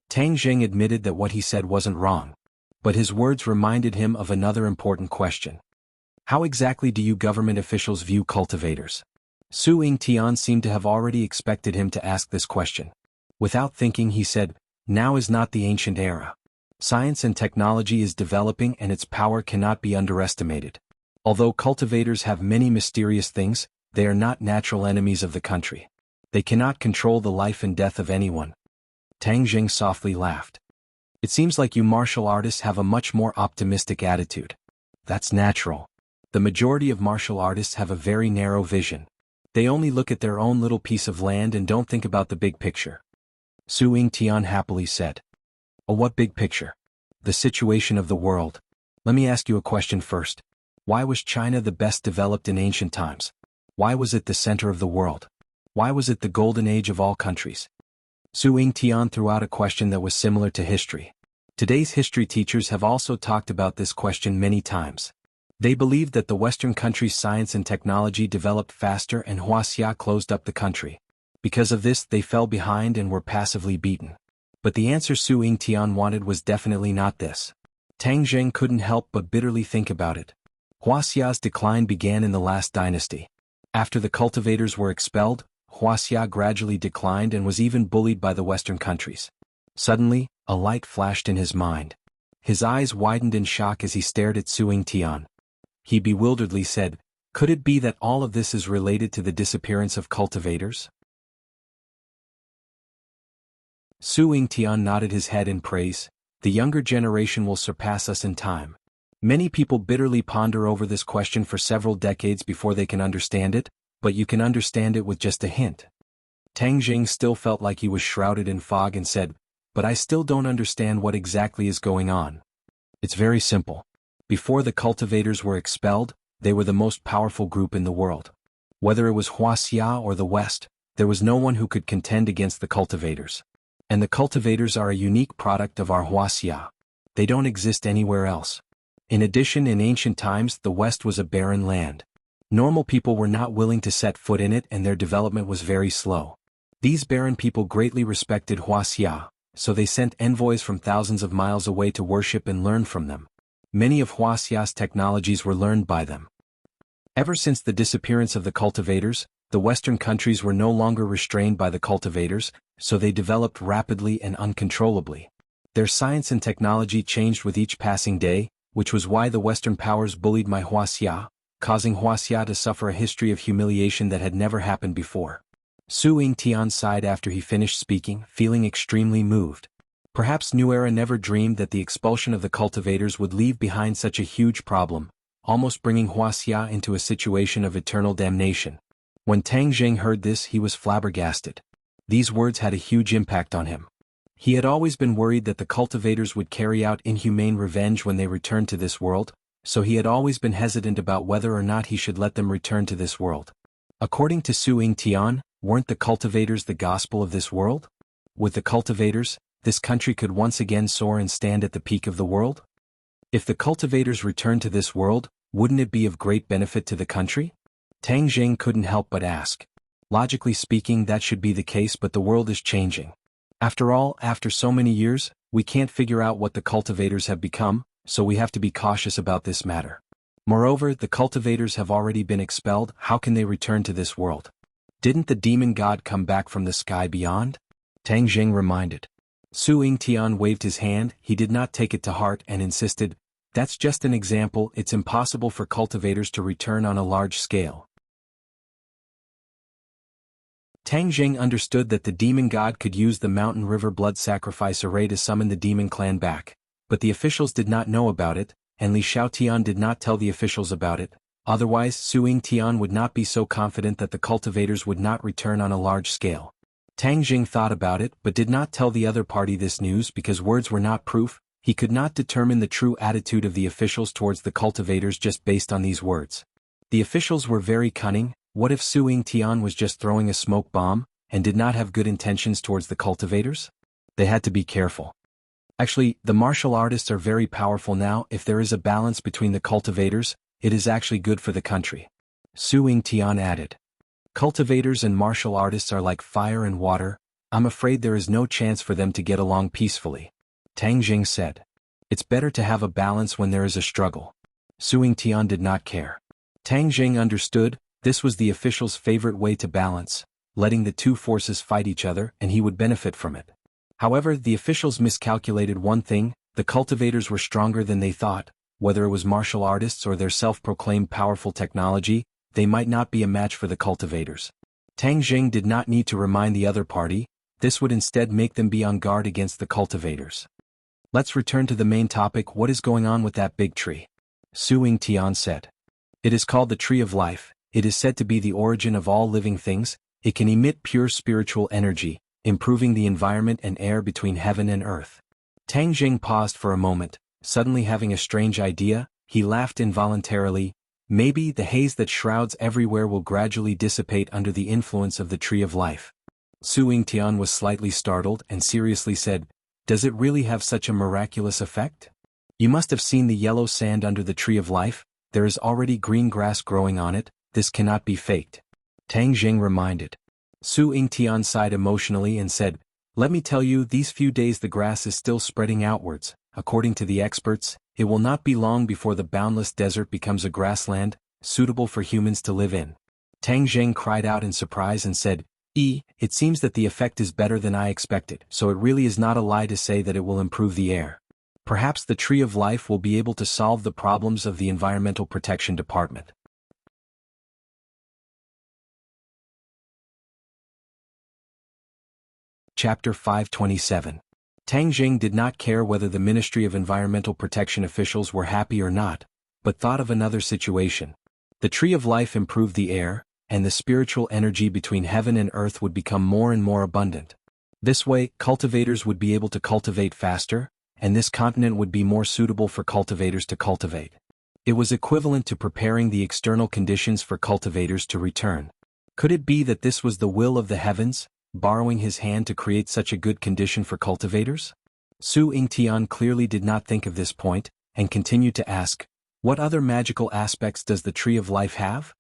Tang Jing admitted that what he said wasn't wrong. But his words reminded him of another important question. How exactly do you government officials view cultivators? Su Yingtian seemed to have already expected him to ask this question. Without thinking, he said, now is not the ancient era. Science and technology is developing and its power cannot be underestimated. Although cultivators have many mysterious things, they are not natural enemies of the country. They cannot control the life and death of anyone. Tang Jing softly laughed. It seems like you martial artists have a much more optimistic attitude. That's natural. The majority of martial artists have a very narrow vision. They only look at their own little piece of land and don't think about the big picture. Su Yingtian happily said. Oh, what big picture? The situation of the world. Let me ask you a question first. Why was China the best developed in ancient times? Why was it the center of the world? Why was it the golden age of all countries? Su Yingtian threw out a question that was similar to history. Today's history teachers have also talked about this question many times. They believed that the Western countries' science and technology developed faster and Wuxia closed up the country. Because of this, they fell behind and were passively beaten. But the answer Su Yingtian wanted was definitely not this. Tang Jing couldn't help but bitterly think about it. Wuxia's decline began in the last dynasty. After the cultivators were expelled, Wuxia gradually declined and was even bullied by the Western countries. Suddenly, a light flashed in his mind. His eyes widened in shock as he stared at Su Yingtian. He bewilderedly said, could it be that all of this is related to the disappearance of cultivators? Su Yingtian nodded his head in praise. The younger generation will surpass us in time. Many people bitterly ponder over this question for several decades before they can understand it, but you can understand it with just a hint. Tang Jing still felt like he was shrouded in fog and said, but I still don't understand what exactly is going on. It's very simple. Before the cultivators were expelled, they were the most powerful group in the world. Whether it was Wuxia or the West, there was no one who could contend against the cultivators. And the cultivators are a unique product of our Wuxia. They don't exist anywhere else. In addition, in ancient times, the West was a barren land. Normal people were not willing to set foot in it and their development was very slow. These barren people greatly respected Wuxia, so they sent envoys from thousands of miles away to worship and learn from them. Many of Wuxia's technologies were learned by them. Ever since the disappearance of the cultivators, the Western countries were no longer restrained by the cultivators, so they developed rapidly and uncontrollably. Their science and technology changed with each passing day, which was why the Western powers bullied my Wuxia, causing Wuxia to suffer a history of humiliation that had never happened before. Su Yingtian sighed after he finished speaking, feeling extremely moved. Perhaps New Era never dreamed that the expulsion of the cultivators would leave behind such a huge problem, almost bringing Wuxia into a situation of eternal damnation. When Tang Jing heard this, he was flabbergasted. These words had a huge impact on him. He had always been worried that the cultivators would carry out inhumane revenge when they returned to this world, so he had always been hesitant about whether or not he should let them return to this world. According to Su Yingtian, weren't the cultivators the gospel of this world? with the cultivators, this country could once again soar and stand at the peak of the world? If the cultivators return to this world, wouldn't it be of great benefit to the country? Tang Jing couldn't help but ask. Logically speaking, that should be the case, but the world is changing. After all, after so many years, we can't figure out what the cultivators have become, so we have to be cautious about this matter. Moreover, the cultivators have already been expelled, how can they return to this world? Didn't the demon god come back from the sky beyond? Tang Jing reminded. Su Yingtian waved his hand, he did not take it to heart and insisted, that's just an example, it's impossible for cultivators to return on a large scale. Tang Jing understood that the demon god could use the mountain river blood sacrifice array to summon the demon clan back, but the officials did not know about it, and Li Xiaotian did not tell the officials about it, otherwise Su Yingtian would not be so confident that the cultivators would not return on a large scale. Tang Jing thought about it but did not tell the other party this news because words were not proof, he could not determine the true attitude of the officials towards the cultivators just based on these words. The officials were very cunning. What if Su Yingtian was just throwing a smoke bomb, and did not have good intentions towards the cultivators? They had to be careful. Actually, the martial artists are very powerful now. If there is a balance between the cultivators, it is actually good for the country. Su Yingtian added. Cultivators and martial artists are like fire and water, I'm afraid there is no chance for them to get along peacefully. Tang Jing said. It's better to have a balance when there is a struggle. Su Yingtian did not care. Tang Jing understood. This was the official's favorite way to balance, letting the two forces fight each other, and he would benefit from it. However, the officials miscalculated one thing, the cultivators were stronger than they thought, whether it was martial artists or their self-proclaimed powerful technology, they might not be a match for the cultivators. Tang Jing did not need to remind the other party, this would instead make them be on guard against the cultivators. Let's return to the main topic, what is going on with that big tree? Su Yingtian said. It is called the Tree of Life. It is said to be the origin of all living things, it can emit pure spiritual energy, improving the environment and air between heaven and earth. Tang Jing paused for a moment, suddenly having a strange idea, he laughed involuntarily, maybe the haze that shrouds everywhere will gradually dissipate under the influence of the Tree of Life. Su Yingtian was slightly startled and seriously said, does it really have such a miraculous effect? You must have seen the yellow sand under the Tree of Life, there is already green grass growing on it. This cannot be faked. Tang Jing reminded. Su Yingtian sighed emotionally and said, let me tell you, these few days the grass is still spreading outwards. According to the experts, it will not be long before the boundless desert becomes a grassland, suitable for humans to live in. Tang Jing cried out in surprise and said, it seems that the effect is better than I expected, so it really is not a lie to say that it will improve the air. Perhaps the Tree of Life will be able to solve the problems of the Environmental Protection Department. Chapter 527. Tang Jing did not care whether the Ministry of Environmental Protection officials were happy or not, but thought of another situation. The Tree of Life improved the air, and the spiritual energy between heaven and earth would become more and more abundant. This way, cultivators would be able to cultivate faster, and this continent would be more suitable for cultivators to cultivate. It was equivalent to preparing the external conditions for cultivators to return. Could it be that this was the will of the heavens, borrowing his hand to create such a good condition for cultivators? Su Yingtian clearly did not think of this point, and continued to ask, what other magical aspects does the Tree of Life have?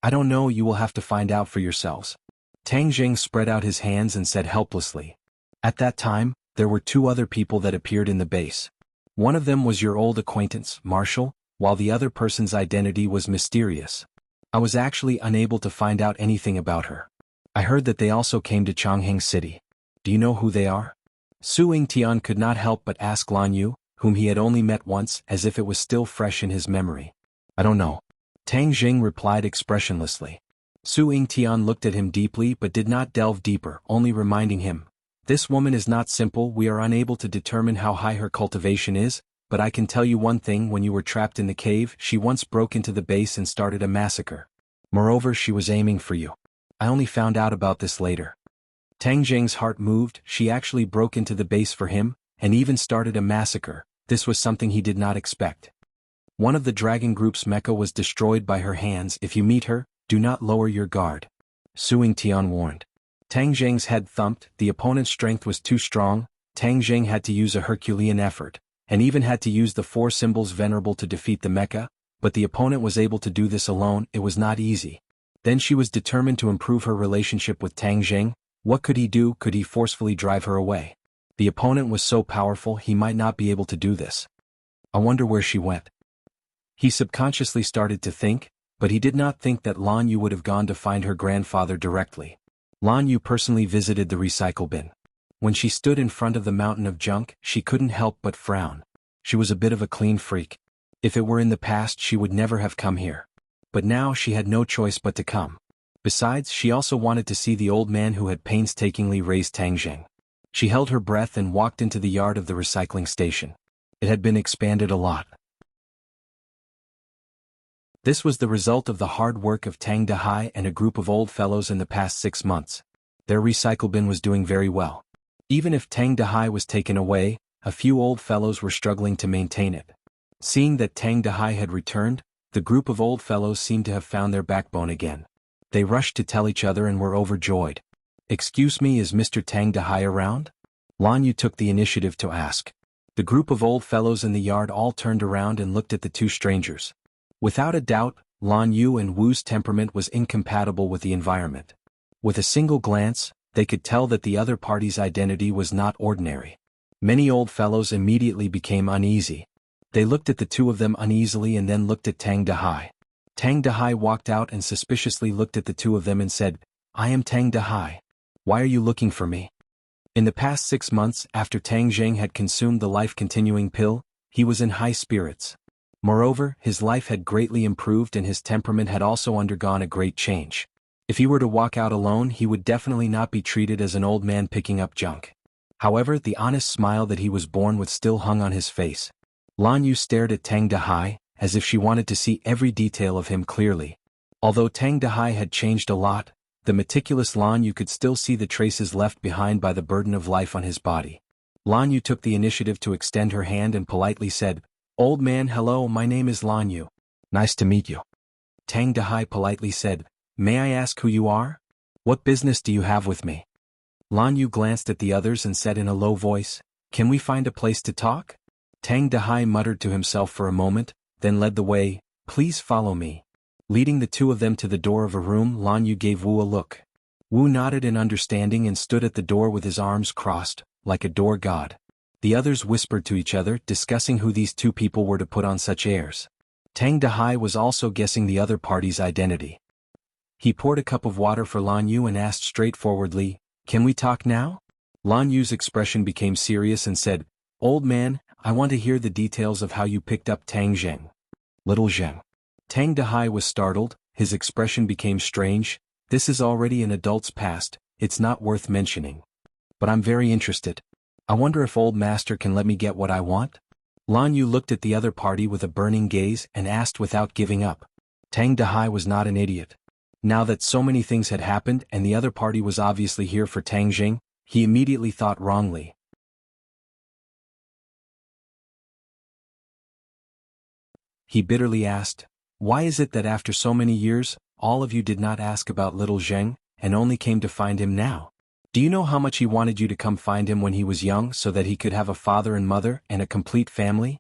I don't know, you will have to find out for yourselves. Tang Jing spread out his hands and said helplessly. At that time, there were two other people that appeared in the base. One of them was your old acquaintance, Marshall, while the other person's identity was mysterious. I was actually unable to find out anything about her. I heard that they also came to Chongqing City. Do you know who they are? Su Yingtian could not help but ask Lan Yu, whom he had only met once, as if it was still fresh in his memory. I don't know. Tang Jing replied expressionlessly. Su Yingtian looked at him deeply but did not delve deeper, only reminding him, this woman is not simple, we are unable to determine how high her cultivation is, but I can tell you one thing, when you were trapped in the cave, she once broke into the base and started a massacre. Moreover, she was aiming for you. I only found out about this later. Tang Jing's heart moved, she actually broke into the base for him, and even started a massacre, this was something he did not expect. One of the dragon group's mecha was destroyed by her hands, if you meet her, do not lower your guard. Su Yingtian warned. Tang Zheng's head thumped. The opponent's strength was too strong. Tang Zheng had to use a Herculean effort, and even had to use the 4 symbols venerable to defeat the mecha, but the opponent was able to do this alone. It was not easy. Then she was determined to improve her relationship with Tang Zheng. What could he do? Could he forcefully drive her away? The opponent was so powerful he might not be able to do this. I wonder where she went. He subconsciously started to think, but he did not think that Lan Yu would have gone to find her grandfather directly. Lan Yu personally visited the recycle bin. When she stood in front of the mountain of junk, she couldn't help but frown. She was a bit of a clean freak. If it were in the past, she would never have come here. But now she had no choice but to come. Besides, she also wanted to see the old man who had painstakingly raised Tang Zheng. She held her breath and walked into the yard of the recycling station. It had been expanded a lot. This was the result of the hard work of Tang Dahai and a group of old fellows in the past 6 months. Their recycle bin was doing very well. Even if Tang Dahai was taken away, a few old fellows were struggling to maintain it. Seeing that Tang Dahai had returned, the group of old fellows seemed to have found their backbone again. They rushed to tell each other and were overjoyed. "Excuse me, is Mr. Tang Dahai around?" Lan Yu took the initiative to ask. The group of old fellows in the yard all turned around and looked at the 2 strangers. Without a doubt, Lan Yu and Wu's temperament was incompatible with the environment. With a single glance, they could tell that the other party's identity was not ordinary. Many old fellows immediately became uneasy. They looked at the 2 of them uneasily and then looked at Tang Dahai. Tang Dahai walked out and suspiciously looked at the 2 of them and said, "I am Tang Dahai. Why are you looking for me?" In the past 6 months, after Tang Zheng had consumed the life-continuing pill, he was in high spirits. Moreover, his life had greatly improved and his temperament had also undergone a great change. If he were to walk out alone, he would definitely not be treated as an old man picking up junk. However, the honest smile that he was born with still hung on his face. Lan Yu stared at Tang Dahai, as if she wanted to see every detail of him clearly. Although Tang Dahai had changed a lot, the meticulous Lan Yu could still see the traces left behind by the burden of life on his body. Lan Yu took the initiative to extend her hand and politely said, "Old man, hello, my name is Lan Yu. Nice to meet you." Tang Dahai politely said, "May I ask who you are? What business do you have with me?" Lan Yu glanced at the others and said in a low voice, "Can we find a place to talk?" Tang Dahai muttered to himself for a moment, then led the way, "Please follow me." Leading the 2 of them to the door of a room, Lan Yu gave Wu a look. Wu nodded in understanding and stood at the door with his arms crossed, like a door god. The others whispered to each other, discussing who these 2 people were to put on such airs. Tang Dahai was also guessing the other party's identity. He poured a cup of water for Lan Yu and asked straightforwardly, "Can we talk now?" Lan Yu's expression became serious and said, "Old man, I want to hear the details of how you picked up Tang Zheng." "Little Zheng." Tang Dahai was startled, his expression became strange. "This is already an adult's past, it's not worth mentioning. But I'm very interested. I wonder if old master can let me get what I want?" Lan Yu looked at the other party with a burning gaze and asked without giving up. Tang Dahai was not an idiot. Now that so many things had happened and the other party was obviously here for Tang Zheng, he immediately thought wrongly. He bitterly asked, "Why is it that after so many years, all of you did not ask about little Zheng, and only came to find him now? Do you know how much he wanted you to come find him when he was young so that he could have a father and mother and a complete family?"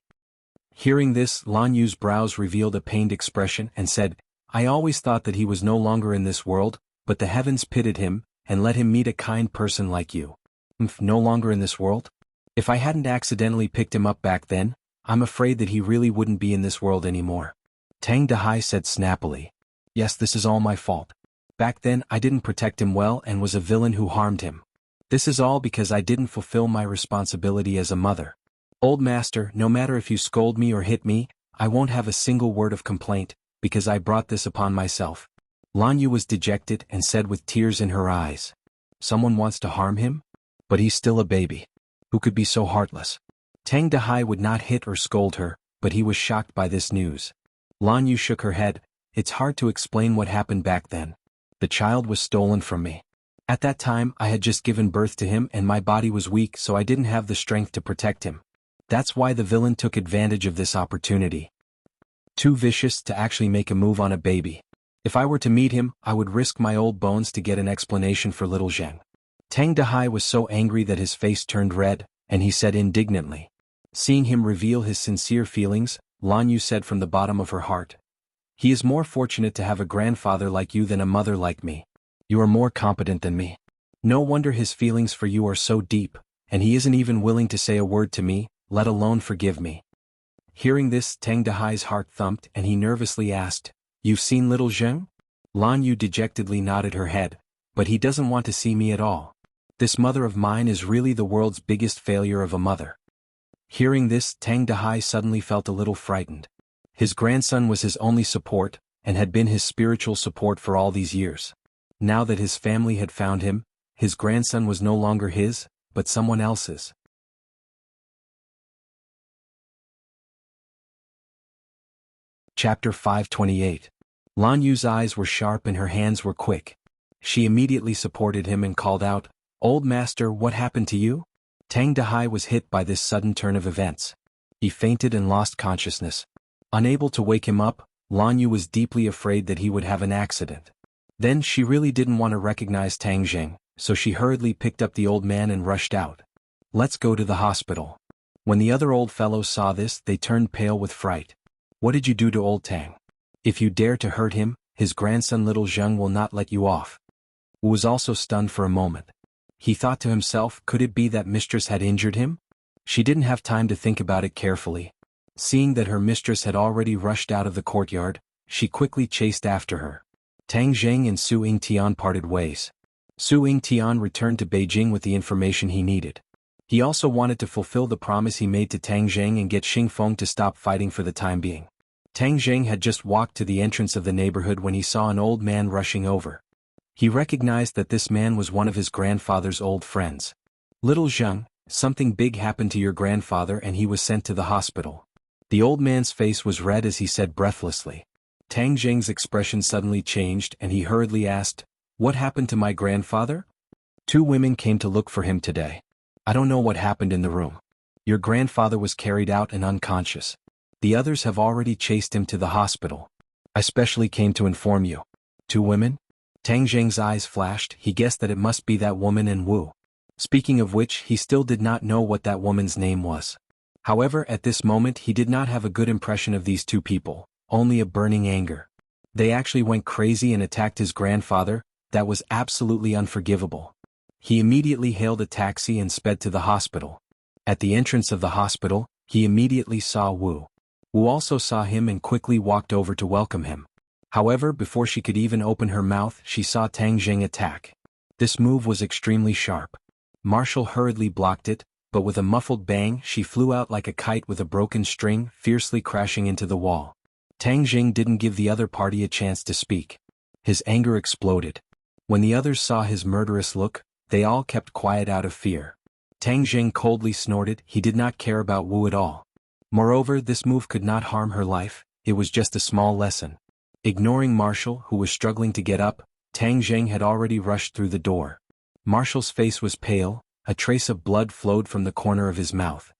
Hearing this, Lan Yu's brows revealed a pained expression and said, "I always thought that he was no longer in this world, but the heavens pitied him, and let him meet a kind person like you." No longer in this world? If I hadn't accidentally picked him up back then, I'm afraid that he really wouldn't be in this world anymore. Tang Dahai said snappily. "Yes, this is all my fault. Back then I didn't protect him well and was a villain who harmed him. This is all because I didn't fulfill my responsibility as a mother. Old master, no matter if you scold me or hit me, I won't have a single word of complaint, because I brought this upon myself." Lan Yu was dejected and said with tears in her eyes, "Someone wants to harm him? But he's still a baby. Who could be so heartless?" Tang Dahai would not hit or scold her, but he was shocked by this news. Lan Yu shook her head. "It's hard to explain what happened back then. The child was stolen from me. At that time I had just given birth to him and my body was weak, so I didn't have the strength to protect him. That's why the villain took advantage of this opportunity. Too vicious to actually make a move on a baby. If I were to meet him, I would risk my old bones to get an explanation for little Zheng. Tang Dehai was so angry that his face turned red, and he said indignantly. Seeing him reveal his sincere feelings, Lan Yu said from the bottom of her heart. He is more fortunate to have a grandfather like you than a mother like me. You are more competent than me. No wonder his feelings for you are so deep, and he isn't even willing to say a word to me, let alone forgive me. Hearing this, Tang Dehai's heart thumped and he nervously asked, You've seen little Zheng? Lan Yu dejectedly nodded her head, but he doesn't want to see me at all. This mother of mine is really the world's biggest failure of a mother. Hearing this, Tang Dehai suddenly felt a little frightened. His grandson was his only support, and had been his spiritual support for all these years. Now that his family had found him, his grandson was no longer his, but someone else's. Chapter 528. Lan Yu's eyes were sharp and her hands were quick. She immediately supported him and called out, Old master, what happened to you? Tang Dehai was hit by this sudden turn of events. He fainted and lost consciousness. Unable to wake him up, Lan Yu was deeply afraid that he would have an accident. Then she really didn't want to recognize Tang Zheng, so she hurriedly picked up the old man and rushed out. Let's go to the hospital. When the other old fellows saw this, they turned pale with fright. What did you do to old Tang? If you dare to hurt him, his grandson little Zheng will not let you off. Wu was also stunned for a moment. He thought to himself, could it be that mistress had injured him? She didn't have time to think about it carefully. Seeing that her mistress had already rushed out of the courtyard, she quickly chased after her. Tang Zheng and Su Yingtian parted ways. Su Yingtian returned to Beijing with the information he needed. He also wanted to fulfill the promise he made to Tang Zheng and get Xingfeng to stop fighting for the time being. Tang Zheng had just walked to the entrance of the neighborhood when he saw an old man rushing over. He recognized that this man was one of his grandfather's old friends. Little Zheng, something big happened to your grandfather and he was sent to the hospital. The old man's face was red as he said breathlessly. Tang Zheng's expression suddenly changed and he hurriedly asked, What happened to my grandfather? 2 women came to look for him today. I don't know what happened in the room. Your grandfather was carried out and unconscious. The others have already chased him to the hospital. I specially came to inform you. 2 women? Tang Zheng's eyes flashed. He guessed that it must be that woman and Wu. Speaking of which, he still did not know what that woman's name was. However, at this moment he did not have a good impression of these 2 people, only a burning anger. They actually went crazy and attacked his grandfather. That was absolutely unforgivable. He immediately hailed a taxi and sped to the hospital. At the entrance of the hospital, he immediately saw Wu. Wu also saw him and quickly walked over to welcome him. However, before she could even open her mouth, she saw Tang Zheng attack. This move was extremely sharp. Marshall hurriedly blocked it, but with a muffled bang she flew out like a kite with a broken string, fiercely crashing into the wall. Tang Zheng didn't give the other party a chance to speak. His anger exploded. When the others saw his murderous look, they all kept quiet out of fear. Tang Zheng coldly snorted. He did not care about Wu at all. Moreover, this move could not harm her life, it was just a small lesson. Ignoring Marshall, who was struggling to get up, Tang Zheng had already rushed through the door. Marshall's face was pale, a trace of blood flowed from the corner of his mouth.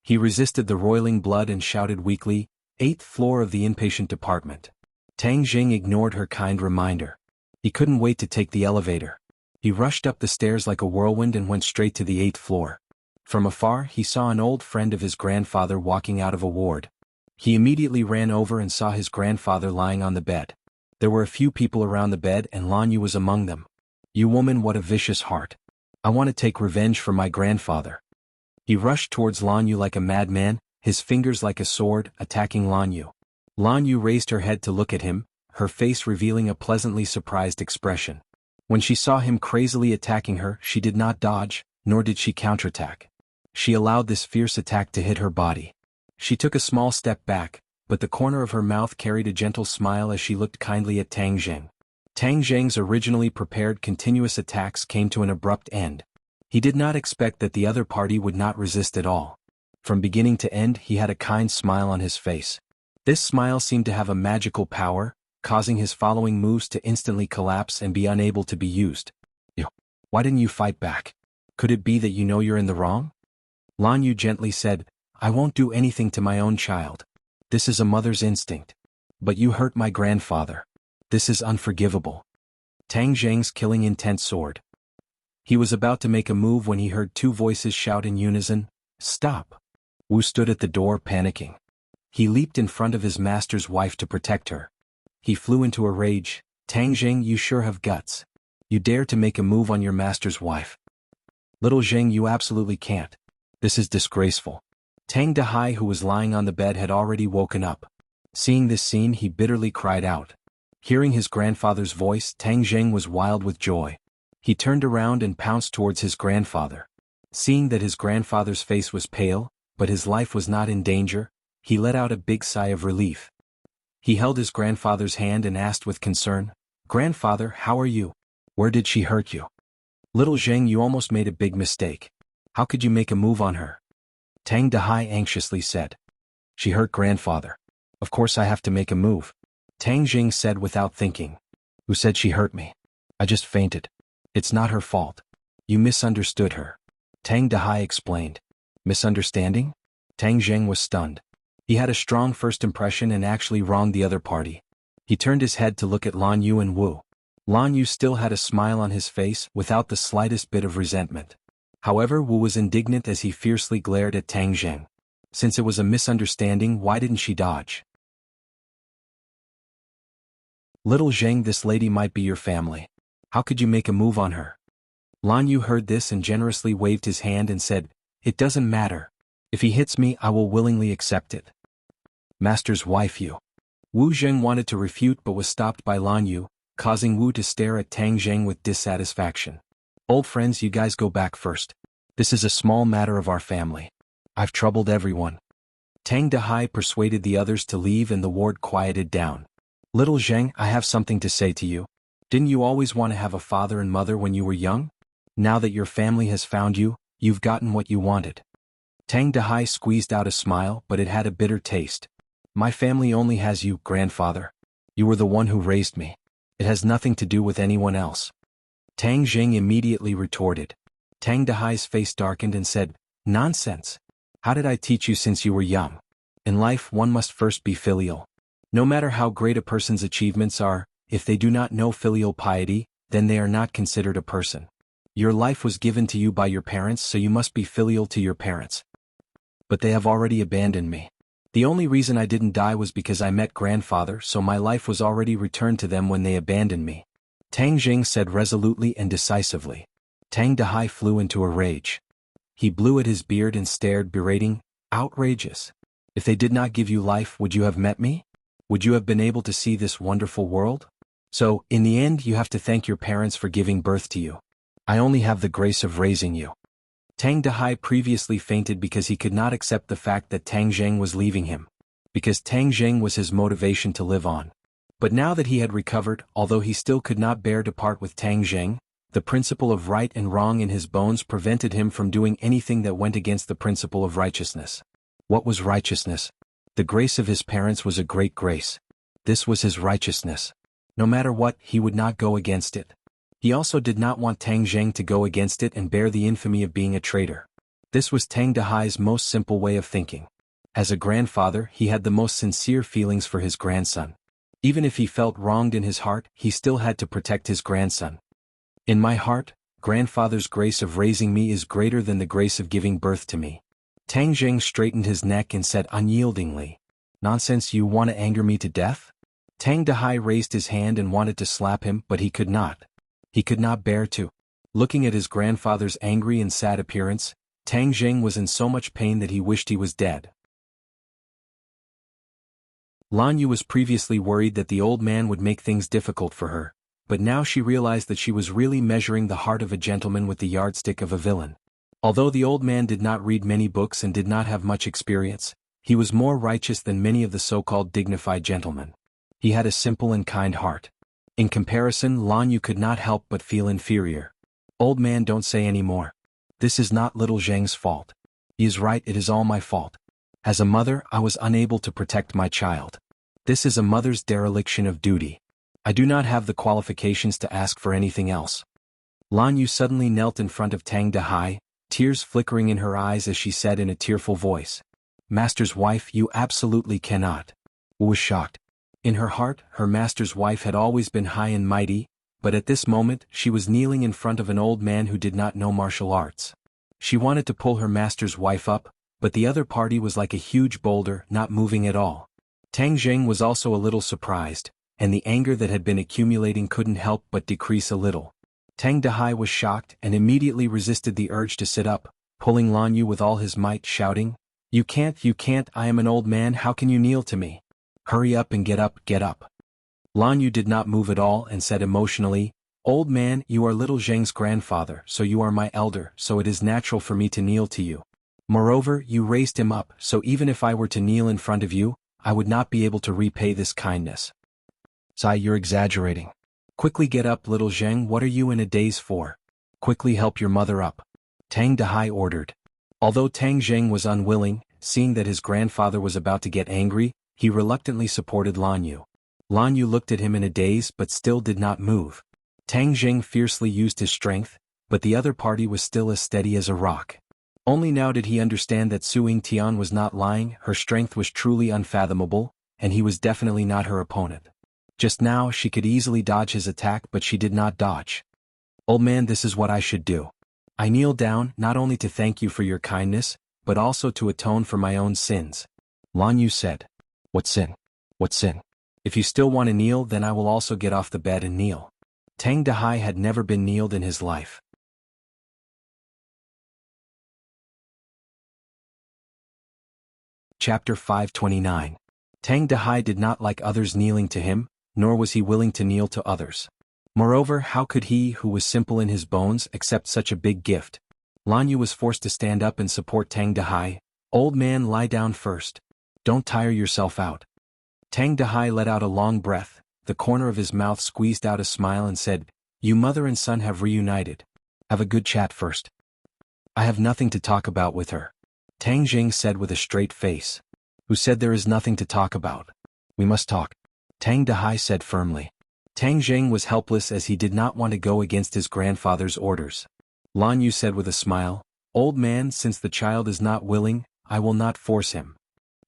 He resisted the roiling blood and shouted weakly, 8th floor of the inpatient department. Tang Zheng ignored her kind reminder. He couldn't wait to take the elevator. He rushed up the stairs like a whirlwind and went straight to the 8th floor. From afar he saw an old friend of his grandfather walking out of a ward. He immediately ran over and saw his grandfather lying on the bed. There were a few people around the bed and Lan Yu was among them. You woman, what a vicious heart. I want to take revenge for my grandfather. He rushed towards Lan Yu like a madman, his fingers like a sword, attacking Lan Yu. Lan Yu raised her head to look at him, her face revealing a pleasantly surprised expression. When she saw him crazily attacking her, she did not dodge, nor did she counterattack. She allowed this fierce attack to hit her body. She took a small step back, but the corner of her mouth carried a gentle smile as she looked kindly at Tang Zheng. Tang Zheng's originally prepared continuous attacks came to an abrupt end. He did not expect that the other party would not resist at all. From beginning to end he had a kind smile on his face. This smile seemed to have a magical power, causing his following moves to instantly collapse and be unable to be used. Why didn't you fight back? Could it be that you know you're in the wrong? Lan Yu gently said, I won't do anything to my own child. This is a mother's instinct. But you hurt my grandfather. This is unforgivable. Tang Zheng's killing intent soared. He was about to make a move when he heard two voices shout in unison, "Stop!" Wu stood at the door panicking. He leaped in front of his master's wife to protect her. He flew into a rage. "Tang Zheng, you sure have guts. You dare to make a move on your master's wife. Little Zheng, you absolutely can't. This is disgraceful." Tang Dahai, who was lying on the bed, had already woken up. Seeing this scene, he bitterly cried out. Hearing his grandfather's voice, Tang Zheng was wild with joy. He turned around and pounced towards his grandfather. Seeing that his grandfather's face was pale, but his life was not in danger, he let out a big sigh of relief. He held his grandfather's hand and asked with concern, "Grandfather, how are you? Where did she hurt you?" "Little Zheng, you almost made a big mistake. How could you make a move on her?" Tang Dahai anxiously said. "She hurt grandfather. Of course I have to make a move." Tang Jing said without thinking. "Who said she hurt me? I just fainted. It's not her fault. You misunderstood her." Tang Dahai explained. "Misunderstanding?" Tang Zheng was stunned. He had a strong first impression and actually wronged the other party. He turned his head to look at Lan Yu and Wu. Lan Yu still had a smile on his face without the slightest bit of resentment. However, Wu was indignant as he fiercely glared at Tang Zheng. Since it was a misunderstanding, why didn't she dodge? "Little Zheng, this lady might be your family. How could you make a move on her?" Lan Yu heard this and generously waved his hand and said, "It doesn't matter. If he hits me, I will willingly accept it." "Master's wife, you." Wu Zheng wanted to refute but was stopped by Lan Yu, causing Wu to stare at Tang Zheng with dissatisfaction. "Old friends, you guys go back first. This is a small matter of our family. I've troubled everyone." Tang Dahai persuaded the others to leave and the ward quieted down. "Little Zheng, I have something to say to you. Didn't you always want to have a father and mother when you were young? Now that your family has found you, you've gotten what you wanted." Tang Dahai squeezed out a smile, but it had a bitter taste. "My family only has you, grandfather. You were the one who raised me. It has nothing to do with anyone else." Tang Jing immediately retorted. Tang Dahai's face darkened and said, "Nonsense. How did I teach you since you were young? In life one must first be filial. No matter how great a person's achievements are, if they do not know filial piety, then they are not considered a person. Your life was given to you by your parents, so you must be filial to your parents. But they have already abandoned me. The only reason I didn't die was because I met grandfather, so my life was already returned to them when they abandoned me." Tang Jing said resolutely and decisively. Tang Dahai flew into a rage. He blew at his beard and stared, berating, "Outrageous. If they did not give you life, would you have met me? Would you have been able to see this wonderful world? So, in the end, you have to thank your parents for giving birth to you. I only have the grace of raising you." Tang Dahai previously fainted because he could not accept the fact that Tang Zheng was leaving him. Because Tang Zheng was his motivation to live on. But now that he had recovered, although he still could not bear to part with Tang Zheng, the principle of right and wrong in his bones prevented him from doing anything that went against the principle of righteousness. What was righteousness? The grace of his parents was a great grace. This was his righteousness. No matter what, he would not go against it. He also did not want Tang Zheng to go against it and bear the infamy of being a traitor. This was Tang Dahai's most simple way of thinking. As a grandfather, he had the most sincere feelings for his grandson. Even if he felt wronged in his heart, he still had to protect his grandson. "In my heart, grandfather's grace of raising me is greater than the grace of giving birth to me." Tang Zheng straightened his neck and said unyieldingly, "Nonsense, you want to anger me to death?" Tang Dahai raised his hand and wanted to slap him, but he could not. He could not bear to. Looking at his grandfather's angry and sad appearance, Tang Zheng was in so much pain that he wished he was dead. Lan Yu was previously worried that the old man would make things difficult for her, but now she realized that she was really measuring the heart of a gentleman with the yardstick of a villain. Although the old man did not read many books and did not have much experience, he was more righteous than many of the so-called dignified gentlemen. He had a simple and kind heart. In comparison, Lan Yu could not help but feel inferior. "Old man, don't say any more. This is not little Zheng's fault. He is right, it is all my fault. As a mother, I was unable to protect my child. This is a mother's dereliction of duty. I do not have the qualifications to ask for anything else." Lan Yu suddenly knelt in front of Tang Dahai, tears flickering in her eyes as she said in a tearful voice, "Master's wife, you absolutely cannot." Wu was shocked. In her heart, her master's wife had always been high and mighty, but at this moment she was kneeling in front of an old man who did not know martial arts. She wanted to pull her master's wife up, but the other party was like a huge boulder, not moving at all. Tang Jing was also a little surprised, and the anger that had been accumulating couldn't help but decrease a little. Tang Dahai was shocked and immediately resisted the urge to sit up, pulling Lan Yu with all his might, shouting, you can't, I am an old man, how can you kneel to me? Hurry up and get up, get up. Lan Yu did not move at all and said emotionally, old man, you are little Zheng's grandfather, so you are my elder, so it is natural for me to kneel to you. Moreover, you raised him up, so even if I were to kneel in front of you, I would not be able to repay this kindness. Sai, you're exaggerating. Quickly get up, little Zheng, what are you in a daze for? Quickly help your mother up. Tang Dahai ordered. Although Tang Zheng was unwilling, seeing that his grandfather was about to get angry, he reluctantly supported Lan Yu. Lan Yu looked at him in a daze but still did not move. Tang Zheng fiercely used his strength, but the other party was still as steady as a rock. Only now did he understand that Su Yingtian was not lying, her strength was truly unfathomable, and he was definitely not her opponent. Just now she could easily dodge his attack but she did not dodge. Old man, this is what I should do. I kneel down not only to thank you for your kindness, but also to atone for my own sins. Lan Yu said. What sin? What sin? If you still want to kneel, then I will also get off the bed and kneel. Tang Dahai had never been kneeled in his life. Chapter 529. Tang Dahai did not like others kneeling to him, nor was he willing to kneel to others. Moreover, how could he, who was simple in his bones, accept such a big gift? Lan Yu was forced to stand up and support Tang Dahai. Old man, lie down first. Don't tire yourself out. Tang Dahai let out a long breath, the corner of his mouth squeezed out a smile and said, you mother and son have reunited. Have a good chat first. I have nothing to talk about with her. Tang Jing said with a straight face. Who said there is nothing to talk about? We must talk. Tang Dahai said firmly. Tang Jing was helpless as he did not want to go against his grandfather's orders. Lan Yu said with a smile, old man, since the child is not willing, I will not force him.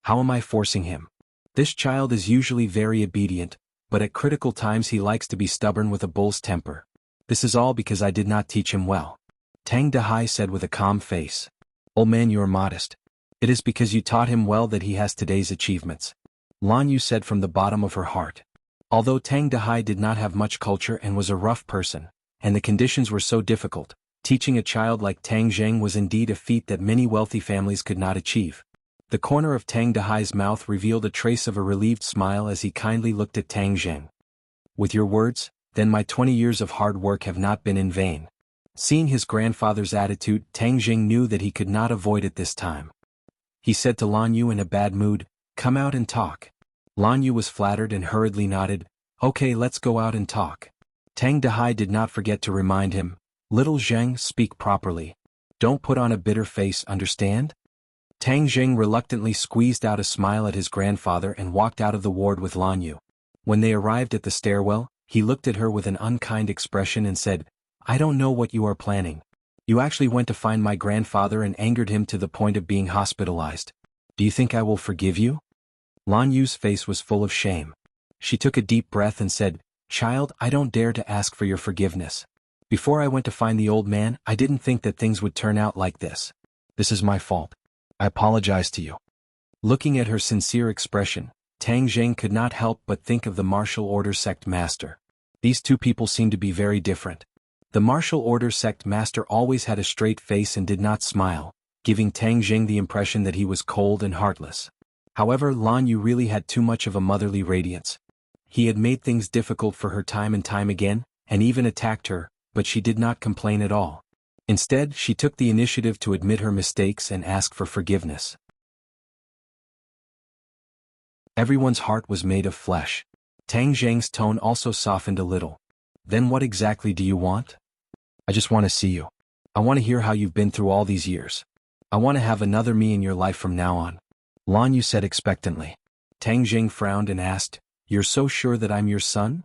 How am I forcing him? This child is usually very obedient, but at critical times he likes to be stubborn with a bull's temper. This is all because I did not teach him well. Tang Dahai said with a calm face. Old man, you are modest. It is because you taught him well that he has today's achievements. Lan Yu said from the bottom of her heart. Although Tang Dahai did not have much culture and was a rough person, and the conditions were so difficult, teaching a child like Tang Zheng was indeed a feat that many wealthy families could not achieve. The corner of Tang Dahai's mouth revealed a trace of a relieved smile as he kindly looked at Tang Zheng. With your words, then my 20 years of hard work have not been in vain. Seeing his grandfather's attitude, Tang Zheng knew that he could not avoid it this time. He said to Lan Yu in a bad mood, come out and talk. Lan Yu was flattered and hurriedly nodded, okay, let's go out and talk. Tang Dahai did not forget to remind him, little Zheng, speak properly. Don't put on a bitter face, understand? Tang Jing reluctantly squeezed out a smile at his grandfather and walked out of the ward with Lan Yu. When they arrived at the stairwell, he looked at her with an unkind expression and said, I don't know what you are planning. You actually went to find my grandfather and angered him to the point of being hospitalized. Do you think I will forgive you? Lan Yu's face was full of shame. She took a deep breath and said, child, I don't dare to ask for your forgiveness. Before I went to find the old man, I didn't think that things would turn out like this. This is my fault. I apologize to you. Looking at her sincere expression, Tang Jing could not help but think of the martial order sect master. These two people seemed to be very different. The martial order sect master always had a straight face and did not smile, giving Tang Jing the impression that he was cold and heartless. However, Lan Yu really had too much of a motherly radiance. He had made things difficult for her time and time again, and even attacked her, but she did not complain at all. Instead, she took the initiative to admit her mistakes and ask for forgiveness. Everyone's heart was made of flesh. Tang Zheng's tone also softened a little. Then what exactly do you want? I just want to see you. I want to hear how you've been through all these years. I want to have another me in your life from now on. Lan Yu said expectantly. Tang Jing frowned and asked, you're so sure that I'm your son?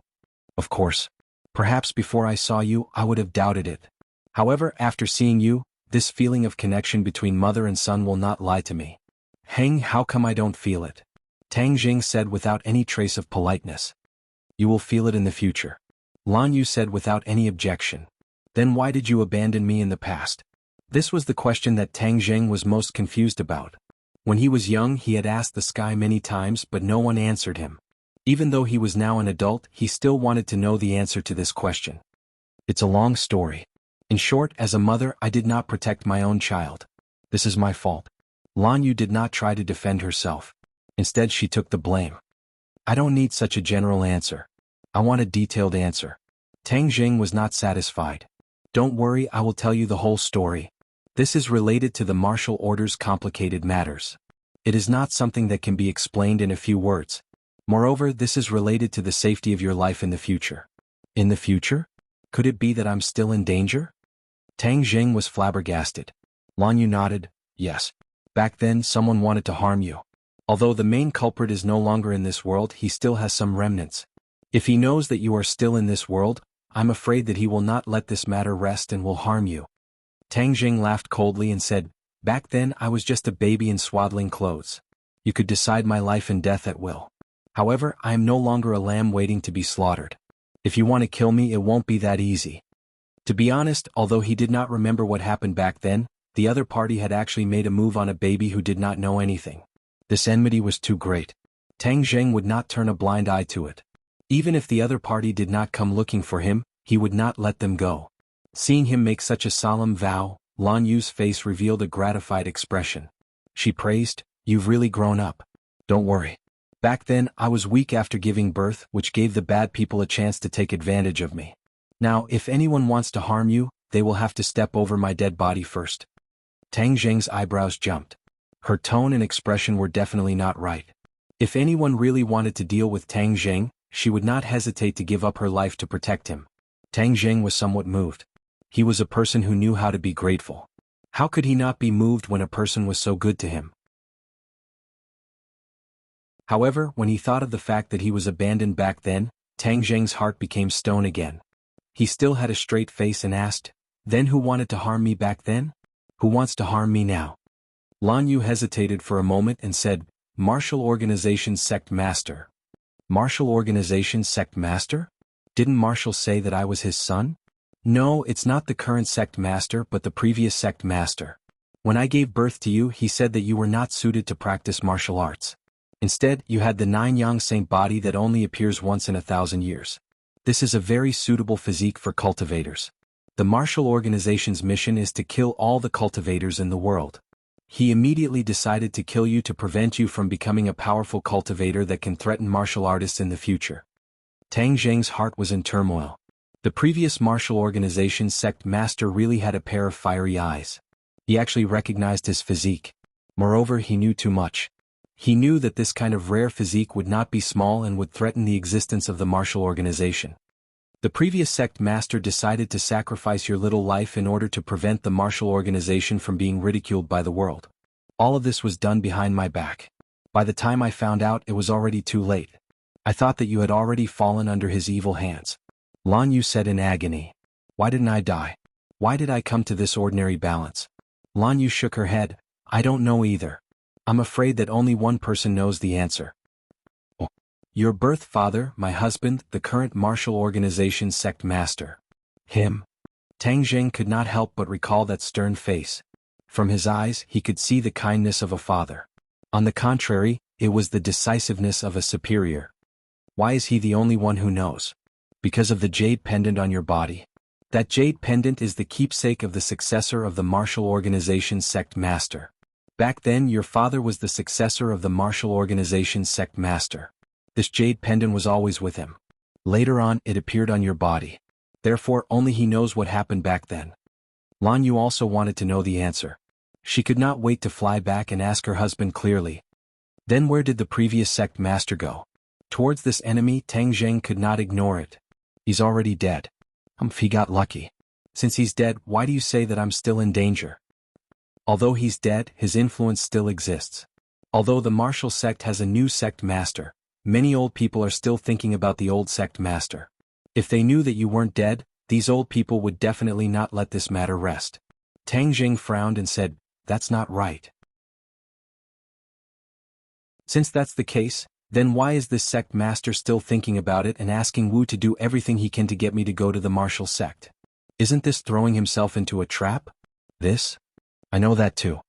Of course. Perhaps before I saw you, I would have doubted it. However, after seeing you, this feeling of connection between mother and son will not lie to me. Heng, how come I don't feel it? Tang Jing said without any trace of politeness. You will feel it in the future. Lan Yu said without any objection. Then why did you abandon me in the past? This was the question that Tang Jing was most confused about. When he was young he had asked the sky many times but no one answered him. Even though he was now an adult, he still wanted to know the answer to this question. It's a long story. In short, as a mother, I did not protect my own child. This is my fault. Lan Yu did not try to defend herself. Instead, she took the blame. I don't need such a general answer. I want a detailed answer. Tang Jing was not satisfied. Don't worry, I will tell you the whole story. This is related to the martial order's complicated matters. It is not something that can be explained in a few words. Moreover, this is related to the safety of your life in the future. In the future? Could it be that I'm still in danger? Tang Jing was flabbergasted. Lan Yu nodded, yes. Back then, someone wanted to harm you. Although the main culprit is no longer in this world, he still has some remnants. If he knows that you are still in this world, I'm afraid that he will not let this matter rest and will harm you. Tang Jing laughed coldly and said, back then I was just a baby in swaddling clothes. You could decide my life and death at will. However, I am no longer a lamb waiting to be slaughtered. If you want to kill me, it won't be that easy. To be honest, although he did not remember what happened back then, the other party had actually made a move on a baby who did not know anything. This enmity was too great. Tang Jing would not turn a blind eye to it. Even if the other party did not come looking for him, he would not let them go. Seeing him make such a solemn vow, Lan Yu's face revealed a gratified expression. She praised, you've really grown up. Don't worry. Back then, I was weak after giving birth, which gave the bad people a chance to take advantage of me. Now, if anyone wants to harm you, they will have to step over my dead body first. Tang Jing's eyebrows jumped. Her tone and expression were definitely not right. If anyone really wanted to deal with Tang Jing, she would not hesitate to give up her life to protect him. Tang Jing was somewhat moved. He was a person who knew how to be grateful. How could he not be moved when a person was so good to him? However, when he thought of the fact that he was abandoned back then, Tang Jing's heart became stone again. He still had a straight face and asked, then who wanted to harm me back then? Who wants to harm me now? Lan Yu hesitated for a moment and said, Martial Organization Sect Master. Martial Organization Sect Master? Didn't Martial say that I was his son? No, it's not the current Sect Master but the previous Sect Master. When I gave birth to you, he said that you were not suited to practice martial arts. Instead, you had the 9-yang saint body that only appears once in 1,000 years. This is a very suitable physique for cultivators. The martial organization's mission is to kill all the cultivators in the world. He immediately decided to kill you to prevent you from becoming a powerful cultivator that can threaten martial artists in the future. Tang Jing's heart was in turmoil. The previous martial organization's sect master really had a pair of fiery eyes. He actually recognized his physique. Moreover, he knew too much. He knew that this kind of rare physique would not be small and would threaten the existence of the martial organization. The previous sect master decided to sacrifice your little life in order to prevent the martial organization from being ridiculed by the world. All of this was done behind my back. By the time I found out, it was already too late. I thought that you had already fallen under his evil hands. Lan Yu said in agony. Why didn't I die? Why did I come to this ordinary balance? Lan Yu shook her head. I don't know either. I'm afraid that only one person knows the answer. Your birth father, my husband, the current martial organization sect master. Him. Tang Jing could not help but recall that stern face. From his eyes, he could see the kindness of a father. On the contrary, it was the decisiveness of a superior. Why is he the only one who knows? Because of the jade pendant on your body. That jade pendant is the keepsake of the successor of the martial organization sect master. Back then, your father was the successor of the martial organization sect master. This jade pendant was always with him. Later on, it appeared on your body. Therefore, only he knows what happened back then. Lan Yu also wanted to know the answer. She could not wait to fly back and ask her husband clearly. Then where did the previous sect master go? Towards this enemy, Tang Jing could not ignore it. He's already dead. He got lucky. Since he's dead, why do you say that I'm still in danger? Although he's dead, his influence still exists. Although the martial sect has a new sect master, many old people are still thinking about the old sect master. If they knew that you weren't dead, these old people would definitely not let this matter rest. Tang Jing frowned and said, that's not right. Since that's the case, then why is this sect master still thinking about it and asking Wu to do everything he can to get me to go to the martial sect? Isn't this throwing himself into a trap? This? I know that too.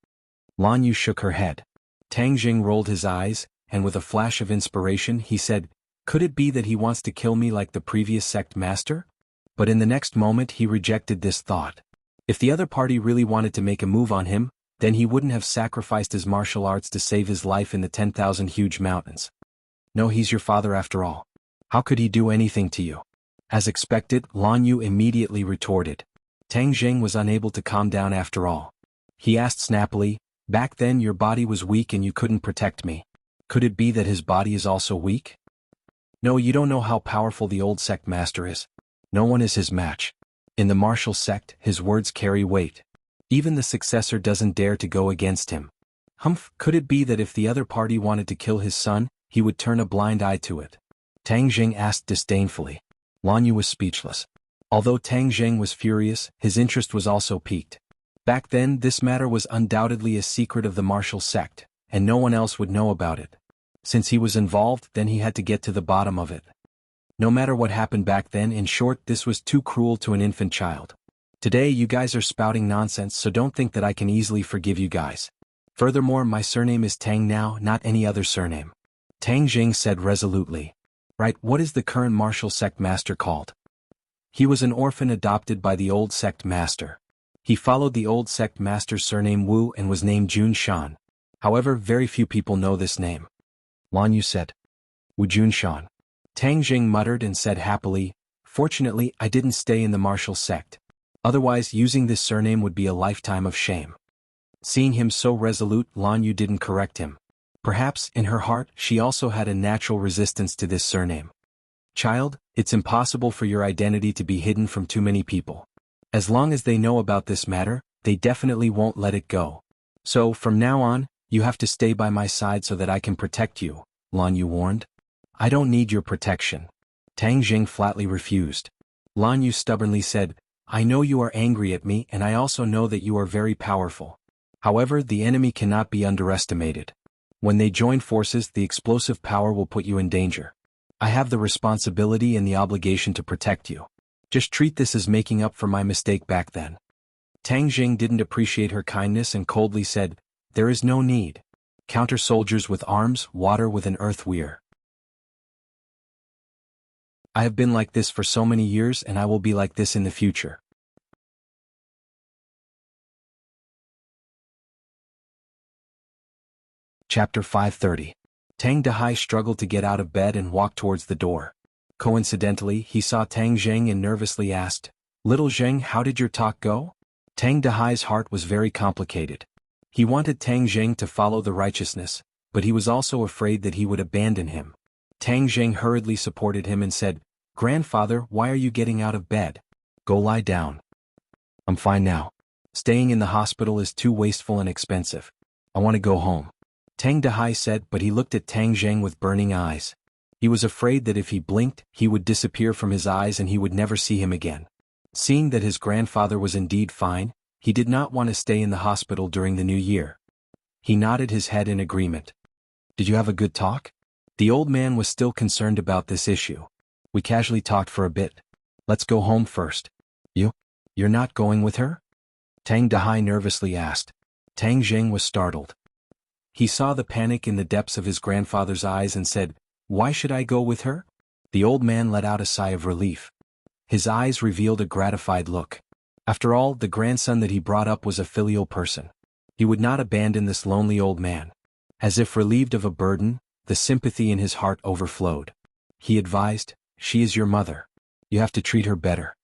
Lan Yu shook her head. Tang Jing rolled his eyes, and with a flash of inspiration he said, could it be that he wants to kill me like the previous sect master? But in the next moment he rejected this thought. If the other party really wanted to make a move on him, then he wouldn't have sacrificed his martial arts to save his life in the 10,000 huge mountains. No, he's your father after all. How could he do anything to you? As expected, Lan Yu immediately retorted. Tang Jing was unable to calm down after all. He asked snappily, back then your body was weak and you couldn't protect me. Could it be that his body is also weak? No, you don't know how powerful the old sect master is. No one is his match. In the martial sect, his words carry weight. Even the successor doesn't dare to go against him. Humph, could it be that if the other party wanted to kill his son, he would turn a blind eye to it? Tang Jing asked disdainfully. Lan Yu was speechless. Although Tang Jing was furious, his interest was also piqued. Back then, this matter was undoubtedly a secret of the martial sect, and no one else would know about it. Since he was involved, then he had to get to the bottom of it. No matter what happened back then, in short, this was too cruel to an infant child. Today you guys are spouting nonsense, so don't think that I can easily forgive you guys. Furthermore, my surname is Tang now, not any other surname. Tang Jing said resolutely. Right, what is the current martial sect master called? He was an orphan adopted by the old sect master. He followed the old sect master's surname Wu and was named Jun Shan. However, very few people know this name. Lan Yu said. Wu Jun Shan. Tang Jing muttered and said happily, fortunately, I didn't stay in the martial sect. Otherwise, using this surname would be a lifetime of shame. Seeing him so resolute, Lan Yu didn't correct him. Perhaps, in her heart, she also had a natural resistance to this surname. Child, it's impossible for your identity to be hidden from too many people. As long as they know about this matter, they definitely won't let it go. So, from now on, you have to stay by my side so that I can protect you, Lan Yu warned. I don't need your protection. Tang Jing flatly refused. Lan Yu stubbornly said, I know you are angry at me and I also know that you are very powerful. However, the enemy cannot be underestimated. When they join forces, the explosive power will put you in danger. I have the responsibility and the obligation to protect you. Just treat this as making up for my mistake back then. Tang Jing didn't appreciate her kindness and coldly said, there is no need. Counter soldiers with arms, water with an earth weir. I have been like this for so many years and I will be like this in the future. Chapter 530. Tang Dehai struggled to get out of bed and walked towards the door. Coincidentally, he saw Tang Zheng and nervously asked, Little Zheng, how did your talk go? Tang Dehai's heart was very complicated. He wanted Tang Zheng to follow the righteousness, but he was also afraid that he would abandon him. Tang Zheng hurriedly supported him and said, Grandfather, why are you getting out of bed? Go lie down. I'm fine now. Staying in the hospital is too wasteful and expensive. I want to go home. Tang Dehai said, but he looked at Tang Zheng with burning eyes. He was afraid that if he blinked, he would disappear from his eyes and he would never see him again. Seeing that his grandfather was indeed fine, he did not want to stay in the hospital during the new year. He nodded his head in agreement. Did you have a good talk? The old man was still concerned about this issue. We casually talked for a bit. Let's go home first. You're not going with her? Tang Dehai nervously asked. Tang Zheng was startled. He saw the panic in the depths of his grandfather's eyes and said, Why should I go with her? The old man let out a sigh of relief. His eyes revealed a gratified look. After all, the grandson that he brought up was a filial person. He would not abandon this lonely old man. As if relieved of a burden, the sympathy in his heart overflowed. He advised, She is your mother. You have to treat her better.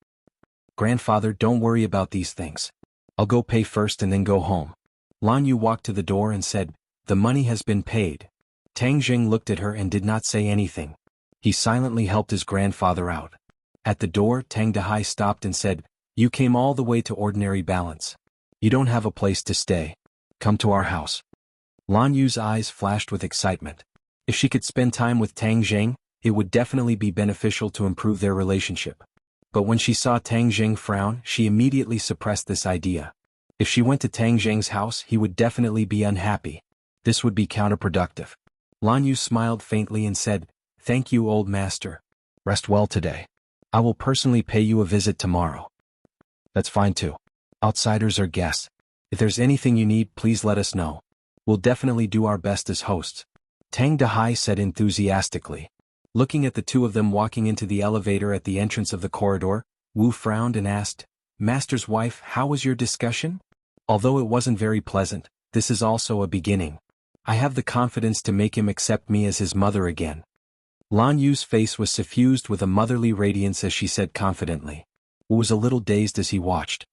Grandfather, don't worry about these things. I'll go pay first and then go home. Lan Yu walked to the door and said, The money has been paid. Tang Zheng looked at her and did not say anything. He silently helped his grandfather out. At the door, Tang Dehai stopped and said, You came all the way to Ordinary Balance. You don't have a place to stay. Come to our house. Lan Yu's eyes flashed with excitement. If she could spend time with Tang Zheng, it would definitely be beneficial to improve their relationship. But when she saw Tang Zheng frown, she immediately suppressed this idea. If she went to Tang Zheng's house, he would definitely be unhappy. This would be counterproductive. Lan Yu smiled faintly and said, "Thank you, old master. Rest well today. I will personally pay you a visit tomorrow." "That's fine too. Outsiders are guests. If there's anything you need, please let us know. We'll definitely do our best as hosts," Tang Dehai said enthusiastically. Looking at the two of them walking into the elevator at the entrance of the corridor, Wu frowned and asked, "Master's wife, how was your discussion?" "Although it wasn't very pleasant, this is also a beginning. I have the confidence to make him accept me as his mother again." Lan Yu's face was suffused with a motherly radiance as she said confidently. Wu was a little dazed as he watched.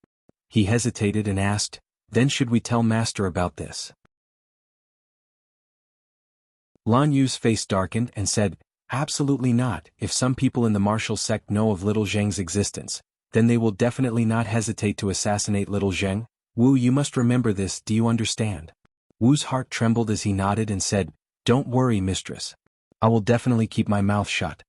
He hesitated and asked, "Then should we tell Master about this?" Lan Yu's face darkened and said, "Absolutely not. If some people in the martial sect know of little Zheng's existence, then they will definitely not hesitate to assassinate little Zheng. Wu, you must remember this, do you understand?" Wu's heart trembled as he nodded and said, "Don't worry, mistress. I will definitely keep my mouth shut.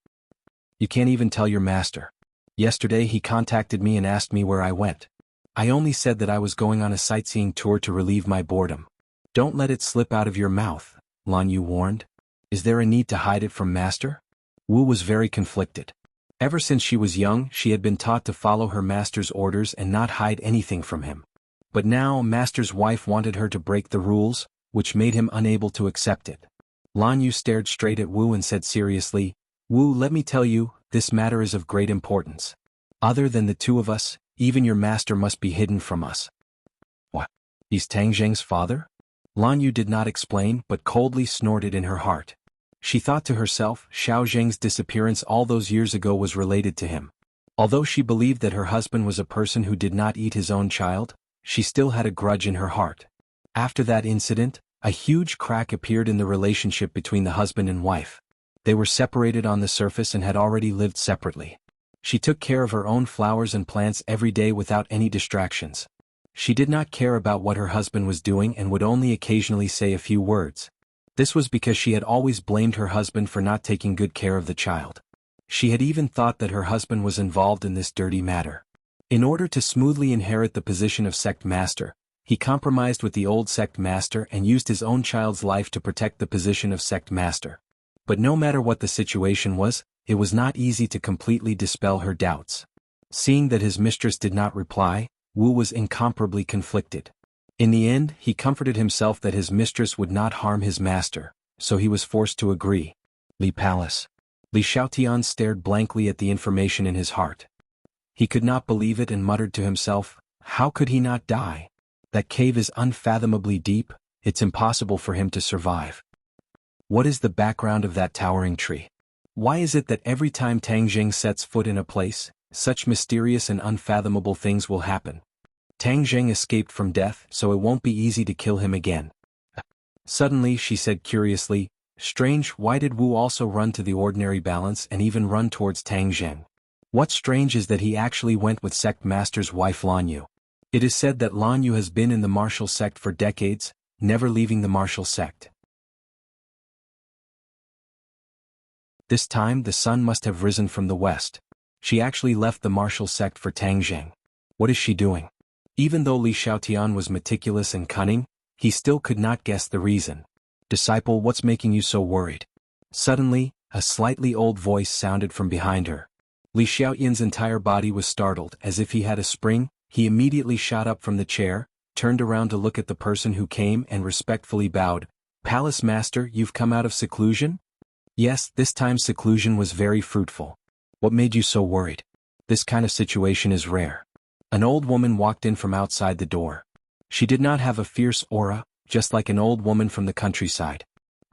You can't even tell your master. Yesterday he contacted me and asked me where I went. I only said that I was going on a sightseeing tour to relieve my boredom." "Don't let it slip out of your mouth," Lan Yu warned. "Is there a need to hide it from master?" Wu was very conflicted. Ever since she was young, she had been taught to follow her master's orders and not hide anything from him. But now, master's wife wanted her to break the rules, which made him unable to accept it. Lan Yu stared straight at Wu and said seriously, "Wu, let me tell you, this matter is of great importance. Other than the two of us, even your master must be hidden from us." "What? He's Tang Zheng's father?" Lan Yu did not explain but coldly snorted in her heart. She thought to herself, Xiao Zheng's disappearance all those years ago was related to him. Although she believed that her husband was a person who did not eat his own child, she still had a grudge in her heart. After that incident, a huge crack appeared in the relationship between the husband and wife. They were separated on the surface and had already lived separately. She took care of her own flowers and plants every day without any distractions. She did not care about what her husband was doing and would only occasionally say a few words. This was because she had always blamed her husband for not taking good care of the child. She had even thought that her husband was involved in this dirty matter. In order to smoothly inherit the position of sect master, he compromised with the old sect master and used his own child's life to protect the position of sect master. But no matter what the situation was, it was not easy to completely dispel her doubts. Seeing that his mistress did not reply, Wu was incomparably conflicted. In the end, he comforted himself that his mistress would not harm his master, so he was forced to agree. Li Palace. Li Xiaotian stared blankly at the information in his heart. He could not believe it and muttered to himself, how could he not die? That cave is unfathomably deep, it's impossible for him to survive. What is the background of that towering tree? Why is it that every time Tang Zheng sets foot in a place, such mysterious and unfathomable things will happen? Tang Zheng escaped from death, so it won't be easy to kill him again. Suddenly she said curiously, strange, why did Wu also run to the ordinary balance and even run towards Tang Zheng? What's strange is that he actually went with sect master's wife Lan Yu. It is said that Lan Yu has been in the martial sect for decades, never leaving the martial sect. This time the sun must have risen from the west. She actually left the martial sect for Tang Zheng. What is she doing? Even though Li Xiaotian was meticulous and cunning, he still could not guess the reason. Disciple, what's making you so worried? Suddenly, a slightly old voice sounded from behind her. Li Xiaotian's entire body was startled, as if he had a spring. He immediately shot up from the chair, turned around to look at the person who came and respectfully bowed. Palace Master, you've come out of seclusion? Yes, this time seclusion was very fruitful. What made you so worried? This kind of situation is rare. An old woman walked in from outside the door. She did not have a fierce aura, just like an old woman from the countryside.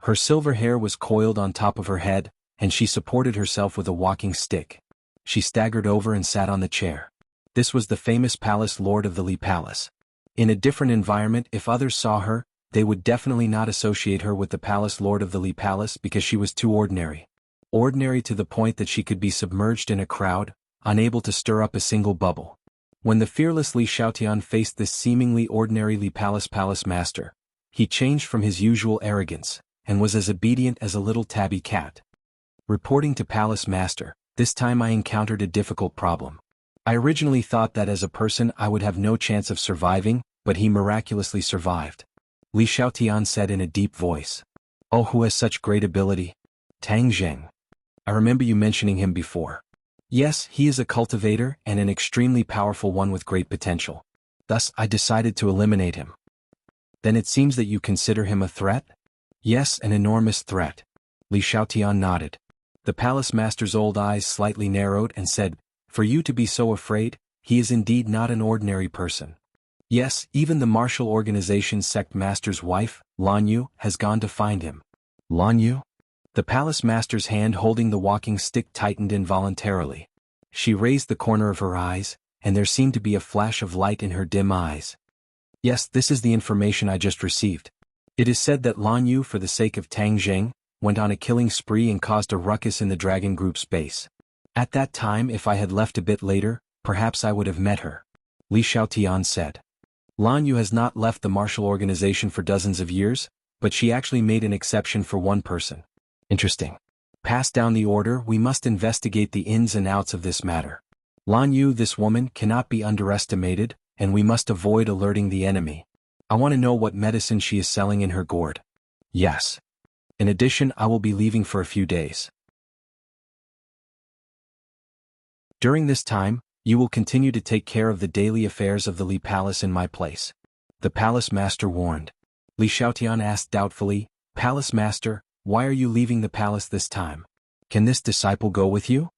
Her silver hair was coiled on top of her head, and she supported herself with a walking stick. She staggered over and sat on the chair. This was the famous palace lord of the Li Palace. In a different environment, if others saw her, they would definitely not associate her with the palace lord of the Li Palace because she was too ordinary. Ordinary to the point that she could be submerged in a crowd, unable to stir up a single bubble. When the fearless Li Xiaotian faced this seemingly ordinary Li Palace master, he changed from his usual arrogance, and was as obedient as a little tabby cat. Reporting to Palace Master, this time I encountered a difficult problem. I originally thought that as a person I would have no chance of surviving, but he miraculously survived. Li Xiaotian said in a deep voice. Oh, who has such great ability? Tang Zheng. I remember you mentioning him before. Yes, he is a cultivator and an extremely powerful one with great potential. Thus, I decided to eliminate him. Then it seems that you consider him a threat? Yes, an enormous threat. Li Xiaotian nodded. The palace master's old eyes slightly narrowed and said, for you to be so afraid, he is indeed not an ordinary person. Yes, even the martial organization's sect master's wife, Lan Yu, has gone to find him. Lan Yu? The palace master's hand holding the walking stick tightened involuntarily. She raised the corner of her eyes, and there seemed to be a flash of light in her dim eyes. Yes, this is the information I just received. It is said that Lan Yu, for the sake of Tang Zheng, went on a killing spree and caused a ruckus in the Dragon Group's base. At that time, if I had left a bit later, perhaps I would have met her. Li Xiaotian said. Lan Yu has not left the martial organization for dozens of years, but she actually made an exception for one person. Interesting. Pass down the order, we must investigate the ins and outs of this matter. Lan Yu, this woman, cannot be underestimated, and we must avoid alerting the enemy. I want to know what medicine she is selling in her gourd. Yes. In addition, I will be leaving for a few days. During this time, you will continue to take care of the daily affairs of the Li Palace in my place. The palace master warned. Li Xiaotian asked doubtfully, Palace master, why are you leaving the palace this time? Can this disciple go with you?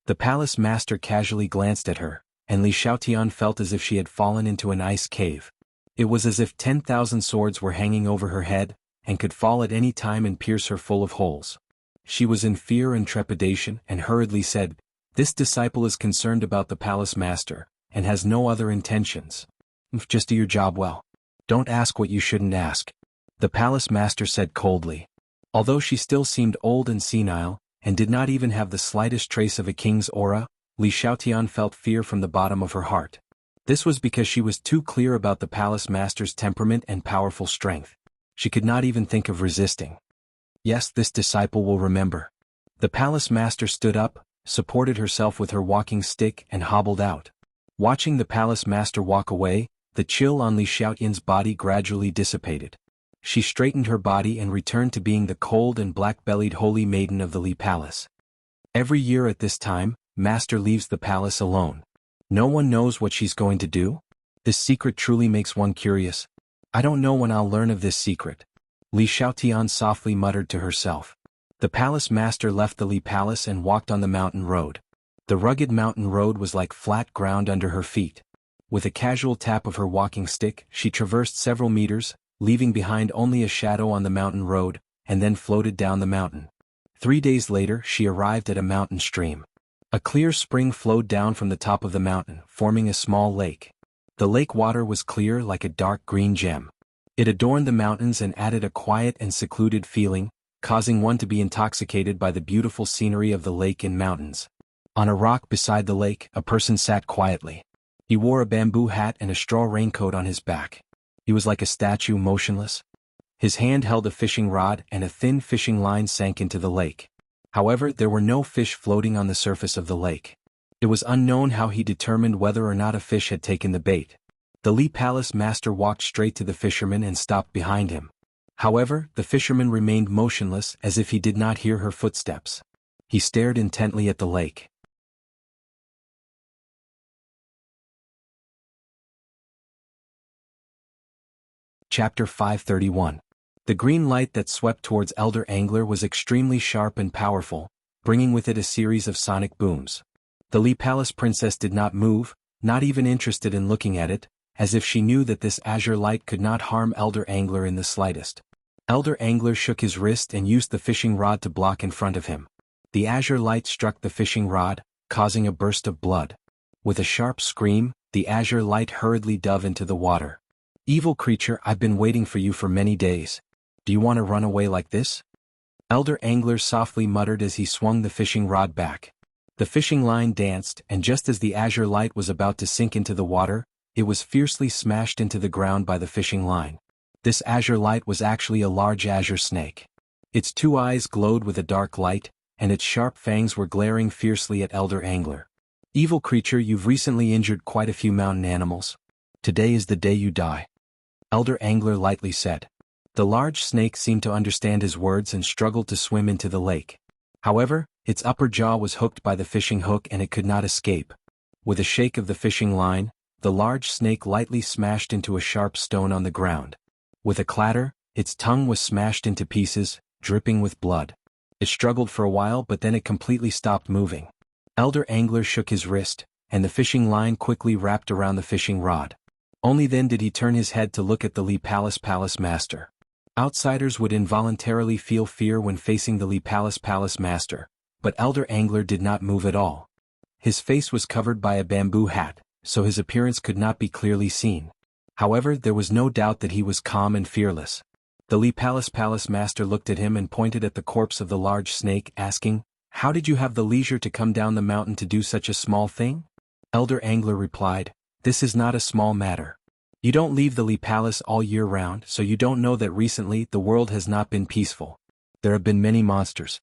The palace master casually glanced at her, and Li Xiaotian felt as if she had fallen into an ice cave. It was as if 10,000 swords were hanging over her head, and could fall at any time and pierce her full of holes. She was in fear and trepidation and hurriedly said, this disciple is concerned about the palace master, and has no other intentions. Just do your job well. Don't ask what you shouldn't ask. The palace master said coldly. Although she still seemed old and senile, and did not even have the slightest trace of a king's aura, Li Xiaotian felt fear from the bottom of her heart. This was because she was too clear about the palace master's temperament and powerful strength. She could not even think of resisting. Yes, this disciple will remember. The palace master stood up, supported herself with her walking stick and hobbled out. Watching the palace master walk away, the chill on Li Xiaotian's body gradually dissipated. She straightened her body and returned to being the cold and black-bellied holy maiden of the Li Palace. Every year at this time, Master leaves the palace alone. No one knows what she's going to do? This secret truly makes one curious. I don't know when I'll learn of this secret. Li Xiaotian softly muttered to herself. The palace master left the Li Palace and walked on the mountain road. The rugged mountain road was like flat ground under her feet. With a casual tap of her walking stick, she traversed several meters, leaving behind only a shadow on the mountain road, and then floated down the mountain. 3 days later, she arrived at a mountain stream. A clear spring flowed down from the top of the mountain, forming a small lake. The lake water was clear like a dark green gem. It adorned the mountains and added a quiet and secluded feeling, causing one to be intoxicated by the beautiful scenery of the lake and mountains. On a rock beside the lake, a person sat quietly. He wore a bamboo hat and a straw raincoat on his back. He was like a statue, motionless. His hand held a fishing rod and a thin fishing line sank into the lake. However, there were no fish floating on the surface of the lake. It was unknown how he determined whether or not a fish had taken the bait. The Li Palace master walked straight to the fisherman and stopped behind him. However, the fisherman remained motionless as if he did not hear her footsteps. He stared intently at the lake. Chapter 531. The green light that swept towards Elder Angler was extremely sharp and powerful, bringing with it a series of sonic booms. The Li Palace princess did not move, not even interested in looking at it, as if she knew that this azure light could not harm Elder Angler in the slightest. Elder Angler shook his wrist and used the fishing rod to block in front of him. The azure light struck the fishing rod, causing a burst of blood. With a sharp scream, the azure light hurriedly dove into the water. Evil creature, I've been waiting for you for many days. Do you want to run away like this? Elder Angler softly muttered as he swung the fishing rod back. The fishing line danced, and just as the azure light was about to sink into the water, it was fiercely smashed into the ground by the fishing line. This azure light was actually a large azure snake. Its 2 eyes glowed with a dark light, and its sharp fangs were glaring fiercely at Elder Angler. Evil creature, you've recently injured quite a few mountain animals. Today is the day you die. Elder Angler lightly said. The large snake seemed to understand his words and struggled to swim into the lake. However, its upper jaw was hooked by the fishing hook and it could not escape. With a shake of the fishing line, the large snake lightly smashed into a sharp stone on the ground. With a clatter, its tongue was smashed into pieces, dripping with blood. It struggled for a while but then it completely stopped moving. Elder Angler shook his wrist, and the fishing line quickly wrapped around the fishing rod. Only then did he turn his head to look at the Lee Palace Master. Outsiders would involuntarily feel fear when facing the Lee Palace Master, but Elder Angler did not move at all. His face was covered by a bamboo hat, so his appearance could not be clearly seen. However, there was no doubt that he was calm and fearless. The Lee Palace Master looked at him and pointed at the corpse of the large snake, asking, "How did you have the leisure to come down the mountain to do such a small thing?" Elder Angler replied, "This is not a small matter. You don't leave the Lee Palace all year round, so you don't know that recently the world has not been peaceful. There have been many monsters."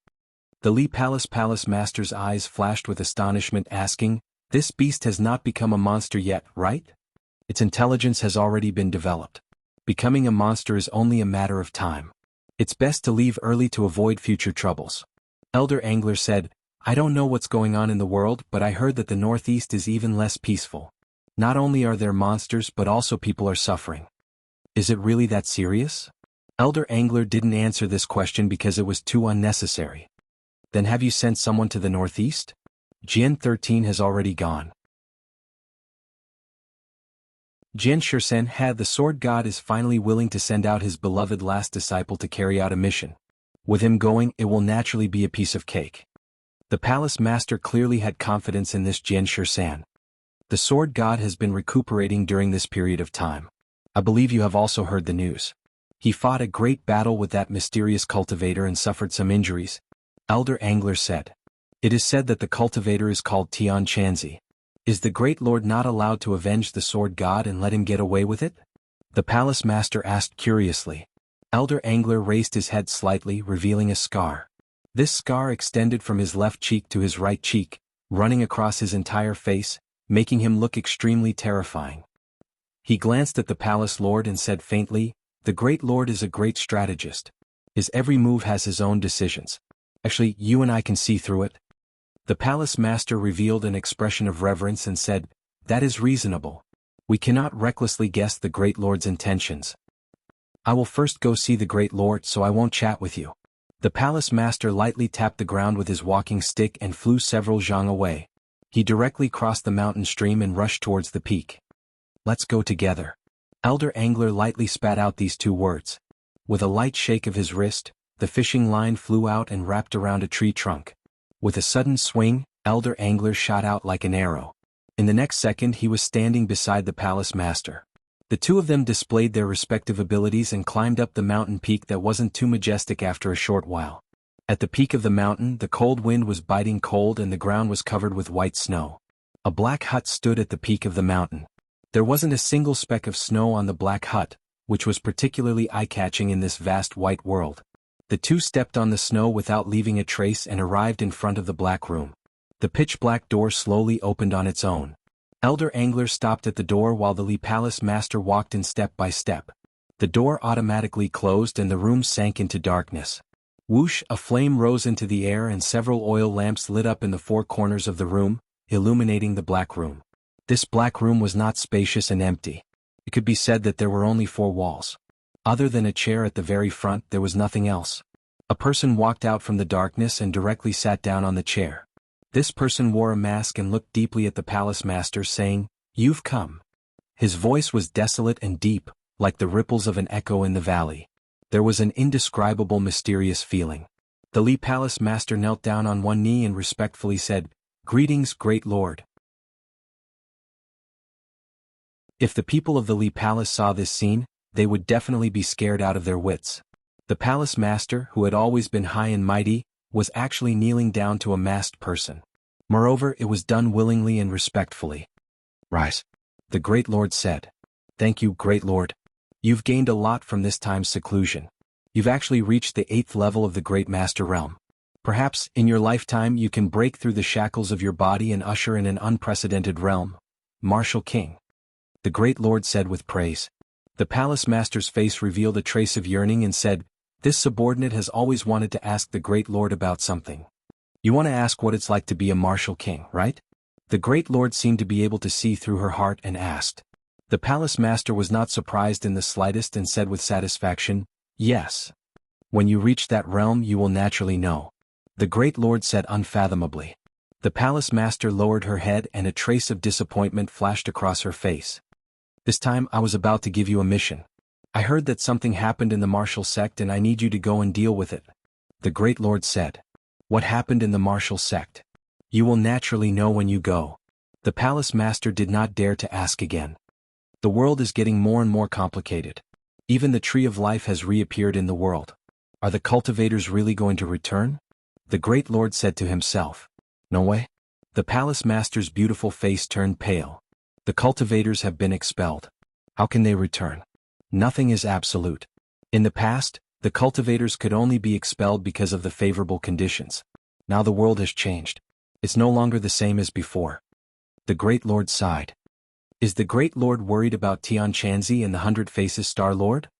The Lee Palace Master's eyes flashed with astonishment, asking, "This beast has not become a monster yet, right? Its intelligence has already been developed. Becoming a monster is only a matter of time. It's best to leave early to avoid future troubles." Elder Angler said, "I don't know what's going on in the world, but I heard that the Northeast is even less peaceful. Not only are there monsters but also people are suffering. Is it really that serious?" Elder Angler didn't answer this question because it was too unnecessary. "Then have you sent someone to the Northeast?" Jian 13 has already gone. Jian Shursen had the sword god is finally willing to send out his beloved last disciple to carry out a mission. With him going, it will naturally be a piece of cake. The palace master clearly had confidence in this Jian Shursen. The sword god has been recuperating during this period of time. I believe you have also heard the news. He fought a great battle with that mysterious cultivator and suffered some injuries. Elder Angler said. It is said that the cultivator is called Tian Chanzi. Is the great lord not allowed to avenge the sword god and let him get away with it? The palace master asked curiously. Elder Angler raised his head slightly, revealing a scar. This scar extended from his left cheek to his right cheek, running across his entire face, making him look extremely terrifying. He glanced at the palace lord and said faintly, "The great lord is a great strategist. His every move has his own decisions. Actually, you and I can see through it." The palace master revealed an expression of reverence and said, "That is reasonable. We cannot recklessly guess the great lord's intentions. I will first go see the great lord so I won't chat with you." The palace master lightly tapped the ground with his walking stick and flew several zhang away. He directly crossed the mountain stream and rushed towards the peak. "Let's go together." Elder Angler lightly spat out these two words. With a light shake of his wrist, the fishing line flew out and wrapped around a tree trunk. With a sudden swing, Elder Angler shot out like an arrow. In the next second he was standing beside the palace master. The two of them displayed their respective abilities and climbed up the mountain peak that wasn't too majestic after a short while. At the peak of the mountain, the cold wind was biting cold and the ground was covered with white snow. A black hut stood at the peak of the mountain. There wasn't a single speck of snow on the black hut, which was particularly eye-catching in this vast white world. The two stepped on the snow without leaving a trace and arrived in front of the black room. The pitch-black door slowly opened on its own. Elder Angler stopped at the door while the Lee Palace master walked in step by step. The door automatically closed and the room sank into darkness. Whoosh, a flame rose into the air and several oil lamps lit up in the four corners of the room, illuminating the black room. This black room was not spacious and empty. It could be said that there were only four walls. Other than a chair at the very front, there was nothing else. A person walked out from the darkness and directly sat down on the chair. This person wore a mask and looked deeply at the palace master, saying, "You've come." His voice was desolate and deep, like the ripples of an echo in the valley. There was an indescribable mysterious feeling. The Lee Palace master knelt down on one knee and respectfully said, "Greetings, great lord." If the people of the Lee Palace saw this scene, they would definitely be scared out of their wits. The palace master, who had always been high and mighty, was actually kneeling down to a masked person. Moreover, it was done willingly and respectfully. "Rise," the great lord said. "Thank you, great lord. You've gained a lot from this time's seclusion. You've actually reached the 8th level of the Great Master Realm. Perhaps, in your lifetime you can break through the shackles of your body and usher in an unprecedented realm. Martial King." The great lord said with praise. The palace master's face revealed a trace of yearning and said, "This subordinate has always wanted to ask the great lord about something. You want to ask what it's like to be a martial king, right?" The great lord seemed to be able to see through her heart and asked. The palace master was not surprised in the slightest and said with satisfaction, "Yes. When you reach that realm you will naturally know." The great lord said unfathomably. The palace master lowered her head and a trace of disappointment flashed across her face. "This time I was about to give you a mission. I heard that something happened in the martial sect and I need you to go and deal with it." The great lord said. "What happened in the martial sect?" "You will naturally know when you go." The palace master did not dare to ask again. The world is getting more and more complicated. Even the tree of life has reappeared in the world. Are the cultivators really going to return? The great lord said to himself. No way. The palace master's beautiful face turned pale. The cultivators have been expelled. How can they return? Nothing is absolute. In the past, the cultivators could only be expelled because of the favorable conditions. Now the world has changed. It's no longer the same as before. The great lord sighed. Is the great lord worried about Tian Chanzi and the 100 Faces Star Lord?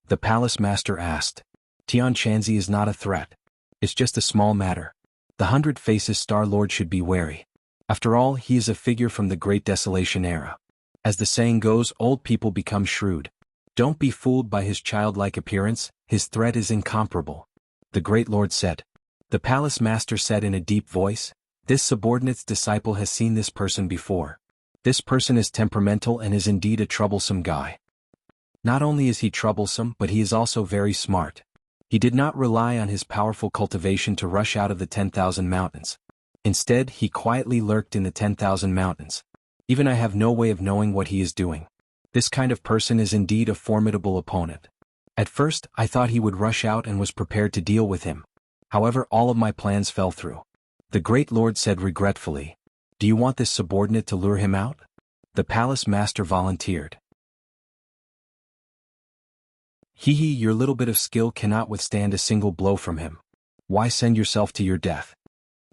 The palace master asked. Tian Chanzi is not a threat. It's just a small matter. The 100 Faces Star Lord should be wary. After all, he is a figure from the Great Desolation era. As the saying goes, old people become shrewd. Don't be fooled by his childlike appearance, his threat is incomparable. The great lord said. The palace master said in a deep voice, "This subordinate's disciple has seen this person before. This person is temperamental and is indeed a troublesome guy. Not only is he troublesome but he is also very smart. He did not rely on his powerful cultivation to rush out of the 10,000 mountains. Instead, he quietly lurked in the 10,000 mountains. Even I have no way of knowing what he is doing. This kind of person is indeed a formidable opponent. At first, I thought he would rush out and was prepared to deal with him. However, all of my plans fell through." The great lord said regretfully. "Do you want this subordinate to lure him out?" The palace master volunteered. "Hee, your little bit of skill cannot withstand a single blow from him. Why send yourself to your death?"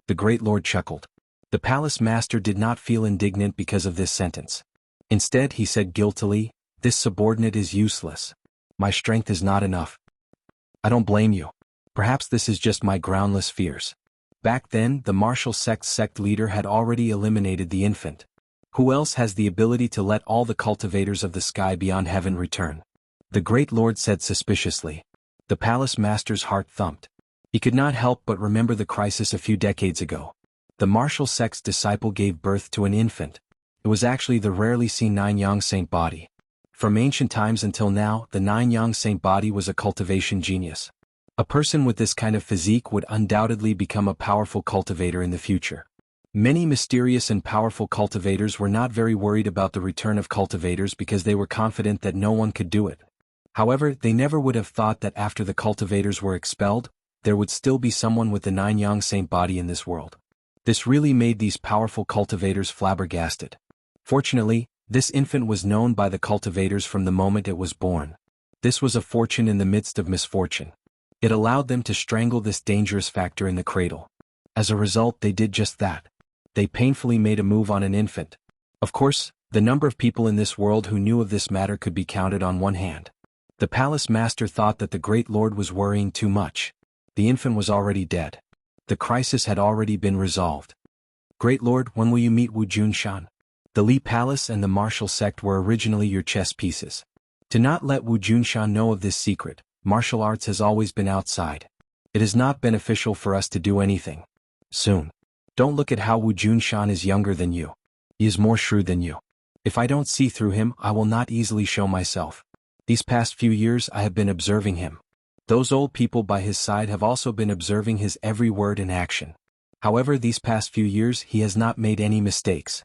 The great lord chuckled. The palace master did not feel indignant because of this sentence. Instead, he said guiltily, "This subordinate is useless. My strength is not enough." "I don't blame you. Perhaps this is just my groundless fears." Back then, the martial sect leader had already eliminated the infant. Who else has the ability to let all the cultivators of the sky beyond heaven return? The great lord said suspiciously. The palace master's heart thumped. He could not help but remember the crisis a few decades ago. The martial sect's disciple gave birth to an infant. It was actually the rarely seen nine-yang saint body. From ancient times until now, the nine-yang saint body was a cultivation genius. A person with this kind of physique would undoubtedly become a powerful cultivator in the future. Many mysterious and powerful cultivators were not very worried about the return of cultivators because they were confident that no one could do it. However, they never would have thought that after the cultivators were expelled, there would still be someone with the nine-yang saint body in this world. This really made these powerful cultivators flabbergasted. Fortunately, this infant was known by the cultivators from the moment it was born. This was a fortune in the midst of misfortune. It allowed them to strangle this dangerous factor in the cradle. As a result, they did just that. They painfully made a move on an infant. Of course, the number of people in this world who knew of this matter could be counted on one hand. The palace master thought that the great lord was worrying too much. The infant was already dead. The crisis had already been resolved. "Great lord, when will you meet Wu Junshan? The Li Palace and the martial sect were originally your chess pieces. To not let Wu Junshan know of this secret, martial arts has always been outside. It is not beneficial for us to do anything. Soon. Don't look at how Wu Junshan is younger than you. He is more shrewd than you. If I don't see through him, I will not easily show myself. These past few years I have been observing him. Those old people by his side have also been observing his every word and action. However, these past few years he has not made any mistakes.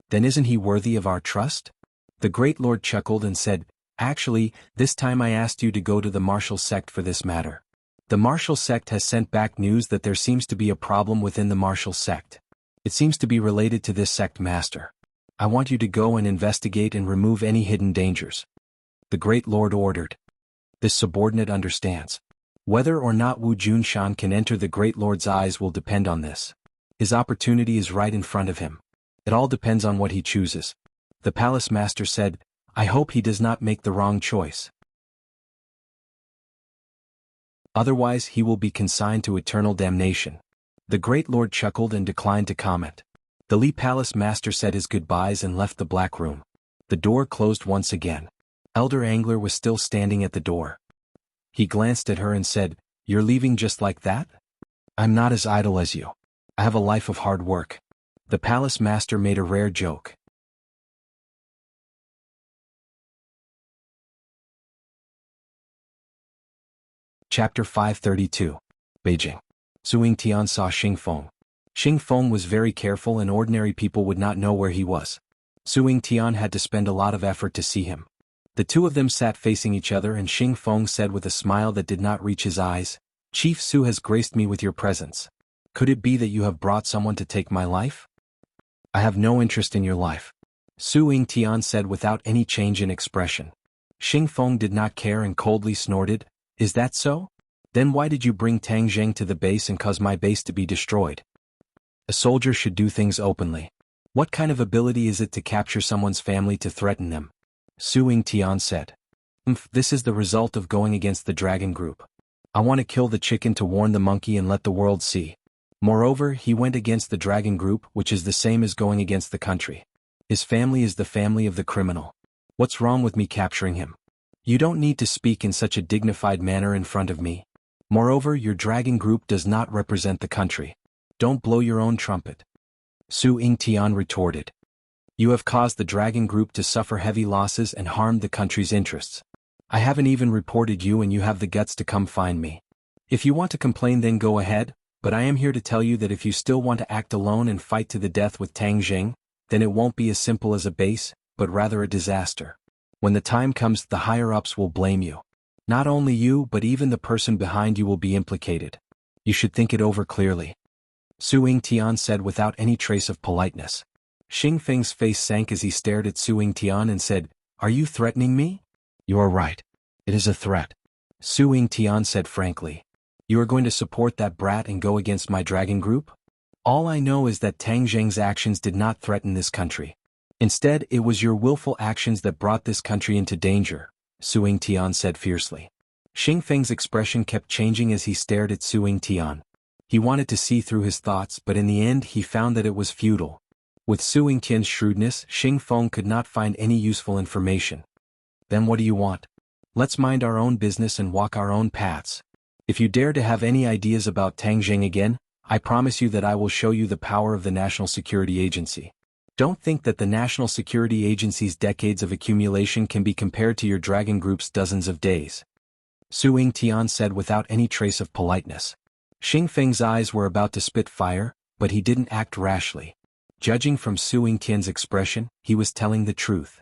Then isn't he worthy of our trust?" The great lord chuckled and said, "Actually, this time I asked you to go to the martial sect for this matter. The martial sect has sent back news that there seems to be a problem within the martial sect. It seems to be related to this sect master. I want you to go and investigate and remove any hidden dangers." The great lord ordered. This subordinate understands. Whether or not Wu Junshan can enter the great lord's eyes will depend on this. His opportunity is right in front of him. It all depends on what he chooses. The palace master said, I hope he does not make the wrong choice. Otherwise he will be consigned to eternal damnation. The great lord chuckled and declined to comment. The Li Palace master said his goodbyes and left the black room. The door closed once again. Elder Angler was still standing at the door. He glanced at her and said, "You're leaving just like that? I'm not as idle as you. I have a life of hard work." The palace master made a rare joke. Chapter 532. Beijing. Su Yingtian saw Xing Feng. Xing Feng was very careful and ordinary people would not know where he was. Su Yingtian had to spend a lot of effort to see him. The two of them sat facing each other and Xing Feng said with a smile that did not reach his eyes, "Chief Su has graced me with your presence. Could it be that you have brought someone to take my life?" "I have no interest in your life," Su Yingtian said without any change in expression. Xing Feng did not care and coldly snorted, "Is that so? Then why did you bring Tang Zheng to the base and cause my base to be destroyed? A soldier should do things openly. What kind of ability is it to capture someone's family to threaten them?" Su Yingtian said. This is the result of going against the dragon group. I want to kill the chicken to warn the monkey and let the world see. Moreover, he went against the dragon group, which is the same as going against the country. His family is the family of the criminal. What's wrong with me capturing him? You don't need to speak in such a dignified manner in front of me. Moreover, your dragon group does not represent the country. Don't blow your own trumpet. Su Yingtian retorted. You have caused the dragon group to suffer heavy losses and harmed the country's interests. I haven't even reported you and you have the guts to come find me. If you want to complain then go ahead, but I am here to tell you that if you still want to act alone and fight to the death with Tang Zheng, then it won't be as simple as a base, but rather a disaster. When the time comes, the higher-ups will blame you. Not only you but even the person behind you will be implicated. You should think it over clearly. Su Yingtian said without any trace of politeness. Xing Feng's face sank as he stared at Su Yingtian and said, "Are you threatening me?" "You are right. It is a threat," Su Yingtian said frankly. "You are going to support that brat and go against my dragon group?" "All I know is that Tang Zheng's actions did not threaten this country. Instead, it was your willful actions that brought this country into danger," Su Yingtian said fiercely. Xing Feng's expression kept changing as he stared at Su Yingtian. He wanted to see through his thoughts but in the end he found that it was futile. With Su Yingtian's shrewdness, Xing Feng could not find any useful information. "Then what do you want? Let's mind our own business and walk our own paths. If you dare to have any ideas about Tang Zheng again, I promise you that I will show you the power of the National Security Agency. Don't think that the National Security Agency's decades of accumulation can be compared to your dragon group's dozens of days," Su Yingtian said without any trace of politeness. Xing Feng's eyes were about to spit fire, but he didn't act rashly. Judging from Su Yingtian's expression, he was telling the truth.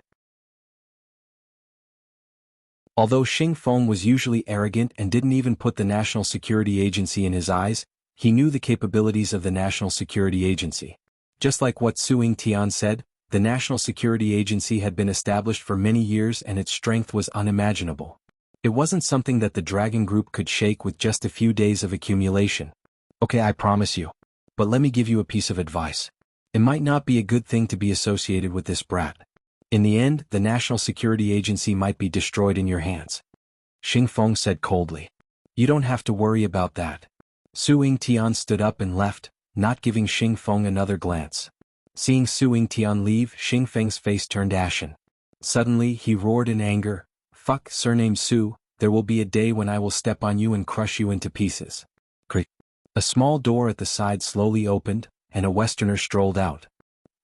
Although Xing Feng was usually arrogant and didn't even put the National Security Agency in his eyes, he knew the capabilities of the National Security Agency. Just like what Su Yingtian said, the National Security Agency had been established for many years and its strength was unimaginable. It wasn't something that the Dragon Group could shake with just a few days of accumulation. "Okay, I promise you. But let me give you a piece of advice. It might not be a good thing to be associated with this brat. In the end, the National Security Agency might be destroyed in your hands," Xing Feng said coldly. "You don't have to worry about that." Su Yingtian stood up and left, not giving Xing Feng another glance. Seeing Su Yingtian leave, Xing Feng's face turned ashen. Suddenly, he roared in anger, "Fuck, surname Su, there will be a day when I will step on you and crush you into pieces." Creak. A small door at the side slowly opened, and a Westerner strolled out.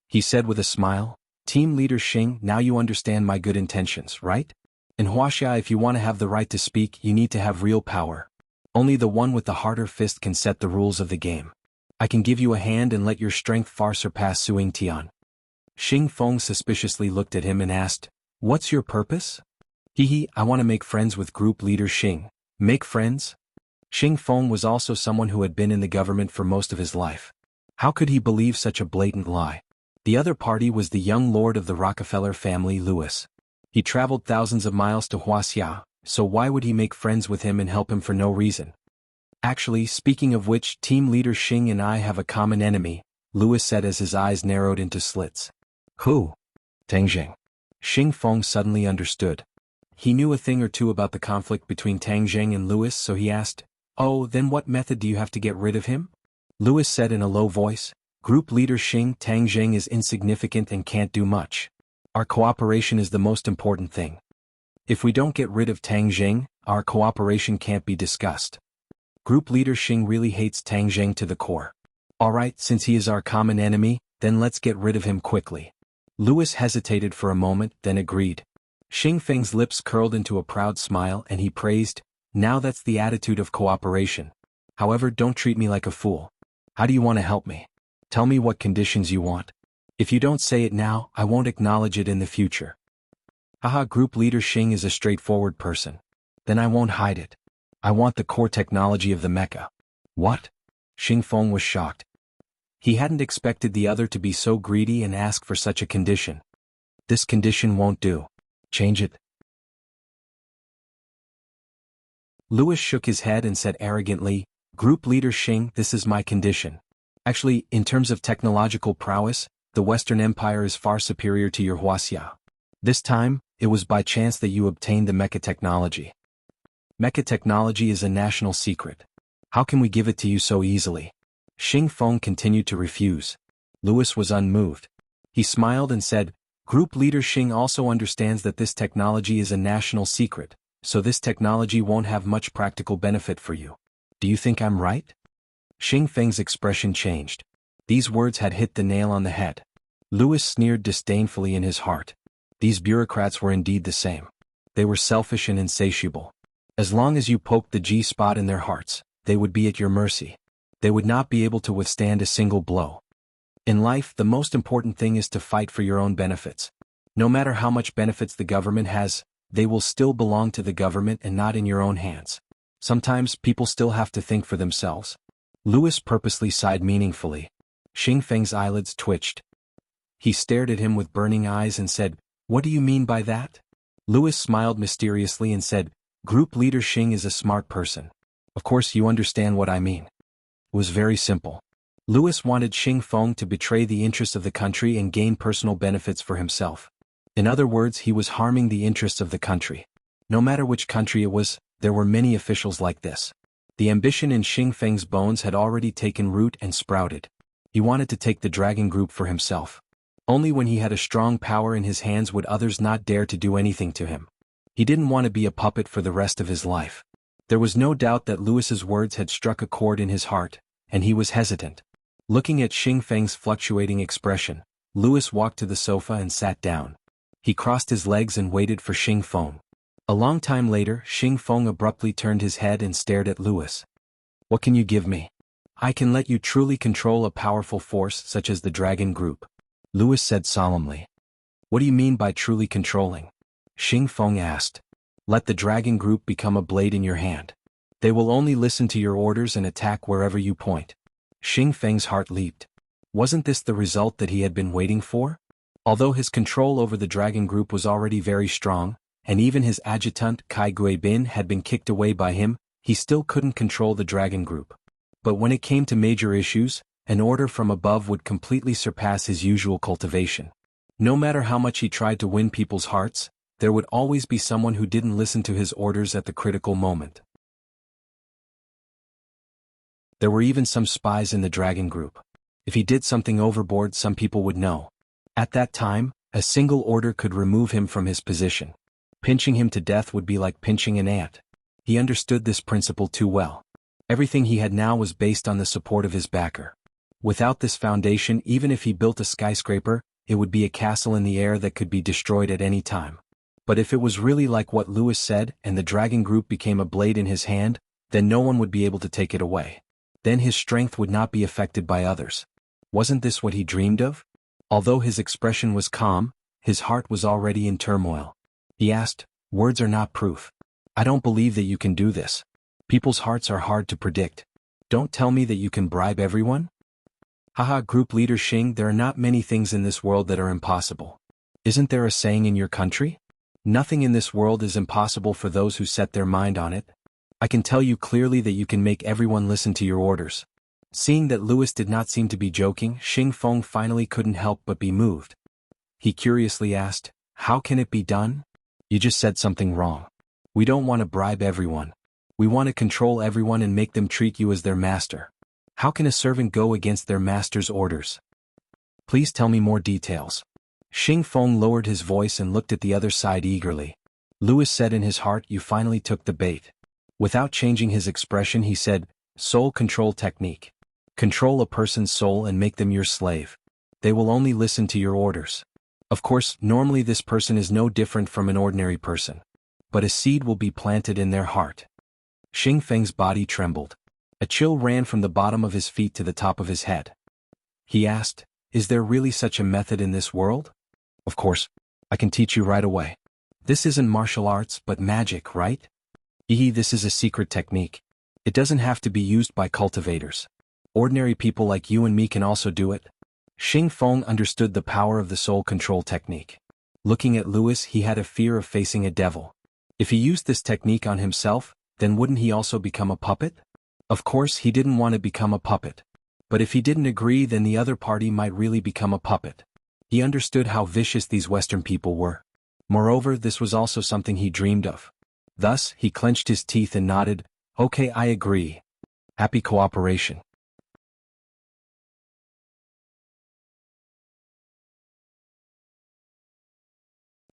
He said with a smile, "Team Leader Xing, now you understand my good intentions, right? In Wuxia, if you want to have the right to speak, you need to have real power. Only the one with the harder fist can set the rules of the game. I can give you a hand and let your strength far surpass Su Yingtian." Xing Feng suspiciously looked at him and asked, "What's your purpose?" "Hehe, I want to make friends with Group Leader Xing." "Make friends?" Xing Feng was also someone who had been in the government for most of his life. How could he believe such a blatant lie? The other party was the young lord of the Rockefeller family, Louis. He traveled thousands of miles to Wuxia, so why would he make friends with him and help him for no reason? "Actually, speaking of which, Team Leader Xing and I have a common enemy," Louis said as his eyes narrowed into slits. "Who?" "Tang Zheng." Xing Feng suddenly understood. He knew a thing or two about the conflict between Tang Zheng and Louis, so he asked, "Oh, then what method do you have to get rid of him?" Louis said in a low voice, "Group leader Tang Zheng is insignificant and can't do much. Our cooperation is the most important thing. If we don't get rid of Tang Zheng, our cooperation can't be discussed. Group leader Xing really hates Tang Zheng to the core. Alright, since he is our common enemy, then let's get rid of him quickly." Louis hesitated for a moment, then agreed. Xing Feng's lips curled into a proud smile and he praised, "Now that's the attitude of cooperation. However, don't treat me like a fool. How do you want to help me? Tell me what conditions you want. If you don't say it now, I won't acknowledge it in the future." Haha, group leader Xing is a straightforward person. Then I won't hide it. I want the core technology of the mecha. What? Xing Feng was shocked. He hadn't expected the other to be so greedy and ask for such a condition. This condition won't do. Change it. Louis shook his head and said arrogantly, "Group leader Xing, this is my condition. Actually, in terms of technological prowess, the Western Empire is far superior to your Wuxia. This time, it was by chance that you obtained the mecha technology. Mecha technology is a national secret. How can we give it to you so easily?" Xing Feng continued to refuse. Louis was unmoved. He smiled and said, "Group leader Xing also understands that this technology is a national secret, so this technology won't have much practical benefit for you. Do you think I'm right?" Xing Feng's expression changed. These words had hit the nail on the head. Louis sneered disdainfully in his heart. These bureaucrats were indeed the same. They were selfish and insatiable. As long as you poked the G-spot in their hearts, they would be at your mercy. They would not be able to withstand a single blow. In life, the most important thing is to fight for your own benefits. No matter how much benefits the government has, they will still belong to the government and not in your own hands. Sometimes people still have to think for themselves. Louis purposely sighed meaningfully. Xing Feng's eyelids twitched. He stared at him with burning eyes and said, "What do you mean by that?" Louis smiled mysteriously and said, "Group leader Xing is a smart person. Of course you understand what I mean." It was very simple. Louis wanted Xing Feng to betray the interests of the country and gain personal benefits for himself. In other words, he was harming the interests of the country. No matter which country it was, there were many officials like this. The ambition in Xing Feng's bones had already taken root and sprouted. He wanted to take the dragon group for himself. Only when he had a strong power in his hands would others not dare to do anything to him. He didn't want to be a puppet for the rest of his life. There was no doubt that Louis's words had struck a chord in his heart, and he was hesitant. Looking at Xing Feng's fluctuating expression, Louis walked to the sofa and sat down. He crossed his legs and waited for Xing Feng. A long time later, Xing Feng abruptly turned his head and stared at Louis. "What can you give me? I can let you truly control a powerful force such as the dragon group," Louis said solemnly. "What do you mean by truly controlling?" Xing Feng asked. "Let the dragon group become a blade in your hand. They will only listen to your orders and attack wherever you point." Xing Feng's heart leaped. Wasn't this the result that he had been waiting for? Although his control over the dragon group was already very strong, and even his adjutant Kai Guibin had been kicked away by him, he still couldn't control the dragon group. But when it came to major issues, an order from above would completely surpass his usual cultivation. No matter how much he tried to win people's hearts, there would always be someone who didn't listen to his orders at the critical moment. There were even some spies in the dragon group. If he did something overboard, some people would know. At that time, a single order could remove him from his position. Pinching him to death would be like pinching an ant. He understood this principle too well. Everything he had now was based on the support of his backer. Without this foundation, even if he built a skyscraper, it would be a castle in the air that could be destroyed at any time. But if it was really like what Louis said and the dragon group became a blade in his hand, then no one would be able to take it away. Then his strength would not be affected by others. Wasn't this what he dreamed of? Although his expression was calm, his heart was already in turmoil. He asked, "Words are not proof. I don't believe that you can do this. People's hearts are hard to predict. Don't tell me that you can bribe everyone?" "Haha, group leader Xing, there are not many things in this world that are impossible. Isn't there a saying in your country? Nothing in this world is impossible for those who set their mind on it. I can tell you clearly that you can make everyone listen to your orders." Seeing that Louis did not seem to be joking, Xing Feng finally couldn't help but be moved. He curiously asked, How can it be done? You just said something wrong. We don't want to bribe everyone. We want to control everyone and make them treat you as their master. How can a servant go against their master's orders? Please tell me more details. Xing Feng lowered his voice and looked at the other side eagerly. Louis said in his heart, you finally took the bait. Without changing his expression, he said, soul control technique. Control a person's soul and make them your slave. They will only listen to your orders. Of course, normally this person is no different from an ordinary person. But a seed will be planted in their heart. Xing Feng's body trembled. A chill ran from the bottom of his feet to the top of his head. He asked, is there really such a method in this world? Of course. I can teach you right away. This isn't martial arts but magic, right? This is a secret technique. It doesn't have to be used by cultivators. Ordinary people like you and me can also do it. Xing Feng understood the power of the soul control technique. Looking at Louis, he had a fear of facing a devil. If he used this technique on himself, then wouldn't he also become a puppet? Of course, he didn't want to become a puppet. But if he didn't agree, then the other party might really become a puppet. He understood how vicious these Western people were. Moreover, this was also something he dreamed of. Thus, he clenched his teeth and nodded, okay, I agree. Happy cooperation.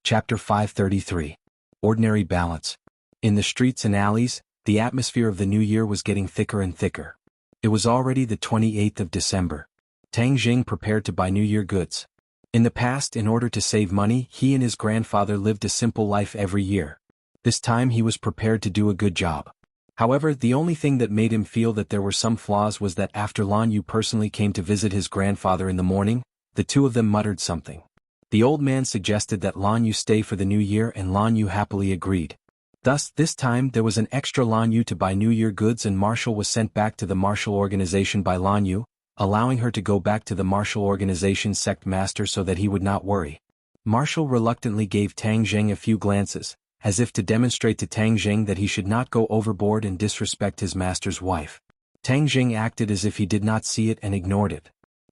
Chapter 533. Ordinary Balance. In the streets and alleys, the atmosphere of the new year was getting thicker and thicker. It was already the 28th of December. Tang Jing prepared to buy New Year goods. In the past, in order to save money, he and his grandfather lived a simple life every year. This time he was prepared to do a good job. However, the only thing that made him feel that there were some flaws was that after Lan Yu personally came to visit his grandfather in the morning, the two of them muttered something. The old man suggested that Lan Yu stay for the new year and Lan Yu happily agreed. Thus, this time there was an extra Lan Yu to buy New Year goods and Marshall was sent back to the martial organization by Lan Yu, allowing her to go back to the martial organization's sect master so that he would not worry. Marshall reluctantly gave Tang Jing a few glances, as if to demonstrate to Tang Jing that he should not go overboard and disrespect his master's wife. Tang Jing acted as if he did not see it and ignored it.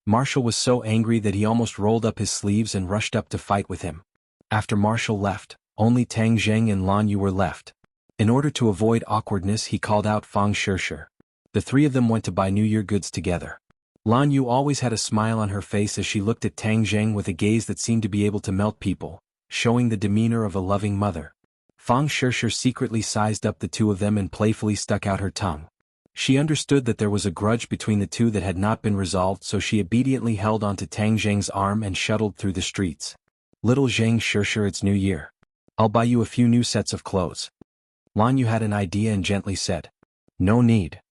Marshall was so angry that he almost rolled up his sleeves and rushed up to fight with him. After Marshall left, only Tang Jing and Lan Yu were left. In order to avoid awkwardness, he called out Fang Shishir. The three of them went to buy New Year goods together. Lan Yu always had a smile on her face as she looked at Tang Jing with a gaze that seemed to be able to melt people, showing the demeanor of a loving mother. Fang Shishir secretly sized up the two of them and playfully stuck out her tongue. She understood that there was a grudge between the two that had not been resolved, so she obediently held onto Tang Jing's arm and shuttled through the streets. Little Zhang Shishir, it's New Year. I'll buy you a few new sets of clothes. Lan Yu had an idea and gently said. No need.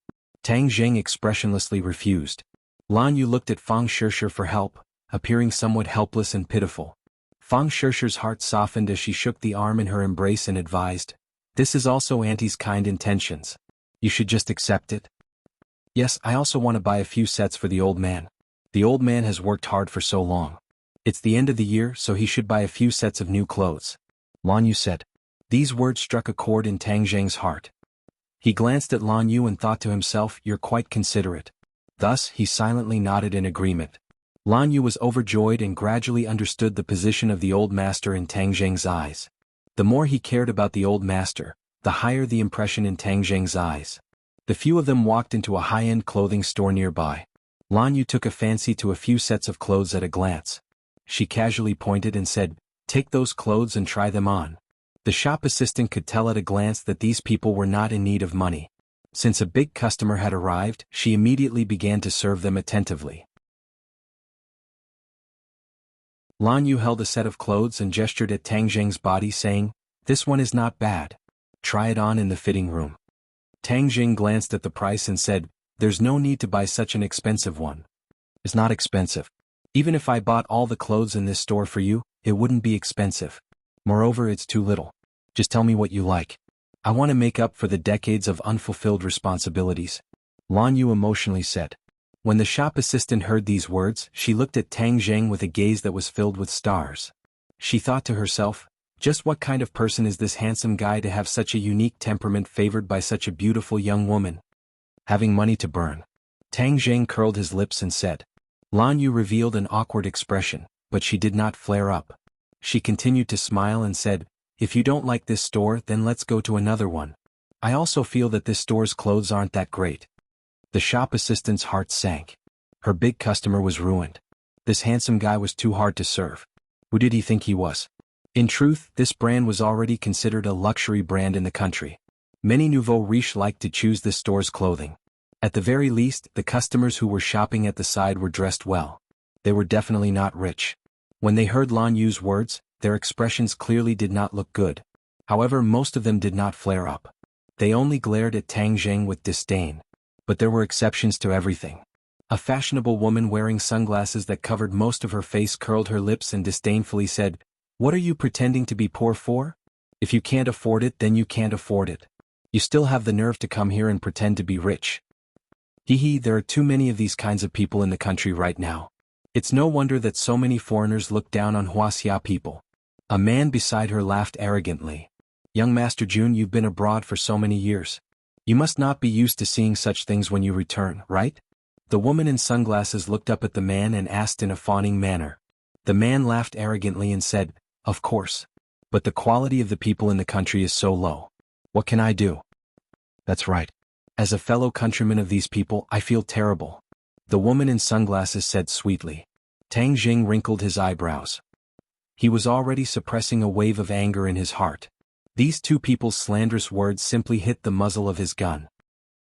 Tang Jing expressionlessly refused. Lan Yu looked at Fang Shishir for help, appearing somewhat helpless and pitiful. Fang Shishir's heart softened as she shook the arm in her embrace and advised, this is also Auntie's kind intentions. You should just accept it. Yes, I also want to buy a few sets for the old man. The old man has worked hard for so long. It's the end of the year, so he should buy a few sets of new clothes. Lan Yu said. These words struck a chord in Tang Jing's heart. He glanced at Lan Yu and thought to himself, you're quite considerate. Thus, he silently nodded in agreement. Lan Yu was overjoyed and gradually understood the position of the old master in Tang Jing's eyes. The more he cared about the old master, the higher the impression in Tang Jing's eyes. The few of them walked into a high-end clothing store nearby. Lan Yu took a fancy to a few sets of clothes at a glance. She casually pointed and said, take those clothes and try them on. The shop assistant could tell at a glance that these people were not in need of money. Since a big customer had arrived, she immediately began to serve them attentively. Lan Yu held a set of clothes and gestured at Tang Jing's body saying, this one is not bad. Try it on in the fitting room. Tang Jing glanced at the price and said, there's no need to buy such an expensive one. It's not expensive. Even if I bought all the clothes in this store for you, it wouldn't be expensive. Moreover, it's too little. Just tell me what you like. I want to make up for the decades of unfulfilled responsibilities. Lan Yu emotionally said. When the shop assistant heard these words, she looked at Tang Jing with a gaze that was filled with stars. She thought to herself, just what kind of person is this handsome guy to have such a unique temperament favored by such a beautiful young woman? Having money to burn. Tang Jing curled his lips and said. Lan Yu revealed an awkward expression, but she did not flare up. She continued to smile and said, "If you don't like this store, then let's go to another one. I also feel that this store's clothes aren't that great." The shop assistant's heart sank. Her big customer was ruined. This handsome guy was too hard to serve. Who did he think he was? In truth, this brand was already considered a luxury brand in the country. Many nouveau riches liked to choose this store's clothing. At the very least, the customers who were shopping at the side were dressed well. They were definitely not rich. When they heard Lan Yu's words, their expressions clearly did not look good. However, most of them did not flare up. They only glared at Tang Zheng with disdain. But there were exceptions to everything. A fashionable woman wearing sunglasses that covered most of her face curled her lips and disdainfully said, "What are you pretending to be poor for? If you can't afford it, then you can't afford it. You still have the nerve to come here and pretend to be rich. Hee, there are too many of these kinds of people in the country right now. It's no wonder that so many foreigners look down on Wuxia people." A man beside her laughed arrogantly. "Young Master Jun, you've been abroad for so many years. You must not be used to seeing such things when you return, right?" The woman in sunglasses looked up at the man and asked in a fawning manner. The man laughed arrogantly and said, "Of course. But the quality of the people in the country is so low. What can I do?" "That's right. As a fellow countryman of these people, I feel terrible," the woman in sunglasses said sweetly. Tang Jing wrinkled his eyebrows. He was already suppressing a wave of anger in his heart. These two people's slanderous words simply hit the muzzle of his gun.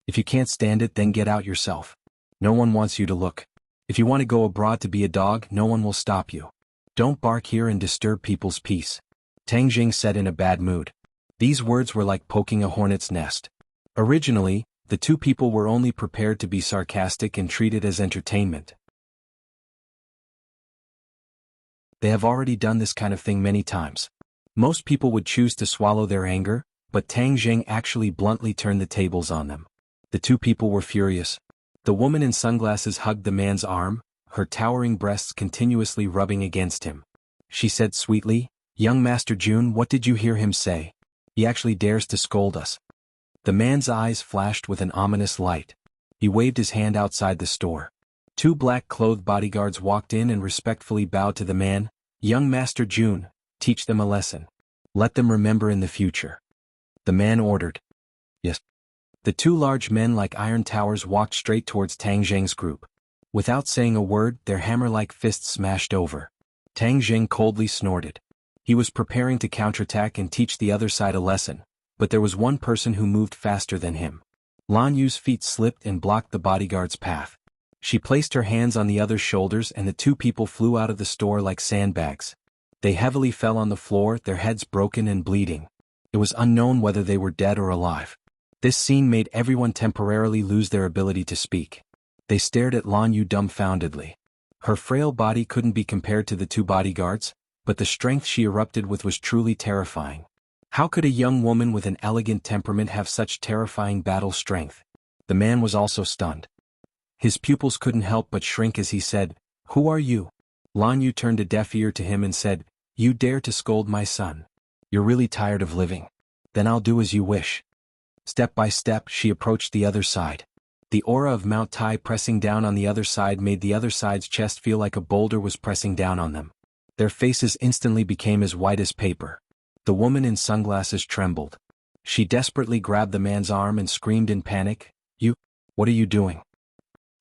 "If you can't stand it, then get out yourself. No one wants you to look. If you want to go abroad to be a dog, no one will stop you. Don't bark here and disturb people's peace," Tang Jing said in a bad mood. These words were like poking a hornet's nest. Originally, the two people were only prepared to be sarcastic and treat it as entertainment. They have already done this kind of thing many times. Most people would choose to swallow their anger, but Tang Zheng actually bluntly turned the tables on them. The two people were furious. The woman in sunglasses hugged the man's arm, her towering breasts continuously rubbing against him. She said sweetly, "Young Master Jun, what did you hear him say? He actually dares to scold us." The man's eyes flashed with an ominous light. He waved his hand outside the store. Two black-clothed bodyguards walked in and respectfully bowed to the man. "Young Master Jun, teach them a lesson. Let them remember in the future," the man ordered. "Yes." The two large men like iron towers walked straight towards Tang Zheng's group. Without saying a word, their hammer-like fists smashed over. Tang Zheng coldly snorted. He was preparing to counterattack and teach the other side a lesson, but there was one person who moved faster than him. Lan Yu's feet slipped and blocked the bodyguard's path. She placed her hands on the other's shoulders and the two people flew out of the store like sandbags. They heavily fell on the floor, their heads broken and bleeding. It was unknown whether they were dead or alive. This scene made everyone temporarily lose their ability to speak. They stared at Lan Yu dumbfoundedly. Her frail body couldn't be compared to the two bodyguards, but the strength she erupted with was truly terrifying. How could a young woman with an elegant temperament have such terrifying battle strength? The man was also stunned. His pupils couldn't help but shrink as he said, "Who are you?" Lan Yu turned a deaf ear to him and said, "You dare to scold my son? You're really tired of living? Then I'll do as you wish." Step by step, she approached the other side. The aura of Mount Tai pressing down on the other side made the other side's chest feel like a boulder was pressing down on them. Their faces instantly became as white as paper. The woman in sunglasses trembled. She desperately grabbed the man's arm and screamed in panic, What are you doing?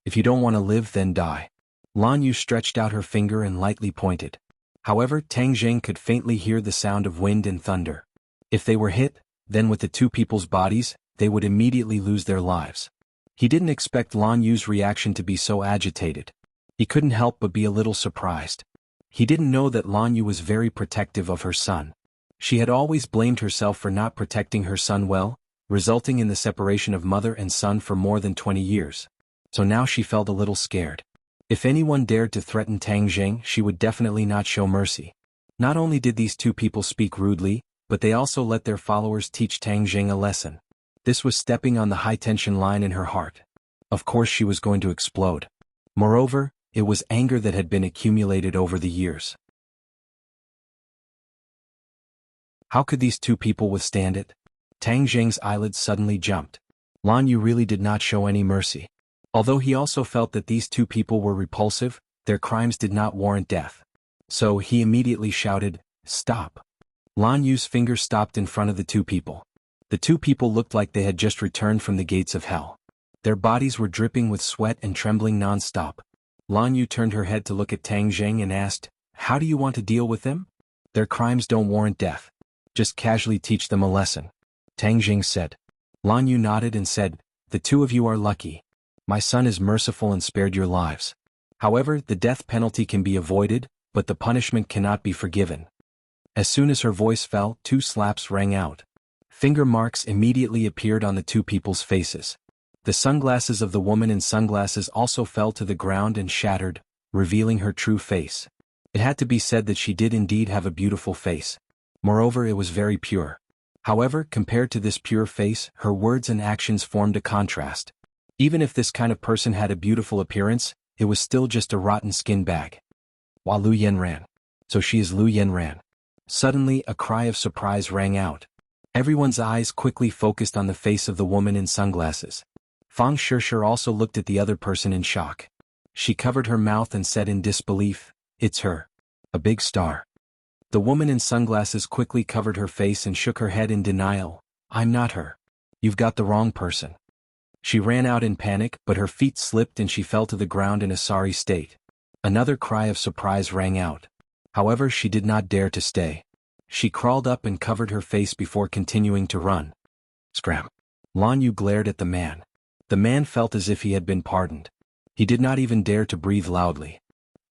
If you don't want to live, then die." Lan Yu stretched out her finger and lightly pointed. However, Tang Zheng could faintly hear the sound of wind and thunder. If they were hit, then with the two people's bodies, they would immediately lose their lives. He didn't expect Lan Yu's reaction to be so agitated. He couldn't help but be a little surprised. He didn't know that Lan Yu was very protective of her son. She had always blamed herself for not protecting her son well, resulting in the separation of mother and son for more than 20 years. So now she felt a little scared. If anyone dared to threaten Tang Zheng, she would definitely not show mercy. Not only did these two people speak rudely, but they also let their followers teach Tang Zheng a lesson. This was stepping on the high-tension line in her heart. Of course she was going to explode. Moreover, it was anger that had been accumulated over the years. How could these two people withstand it? Tang Zheng's eyelids suddenly jumped. Lan Yu really did not show any mercy. Although he also felt that these two people were repulsive, their crimes did not warrant death. So he immediately shouted, Stop. Lan Yu's finger stopped in front of the two people. The two people looked like they had just returned from the gates of hell. Their bodies were dripping with sweat and trembling non-stop. Lan Yu turned her head to look at Tang Zheng and asked, "How do you want to deal with them? Their crimes don't warrant death. Just casually teach them a lesson." Tang Zheng said. Lan Yu nodded and said, "The two of you are lucky. My son is merciful and spared your lives. However, the death penalty can be avoided, but the punishment cannot be forgiven." As soon as her voice fell, 2 slaps rang out. Finger marks immediately appeared on the two people's faces. The sunglasses of the woman in sunglasses also fell to the ground and shattered, revealing her true face. It had to be said that she did indeed have a beautiful face. Moreover, it was very pure. However, compared to this pure face, her words and actions formed a contrast. Even if this kind of person had a beautiful appearance, it was still just a rotten skin bag. Wa Lu Yanran. So she is Lu Yanran. Suddenly, a cry of surprise rang out. Everyone's eyes quickly focused on the face of the woman in sunglasses. Fang Shishir also looked at the other person in shock. She covered her mouth and said in disbelief, "It's her. A big star." The woman in sunglasses quickly covered her face and shook her head in denial. "I'm not her. You've got the wrong person." She ran out in panic, but her feet slipped and she fell to the ground in a sorry state. Another cry of surprise rang out. However, she did not dare to stay. She crawled up and covered her face before continuing to run. Scram. Lan Yu glared at the man. The man felt as if he had been pardoned. He did not even dare to breathe loudly.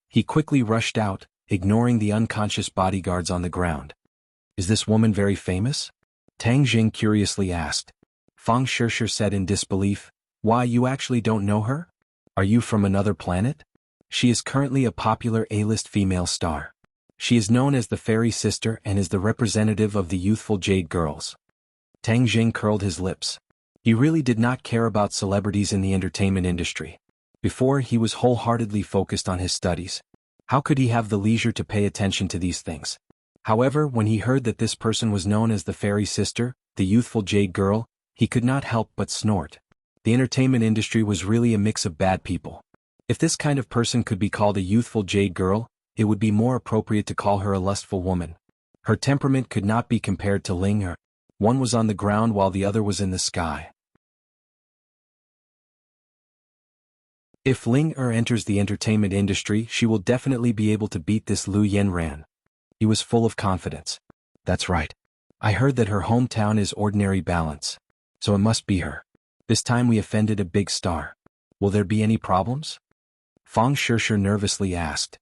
He quickly rushed out, ignoring the unconscious bodyguards on the ground. "Is this woman very famous?" Tang Jing curiously asked. Fang Shishir said in disbelief, "Why, you actually don't know her? Are you from another planet?" She is currently a popular A-list female star. She is known as the Fairy Sister and is the representative of the youthful Jade Girls. Tang Jing curled his lips. He really did not care about celebrities in the entertainment industry. Before, he was wholeheartedly focused on his studies. How could he have the leisure to pay attention to these things? However, when he heard that this person was known as the Fairy Sister, the youthful Jade Girl, he could not help but snort. The entertainment industry was really a mix of bad people. If this kind of person could be called a youthful Jade Girl, it would be more appropriate to call her a lustful woman. Her temperament could not be compared to Ling Er. One was on the ground while the other was in the sky. If Ling Er enters the entertainment industry, she will definitely be able to beat this Lu Yanran. He was full of confidence. That's right. I heard that her hometown is ordinary balance. So it must be her. This time we offended a big star. Will there be any problems? Fang Shishir nervously asked.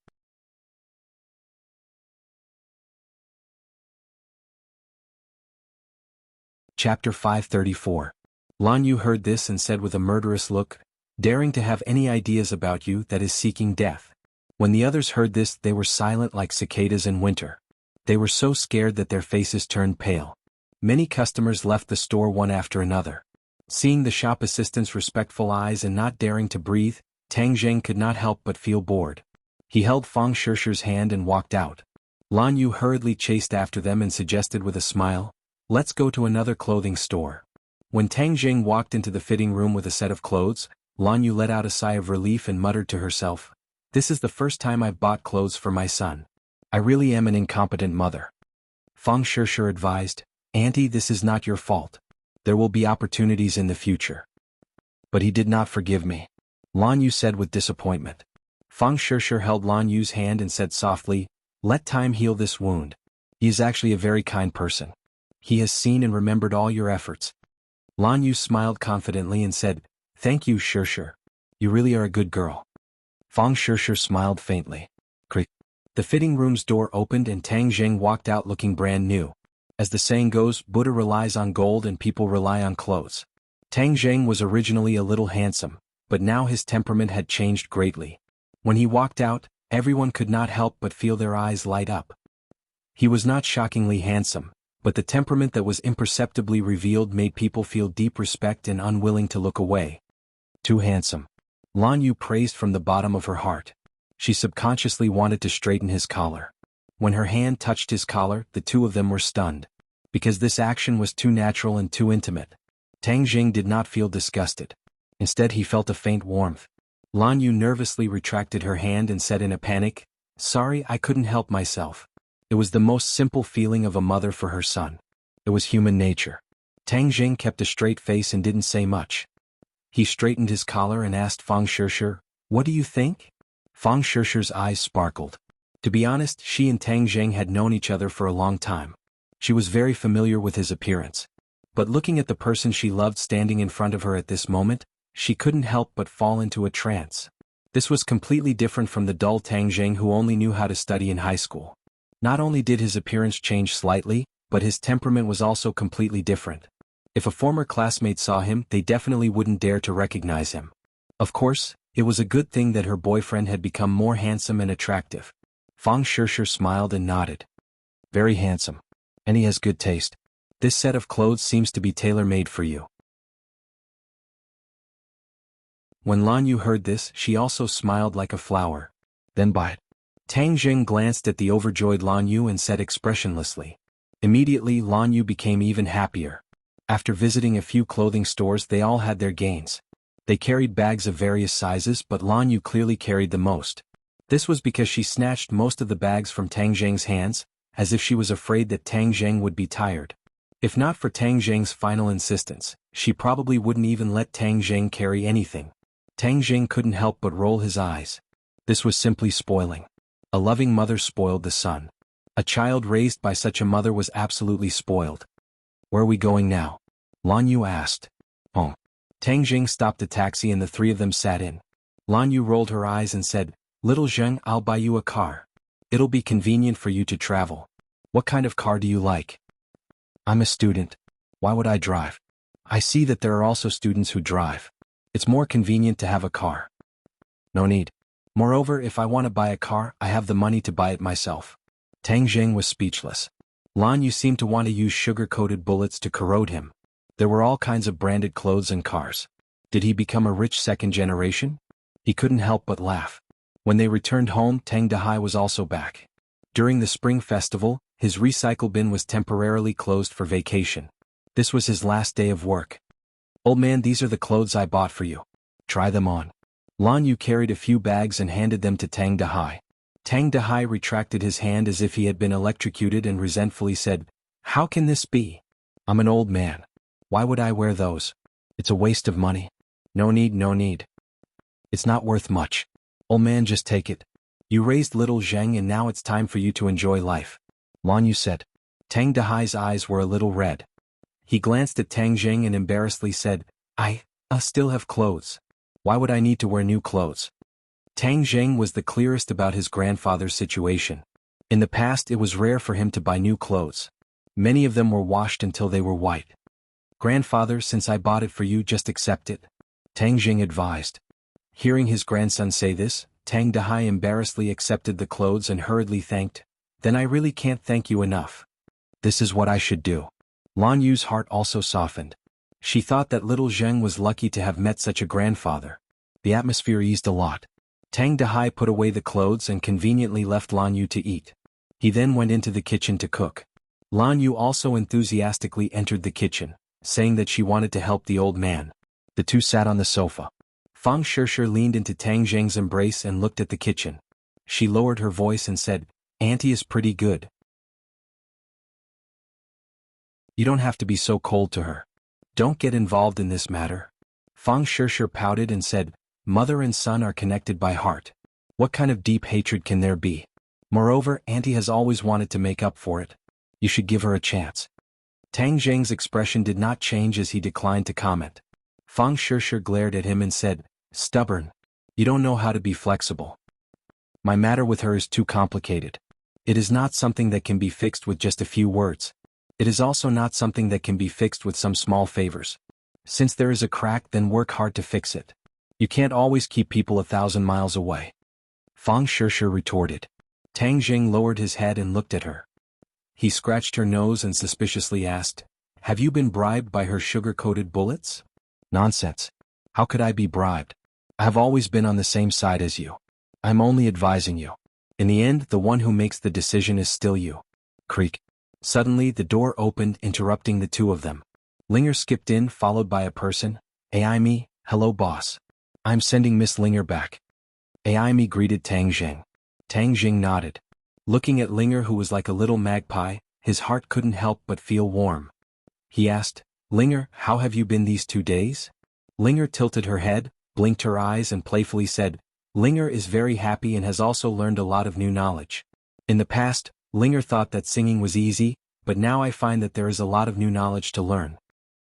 Chapter 534. Lan Yu heard this and said with a murderous look, "Daring to have any ideas about you, that is seeking death." When the others heard this, they were silent like cicadas in winter. They were so scared that their faces turned pale. Many customers left the store one after another. Seeing the shop assistant's respectful eyes and not daring to breathe, Tang Zheng could not help but feel bored. He held Fang Shishir's hand and walked out. Lan Yu hurriedly chased after them and suggested with a smile, "Let's go to another clothing store." When Tang Zheng walked into the fitting room with a set of clothes, Lan Yu let out a sigh of relief and muttered to herself, "This is the first time I've bought clothes for my son. I really am an incompetent mother." Fang Shishir advised, "Auntie, this is not your fault. There will be opportunities in the future." "But he did not forgive me," Lan Yu said with disappointment. Fang Shishir held Lan Yu's hand and said softly, "Let time heal this wound. He is actually a very kind person. He has seen and remembered all your efforts." Lan Yu smiled confidently and said, "Thank you, Shishir. You really are a good girl." Fang Shishir smiled faintly. Creak. The fitting room's door opened and Tang Zheng walked out looking brand new. As the saying goes, Buddha relies on gold and people rely on clothes. Tang Zheng was originally a little handsome, but now his temperament had changed greatly. When he walked out, everyone could not help but feel their eyes light up. He was not shockingly handsome, but the temperament that was imperceptibly revealed made people feel deep respect and unwilling to look away. Too handsome. Lan Yu praised from the bottom of her heart. She subconsciously wanted to straighten his collar. When her hand touched his collar, the two of them were stunned. Because this action was too natural and too intimate. Tang Jing did not feel disgusted. Instead he felt a faint warmth. Lan Yu nervously retracted her hand and said in a panic, "Sorry, I couldn't help myself." It was the most simple feeling of a mother for her son. It was human nature. Tang Jing kept a straight face and didn't say much. He straightened his collar and asked Fang Shishir, "What do you think?" Fang Shishir's eyes sparkled. To be honest, she and Tang Jing had known each other for a long time. She was very familiar with his appearance. But looking at the person she loved standing in front of her at this moment, she couldn't help but fall into a trance. This was completely different from the dull Tang Jing who only knew how to study in high school. Not only did his appearance change slightly, but his temperament was also completely different. If a former classmate saw him, they definitely wouldn't dare to recognize him. Of course, it was a good thing that her boyfriend had become more handsome and attractive. Fang Shishir smiled and nodded. Very handsome. And he has good taste. This set of clothes seems to be tailor-made for you. When Lan Yu heard this, she also smiled like a flower. Then buy it. Tang Jing glanced at the overjoyed Lan Yu and said expressionlessly. Immediately Lan Yu became even happier. After visiting a few clothing stores, they all had their gains. They carried bags of various sizes, but Lan Yu clearly carried the most. This was because she snatched most of the bags from Tang Jing's hands, as if she was afraid that Tang Jing would be tired. If not for Tang Jing's final insistence, she probably wouldn't even let Tang Jing carry anything. Tang Jing couldn't help but roll his eyes. This was simply spoiling. A loving mother spoiled the son. A child raised by such a mother was absolutely spoiled. Where are we going now? Lan Yu asked. Home. Tang Jing stopped a taxi and the three of them sat in. Lan Yu rolled her eyes and said, "Little Zheng, I'll buy you a car. It'll be convenient for you to travel. What kind of car do you like?" "I'm a student. Why would I drive? I see that there are also students who drive. It's more convenient to have a car." "No need. Moreover, if I want to buy a car, I have the money to buy it myself." Tang Jing was speechless. Lan Yu seemed to want to use sugar-coated bullets to corrode him. There were all kinds of branded clothes and cars. Did he become a rich second generation? He couldn't help but laugh. When they returned home, Tang Dahai was also back. During the spring festival, his recycle bin was temporarily closed for vacation. This was his last day of work. "Old man, these are the clothes I bought for you. Try them on." Lan Yu carried a few bags and handed them to Tang Dahai. Tang Dahai retracted his hand as if he had been electrocuted and resentfully said, "How can this be? I'm an old man. Why would I wear those? It's a waste of money. No need, no need. It's not worth much. Old man, just take it. You raised little Zheng and now it's time for you to enjoy life," Lan Yu said. Tang Dahai's eyes were a little red. He glanced at Tang Jing and embarrassedly said, I still have clothes. Why would I need to wear new clothes?" Tang Jing was the clearest about his grandfather's situation. In the past, it was rare for him to buy new clothes. Many of them were washed until they were white. "Grandfather, since I bought it for you, just accept it," Tang Jing advised. Hearing his grandson say this, Tang Dahai embarrassedly accepted the clothes and hurriedly thanked, "Then I really can't thank you enough. This is what I should do." Lan Yu's heart also softened. She thought that little Zheng was lucky to have met such a grandfather. The atmosphere eased a lot. Tang Dahai put away the clothes and conveniently left Lan Yu to eat. He then went into the kitchen to cook. Lan Yu also enthusiastically entered the kitchen, saying that she wanted to help the old man. The two sat on the sofa. Fang Shishir leaned into Tang Jing's embrace and looked at the kitchen. She lowered her voice and said, "Auntie is pretty good. You don't have to be so cold to her. Don't get involved in this matter." Fang Shishir pouted and said, "Mother and son are connected by heart. What kind of deep hatred can there be? Moreover, Auntie has always wanted to make up for it. You should give her a chance." Tang Jing's expression did not change as he declined to comment. Fang Shishir glared at him and said, "Stubborn. You don't know how to be flexible. My matter with her is too complicated. It is not something that can be fixed with just a few words. It is also not something that can be fixed with some small favors. Since there is a crack, then work hard to fix it. You can't always keep people 1,000 miles away." Fang Shishir retorted. Tang Jing lowered his head and looked at her. He scratched her nose and suspiciously asked, "Have you been bribed by her sugar-coated bullets?" "Nonsense. How could I be bribed? I have always been on the same side as you. I'm only advising you. In the end, the one who makes the decision is still you." Creak. Suddenly, the door opened, interrupting the two of them. Linger skipped in, followed by a person. "Aimi, hello boss. I'm sending Miss Linger back." Aimi greeted Tang Jing. Tang Jing nodded. Looking at Linger, who was like a little magpie, his heart couldn't help but feel warm. He asked, "Linger, how have you been these 2 days?" Linger tilted her head, blinked her eyes and playfully said, "Linger is very happy and has also learned a lot of new knowledge. In the past, Linger thought that singing was easy, but now I find that there is a lot of new knowledge to learn."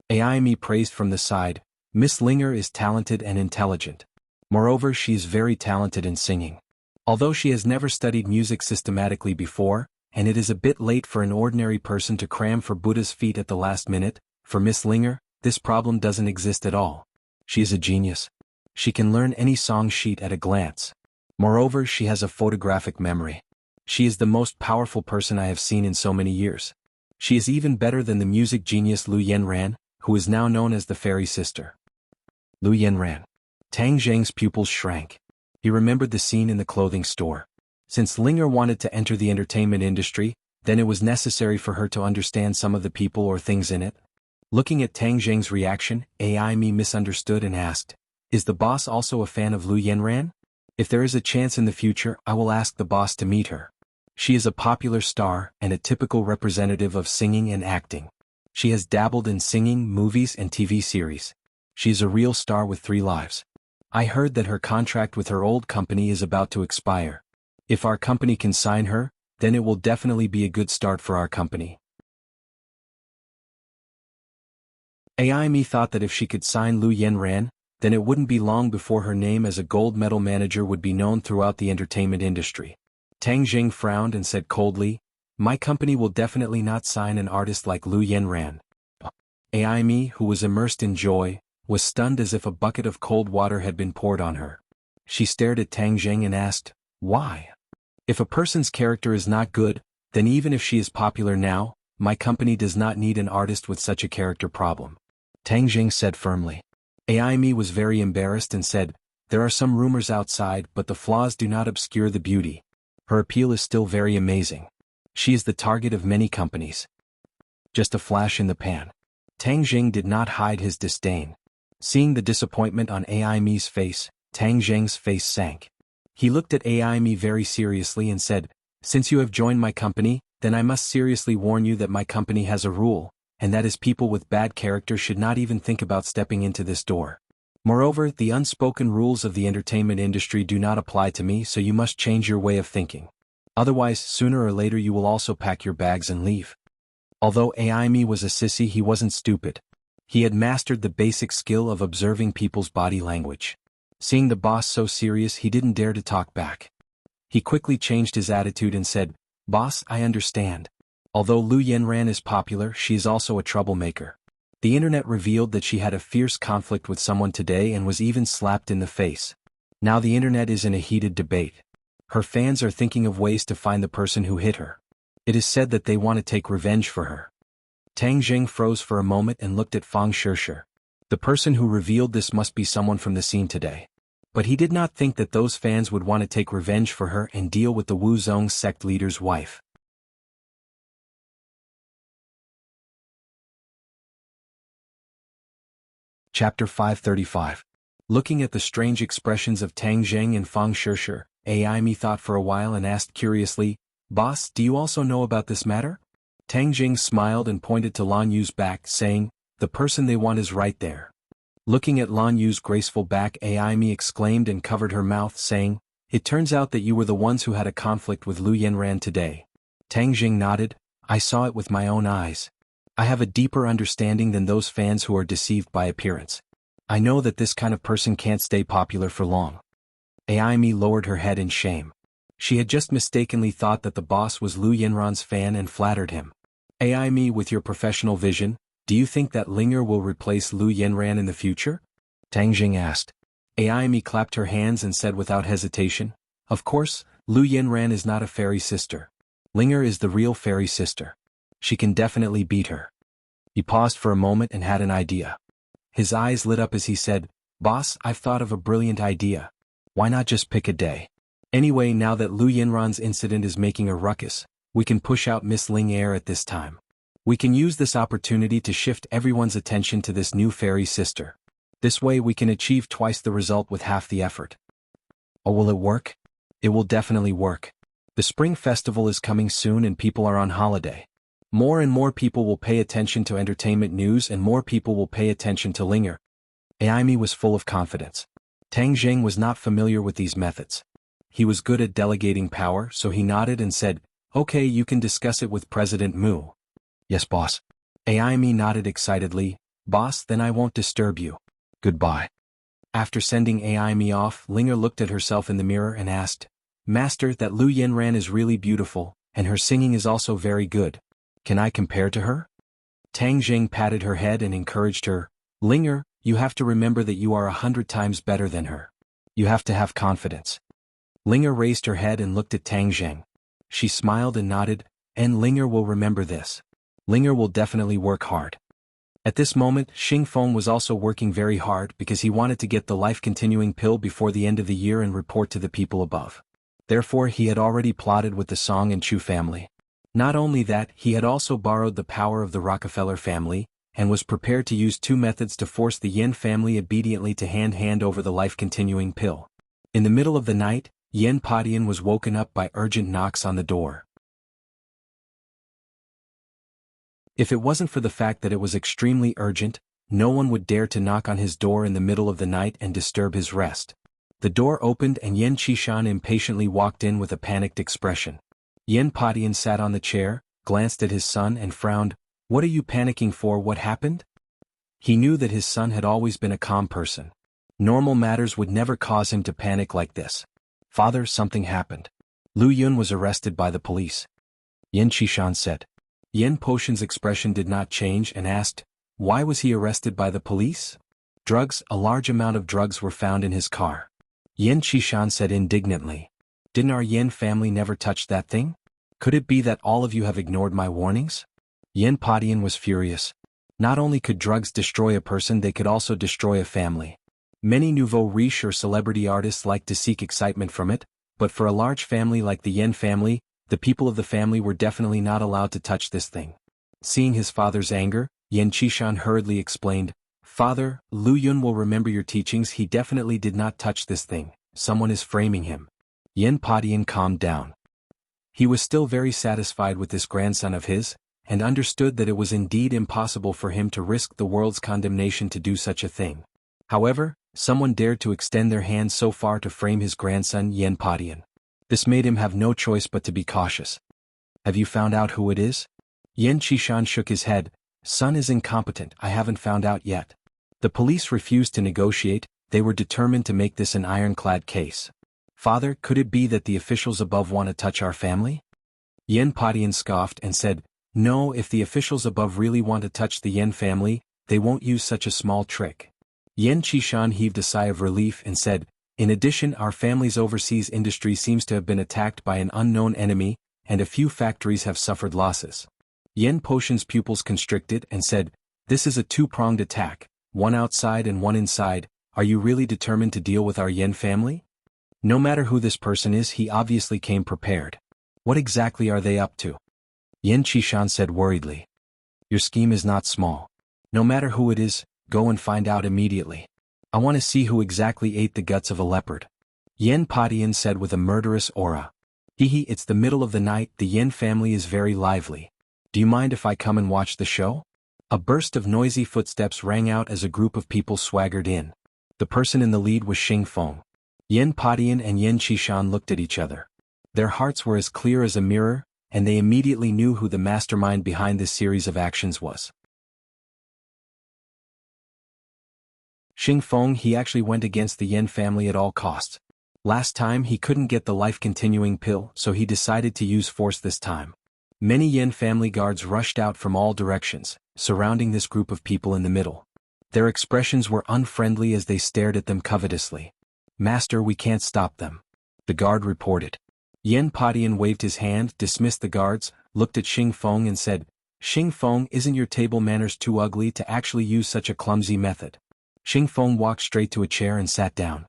Aimi praised from the side, "Miss Linger is talented and intelligent. Moreover, she is very talented in singing. Although she has never studied music systematically before, and it is a bit late for an ordinary person to cram for Buddha's feet at the last minute, for Miss Linger, this problem doesn't exist at all. She is a genius. She can learn any song sheet at a glance. Moreover, she has a photographic memory. She is the most powerful person I have seen in so many years. She is even better than the music genius Lu Yenran, who is now known as the fairy sister." Lu Yenran. Tang Zheng's pupils shrank. He remembered the scene in the clothing store. Since Linger wanted to enter the entertainment industry, then it was necessary for her to understand some of the people or things in it. Looking at Tang Zheng's reaction, Aimi misunderstood and asked, "Is the boss also a fan of Lu Yenran? If there is a chance in the future, I will ask the boss to meet her. She is a popular star and a typical representative of singing and acting. She has dabbled in singing, movies and TV series. She is a real star with 3 lives. I heard that her contract with her old company is about to expire. If our company can sign her, then it will definitely be a good start for our company." Aimi thought that if she could sign Lu Yenran, then it wouldn't be long before her name as a gold medal manager would be known throughout the entertainment industry. Tang Jing frowned and said coldly, "My company will definitely not sign an artist like Lu Yenran." Aimi, who was immersed in joy, was stunned as if a bucket of cold water had been poured on her. She stared at Tang Jing and asked, "Why? If a person's character is not good, then even if she is popular now, my company does not need an artist with such a character problem," Tang Jing said firmly. Aimi was very embarrassed and said, "There are some rumors outside, but the flaws do not obscure the beauty. Her appeal is still very amazing. She is the target of many companies." Just a flash in the pan. Tang Jing did not hide his disdain. Seeing the disappointment on Aimi's face, Tang Jing's face sank. He looked at Aimi very seriously and said, "Since you have joined my company, then I must seriously warn you that my company has a rule, and that is people with bad character should not even think about stepping into this door. Moreover, the unspoken rules of the entertainment industry do not apply to me, so you must change your way of thinking. Otherwise, sooner or later you will also pack your bags and leave." Although Aimi was a sissy, he wasn't stupid. He had mastered the basic skill of observing people's body language. Seeing the boss so serious, he didn't dare to talk back. He quickly changed his attitude and said, "Boss, I understand. Although Lu Yenran is popular, she is also a troublemaker. The internet revealed that she had a fierce conflict with someone today and was even slapped in the face. Now the internet is in a heated debate. Her fans are thinking of ways to find the person who hit her. It is said that they want to take revenge for her." Tang Jing froze for a moment and looked at Fang Shishir. The person who revealed this must be someone from the scene today. But he did not think that those fans would want to take revenge for her and deal with the Wu Zong sect leader's wife. Chapter 535. Looking at the strange expressions of Tang Jing and Fang Shishir, Aimi thought for a while and asked curiously, "Boss, do you also know about this matter?" Tang Jing smiled and pointed to Lan Yu's back, saying, "The person they want is right there." Looking at Lan Yu's graceful back, Aimi exclaimed and covered her mouth, saying, "It turns out that you were the ones who had a conflict with Lu Yenran today." Tang Jing nodded, "I saw it with my own eyes. I have a deeper understanding than those fans who are deceived by appearance. I know that this kind of person can't stay popular for long." Aimi lowered her head in shame. She had just mistakenly thought that the boss was Lu Yenran's fan and flattered him. "Aimi, with your professional vision, do you think that Linger will replace Lu Yenran in the future?" Tang Jing asked. Aimi clapped her hands and said without hesitation, "Of course, Lu Yenran is not a fairy sister. Linger is the real fairy sister. She can definitely beat her." He paused for a moment and had an idea. His eyes lit up as he said, "Boss, I've thought of a brilliant idea. Why not just pick a day? Anyway, now that Lu Yenran's incident is making a ruckus, we can push out Miss Ling Air at this time. We can use this opportunity to shift everyone's attention to this new fairy sister. This way we can achieve twice the result with half the effort." "Oh, will it work?" "It will definitely work. The spring festival is coming soon and people are on holiday. More and more people will pay attention to entertainment news and more people will pay attention to Linger. Aimi was full of confidence. Tang Zheng was not familiar with these methods. He was good at delegating power, so he nodded and said, "Okay, you can discuss it with President Mu." "Yes, boss." Aimi nodded excitedly. "Boss, then I won't disturb you. Goodbye." After sending Aimi off, Linger looked at herself in the mirror and asked, "Master, that Lu Yanran is really beautiful, and her singing is also very good. Can I compare to her?" Tang Jing patted her head and encouraged her, "Linger, you have to remember that you are 100 times better than her. You have to have confidence." Linger raised her head and looked at Tang Zheng. She smiled and nodded, "And Linger will remember this. Linger will definitely work hard." At this moment, Xing Feng was also working very hard because he wanted to get the life-continuing pill before the end of the year and report to the people above. Therefore he had already plotted with the Song and Chu family. Not only that, he had also borrowed the power of the Rockefeller family, and was prepared to use 2 methods to force the Yen family obediently to hand over the life-continuing pill. In the middle of the night, Yen Padian was woken up by urgent knocks on the door. If it wasn't for the fact that it was extremely urgent, no one would dare to knock on his door in the middle of the night and disturb his rest. The door opened and Yen Qishan impatiently walked in with a panicked expression. Yen Padian sat on the chair, glanced at his son and frowned. "What are you panicking for? What happened?" He knew that his son had always been a calm person. Normal matters would never cause him to panic like this. "Father, something happened. Lu Yun was arrested by the police," Yen Qishan said. Yen Potion's expression did not change and asked, "Why was he arrested by the police?" "Drugs, a large amount of drugs were found in his car," Yen Qishan said indignantly. "Didn't our Yen family never touch that thing? Could it be that all of you have ignored my warnings?" Yen Padian was furious. Not only could drugs destroy a person, they could also destroy a family. Many nouveau riche or celebrity artists like to seek excitement from it, but for a large family like the Yen family, the people of the family were definitely not allowed to touch this thing. Seeing his father's anger, Yen Qishan hurriedly explained, "Father, Lu Yun will remember your teachings. He definitely did not touch this thing. Someone is framing him." Yen Padian calmed down. He was still very satisfied with this grandson of his, and understood that it was indeed impossible for him to risk the world's condemnation to do such a thing. However, someone dared to extend their hand so far to frame his grandson Yen Padian. This made him have no choice but to be cautious. "Have you found out who it is?" Yen Qishan shook his head. "Son is incompetent. I haven't found out yet. The police refused to negotiate. They were determined to make this an ironclad case." "Father, could it be that the officials above want to touch our family?" Yen Padian scoffed and said, "No, if the officials above really want to touch the Yen family, they won't use such a small trick." Yen Qishan heaved a sigh of relief and said, "In addition, our family's overseas industry seems to have been attacked by an unknown enemy, and a few factories have suffered losses." Yen Potion's pupils constricted and said, "This is a 2-pronged attack, one outside and one inside. Are you really determined to deal with our Yen family?" "No matter who this person is, he obviously came prepared. What exactly are they up to?" Yen Qishan said worriedly. "Your scheme is not small. No matter who it is, go and find out immediately. I want to see who exactly ate the guts of a leopard." Yen Padian said with a murderous aura. "Hehe, it's the middle of the night. The Yen family is very lively. Do you mind if I come and watch the show?" A burst of noisy footsteps rang out as a group of people swaggered in. The person in the lead was Xing Feng. Yen Padian and Yen Qishan looked at each other. Their hearts were as clear as a mirror, and they immediately knew who the mastermind behind this series of actions was. Xing Feng, he actually went against the Yen family at all costs. Last time he couldn't get the life-continuing pill, so he decided to use force this time. Many Yen family guards rushed out from all directions, surrounding this group of people in the middle. Their expressions were unfriendly as they stared at them covetously. "Master, we can't stop them," the guard reported. Yen Padian waved his hand, dismissed the guards, looked at Xing Feng and said, "Xing Feng, isn't your table manners too ugly to actually use such a clumsy method?" Xing Feng walked straight to a chair and sat down.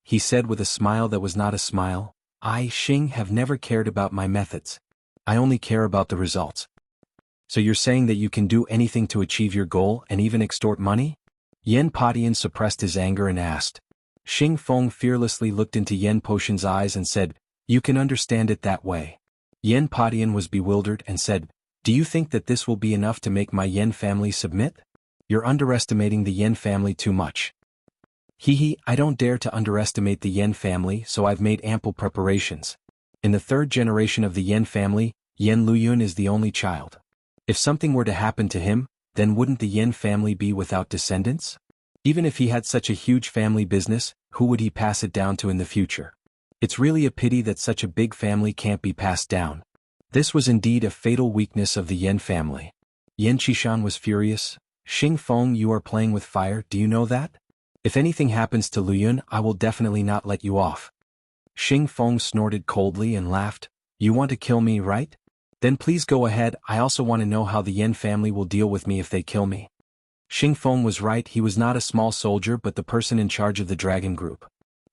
He said with a smile that was not a smile, "I, Xing, have never cared about my methods. I only care about the results." "So you're saying that you can do anything to achieve your goal and even extort money?" Yen Padian suppressed his anger and asked. Xing Feng fearlessly looked into Yen Potion's eyes and said, You can understand it that way. Yen Padian was bewildered and said, "Do you think that this will be enough to make my Yen family submit? You're underestimating the Yen family too much." Hee, I don't dare to underestimate the Yen family, so I've made ample preparations. In the third generation of the Yen family, Yen Luyun is the only child. If something were to happen to him, then wouldn't the Yen family be without descendants? Even if he had such a huge family business, who would he pass it down to in the future? It's really a pity that such a big family can't be passed down. This was indeed a fatal weakness of the Yen family. Yen Qishan was furious. "Xing Feng, you are playing with fire, do you know that? If anything happens to Luyun, I will definitely not let you off." Xing Feng snorted coldly and laughed. "You want to kill me, right? Then please go ahead, I also want to know how the Yen family will deal with me if they kill me." Xing Feng was right, he was not a small soldier but the person in charge of the dragon group.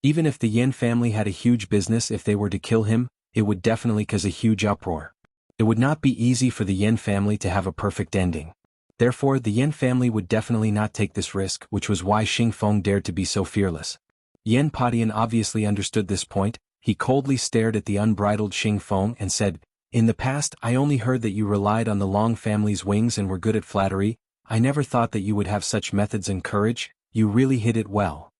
Even if the Yen family had a huge business, if they were to kill him, it would definitely cause a huge uproar. It would not be easy for the Yen family to have a perfect ending. Therefore, the Yen family would definitely not take this risk, which was why Xing Feng dared to be so fearless. Yen Padian obviously understood this point. He coldly stared at the unbridled Xing Feng and said, "In the past, I only heard that you relied on the Long family's wings and were good at flattery. I never thought that you would have such methods and courage. You really hid it well."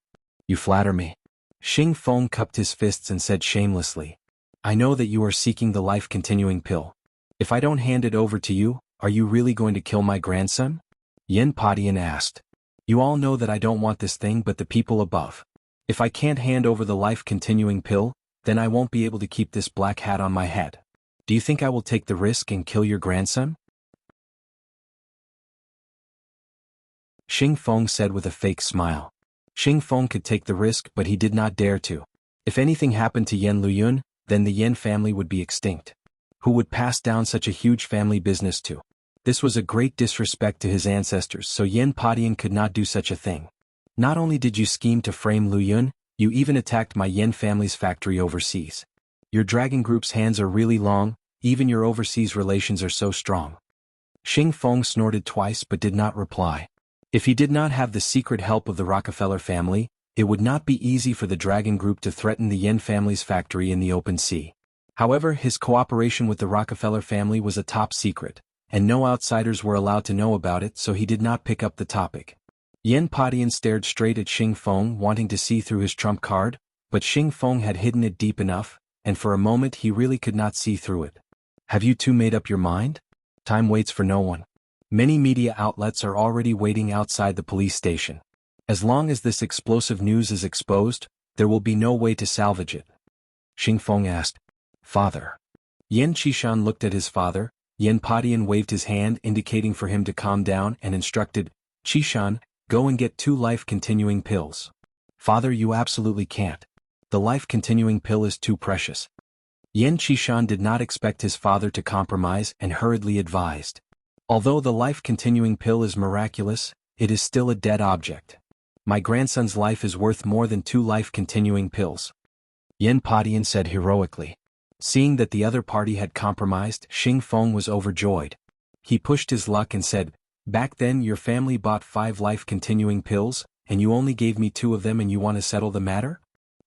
"You flatter me." Xing Feng cupped his fists and said shamelessly, "I know that you are seeking the life-continuing pill. If I don't hand it over to you, are you really going to kill my grandson?" Yen Padian asked. "You all know that I don't want this thing, but the people above. If I can't hand over the life-continuing pill, then I won't be able to keep this black hat on my head. Do you think I will take the risk and kill your grandson?" Xing Feng said with a fake smile. Xing Feng could take the risk, but he did not dare to. If anything happened to Yen Luyun, then the Yen family would be extinct. Who would pass down such a huge family business to? This was a great disrespect to his ancestors, so Yen Padian could not do such a thing. "Not only did you scheme to frame Luyun, you even attacked my Yen family's factory overseas. Your dragon group's hands are really long, even your overseas relations are so strong." Xing Feng snorted twice but did not reply. If he did not have the secret help of the Rockefeller family, it would not be easy for the dragon group to threaten the Yen family's factory in the open sea. However, his cooperation with the Rockefeller family was a top secret, and no outsiders were allowed to know about it, so he did not pick up the topic. Yen Padian stared straight at Xing Feng, wanting to see through his trump card, but Xing Feng had hidden it deep enough, and for a moment he really could not see through it. "Have you two made up your mind? Time waits for no one. Many media outlets are already waiting outside the police station. As long as this explosive news is exposed, there will be no way to salvage it." Xing Feng asked, "Father." Yen Qishan looked at his father. Yen Padian waved his hand indicating for him to calm down and instructed, "Qishan, go and get 2 life-continuing pills." "Father, you absolutely can't. The life-continuing pill is too precious." Yen Qishan did not expect his father to compromise and hurriedly advised, "Although the life-continuing pill is miraculous, it is still a dead object. My grandson's life is worth more than 2 life-continuing pills." Yen Padian said heroically. Seeing that the other party had compromised, Xing Feng was overjoyed. He pushed his luck and said, "Back then your family bought 5 life-continuing pills, and you only gave me 2 of them and you want to settle the matter?"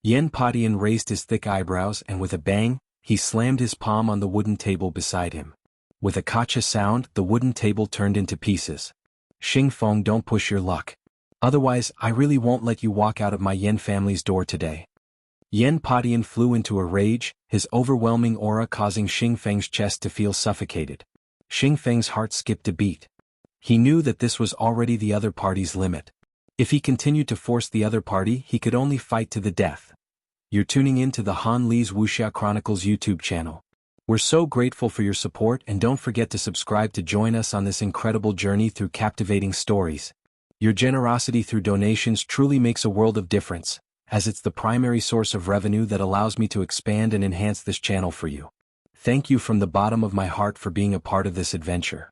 Yen Padian raised his thick eyebrows and with a bang, he slammed his palm on the wooden table beside him. With a kacha sound, the wooden table turned into pieces. "Xing Feng, don't push your luck. Otherwise, I really won't let you walk out of my Yen family's door today." Yen Padian flew into a rage, his overwhelming aura causing Xing Feng's chest to feel suffocated. Xing Feng's heart skipped a beat. He knew that this was already the other party's limit. If he continued to force the other party, he could only fight to the death. You're tuning in to the Han Li's Wuxia Chronicles YouTube channel. We're so grateful for your support, and don't forget to subscribe to join us on this incredible journey through captivating stories. Your generosity through donations truly makes a world of difference, as it's the primary source of revenue that allows me to expand and enhance this channel for you. Thank you from the bottom of my heart for being a part of this adventure.